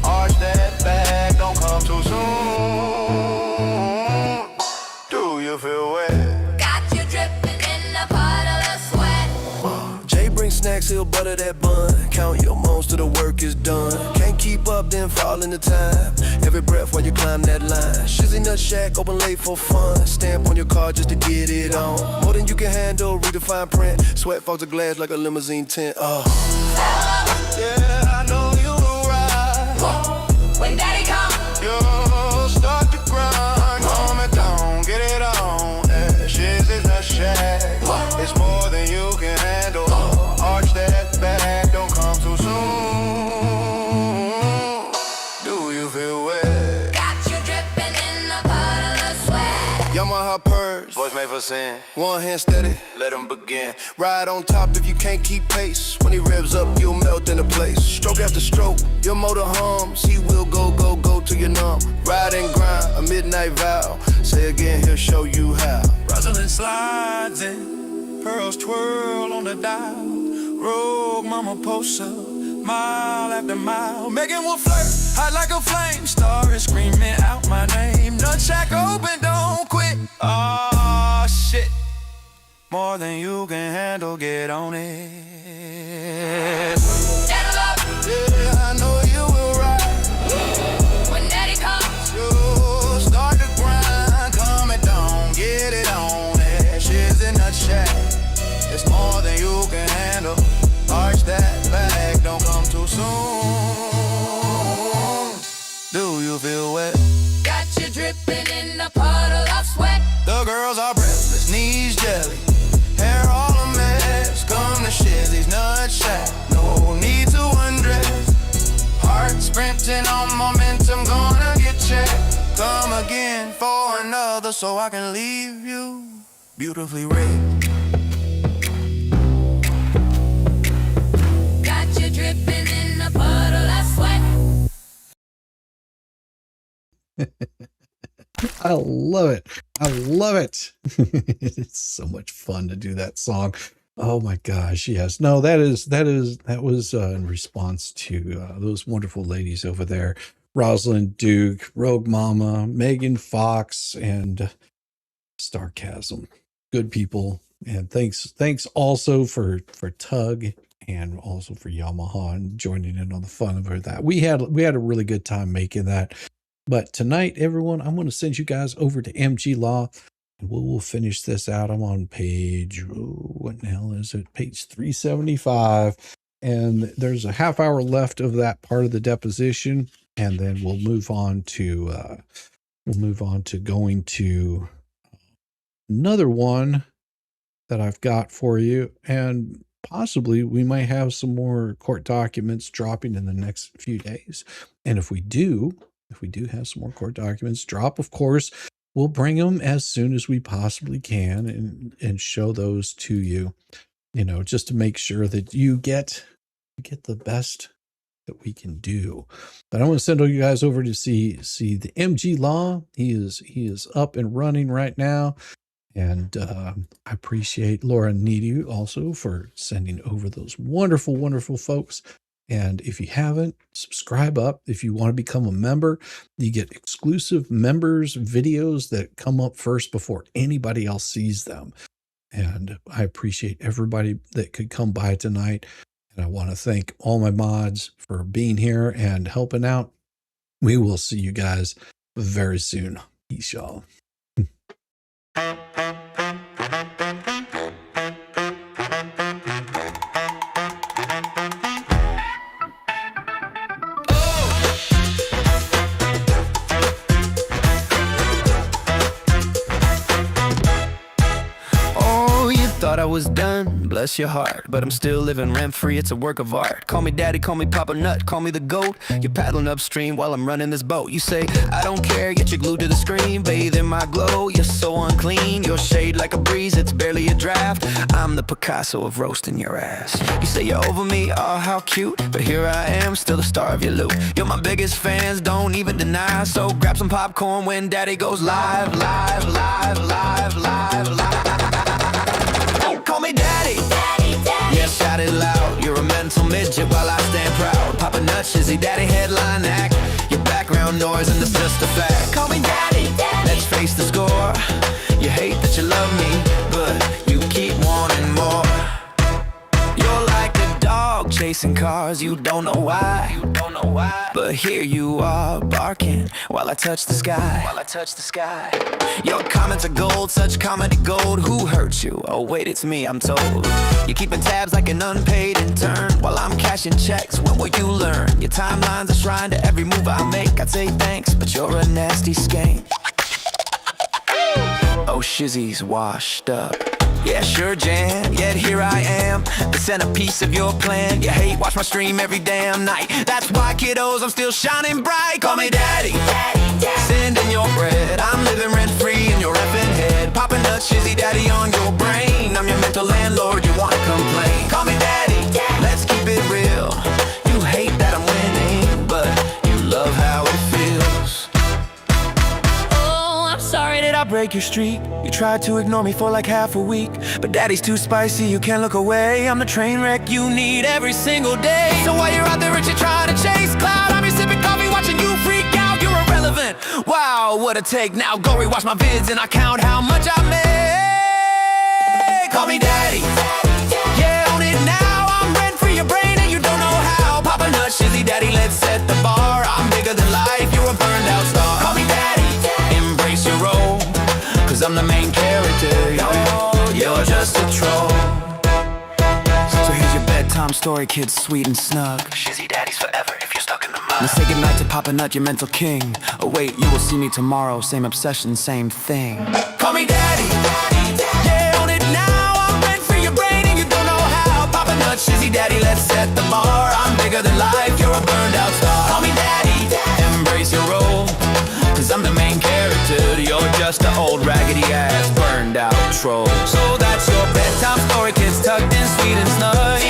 Arch that back, don't come too soon. Do you feel wet? got you dripping in a puddle of sweat. Jay brings snacks, he'll butter that bun. Count your moans till the work is done. Can't keep up, then fall into time. Every breath while you climb that line. Shizzywhiznut shack, open late for fun. Stamp on your car just to get it on. More than you can handle, read the fine print. Sweat fogs the glass like a limousine tent. Yeah, I know you will ride. When daddy comes, You start to grind, coming down, get it on. That Shizzywhiznut shack. It's more than you can handle. Arch that back, don't come too soon. Do you feel wet? got you dripping in a puddle of sweat. Yamaha purse, voice made for sin. One hand steady, let him begin. Ride on top if you can't keep pace. When he revs up, you'll melt into place. Stroke after stroke, your motor hums. He will go till you're numb. Ride and grind, a midnight vow. Say again, he'll show you how. Rosalind slides in, pearls twirl on the dial. Rogue mama posts up, mile after mile. Megan will flirt, hot like a flame. Star is screaming out my name. Nutsack open, don't quit. Oh shit, more than you can handle, get on it. Saddle up, Yeah, I know you will ride. when daddy comes, You start to grind, coming down, get it on. That Shizzywhiznut shack. It's more than you can handle. Arch that back, don't come too soon. Do you feel wet? got you dripping in a puddle of sweat. The girls are breathless, knees jelly, hair all a mess. Come to Shizzywhiznut shack, no need to undress. together so I can leave you beautifully raped. Got you dripping in a puddle of sweat. I love it. I love it. It's so much fun to do that song. Oh my gosh, yes. No, that was in response to those wonderful ladies over there, Rosalind Duke, Rogue Mama, Megan Fox, and Starcasm. Good people. And thanks also for Tug and also for Yamaha and joining in on the fun of that. We had a really good time making that. But tonight, everyone, I'm going to send you guys over to MG Law, and we'll finish this out. I'm on page, what the hell is it? Page 375. And there's a half hour left of that part of the deposition. And then we'll move on to going to another one that I've got for you. And possibly we might have some more court documents dropping in the next few days. And if we do have some more court documents drop, of course, we'll bring them as soon as we possibly can and show those to you, just to make sure that you get the best that we can do. But I want to send all you guys over to see the MG Law. He is up and running right now. And I appreciate Laura and Needy also for sending over those wonderful, wonderful folks. And if you haven't, subscribe up. If you want to become a member, you get exclusive members videos that come up first before anybody else sees them. And I appreciate everybody that could come by tonight. And I want to thank all my mods for being here and helping out. We will see you guys very soon. Peace, y'all. Thought I was done, bless your heart, but I'm still living rent-free, it's a work of art. Call me daddy, call me Papa Nut, call me the GOAT. You're paddling upstream while I'm running this boat. You say, I don't care, yet you're glued to the screen. Bathe in my glow, you're so unclean. Your shade like a breeze, it's barely a draft. I'm the Picasso of roasting your ass. You say you're over me, oh how cute, but here I am, still the star of your loop. You're my biggest fans, don't even deny. So grab some popcorn when daddy goes live, live, live, live, live, live. Call me daddy, daddy, daddy. Yeah, shout it loud. You're a mental midget while I stand proud. Papa Nut, Shizzy, daddy, headline act. Your background noise and it's just a fact. Call me daddy, daddy. Let's face the score. You hate that you love me, but you keep wanting more. You're like a dog chasing cars, you don't know why. You don't know why. But here you are barking while I touch the sky. While I touch the sky. Your comments are gold, such comedy gold. Who hurt you? Oh wait, it's me, I'm told. You're keeping tabs like an unpaid intern while I'm cashing checks. When will you learn? Your timeline's a shrine to every move I make. I'd say thanks, but you're a nasty skank. Oh, Shizzy's washed up. Yeah, sure, Jan, yet here I am, the centerpiece of your plan. You hate, watch my stream every damn night. That's why, kiddos, I'm still shining bright. Call me daddy, daddy, daddy. Sending your bread. I'm living rent-free in your effing head. Papa Nut, Shizzy, daddy on your brain. I'm your mental landlord, you wanna complain. Call me daddy, daddy. Let's keep it real. You hate that I'm winning, but you love how it feels. Oh, I'm sorry that I break your streak. You tried to ignore me for like half a week, but daddy's too spicy, you can't look away. I'm the train wreck you need every single day. So while you're out there and you're trying to chase cloud, I'm here sipping coffee watching you freak out. You're irrelevant, wow, what a take. Now go rewatch my vids and I count how much I make. Call me daddy, yeah, own it now. I'm rent free your brain and you don't know how. Papa Nut, Shizzy, daddy, let's set the bar. I'm bigger than life, you're a burned out star. Call me daddy, embrace your role, 'cause I'm the main character. You're just a troll. So here's your bedtime story, kids, sweet and snug. Shizzy daddies forever if you're stuck in the mud. Now say goodnight to Papa Nut, your mental king. Oh wait, you will see me tomorrow, same obsession, same thing. Call me daddy, daddy, daddy. Yeah, own it now. I'm rent free your brain and you don't know how. Papa Nut, Shizzy, daddy, let's set the bar. I'm bigger than life, you're a burned out star. Call me daddy, daddy. Embrace your role, 'cause I'm the main character. You're just just an old raggedy ass burned out troll. So that's your bedtime story, kids tucked in sweet and snug.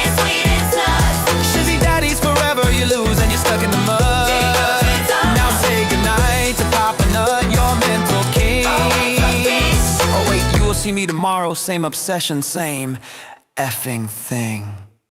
Shizzy daddies forever, you lose and you're stuck in the mud. Now say goodnight to Papa Nut, your mental king. Oh wait, you will see me tomorrow, same obsession, same effing thing.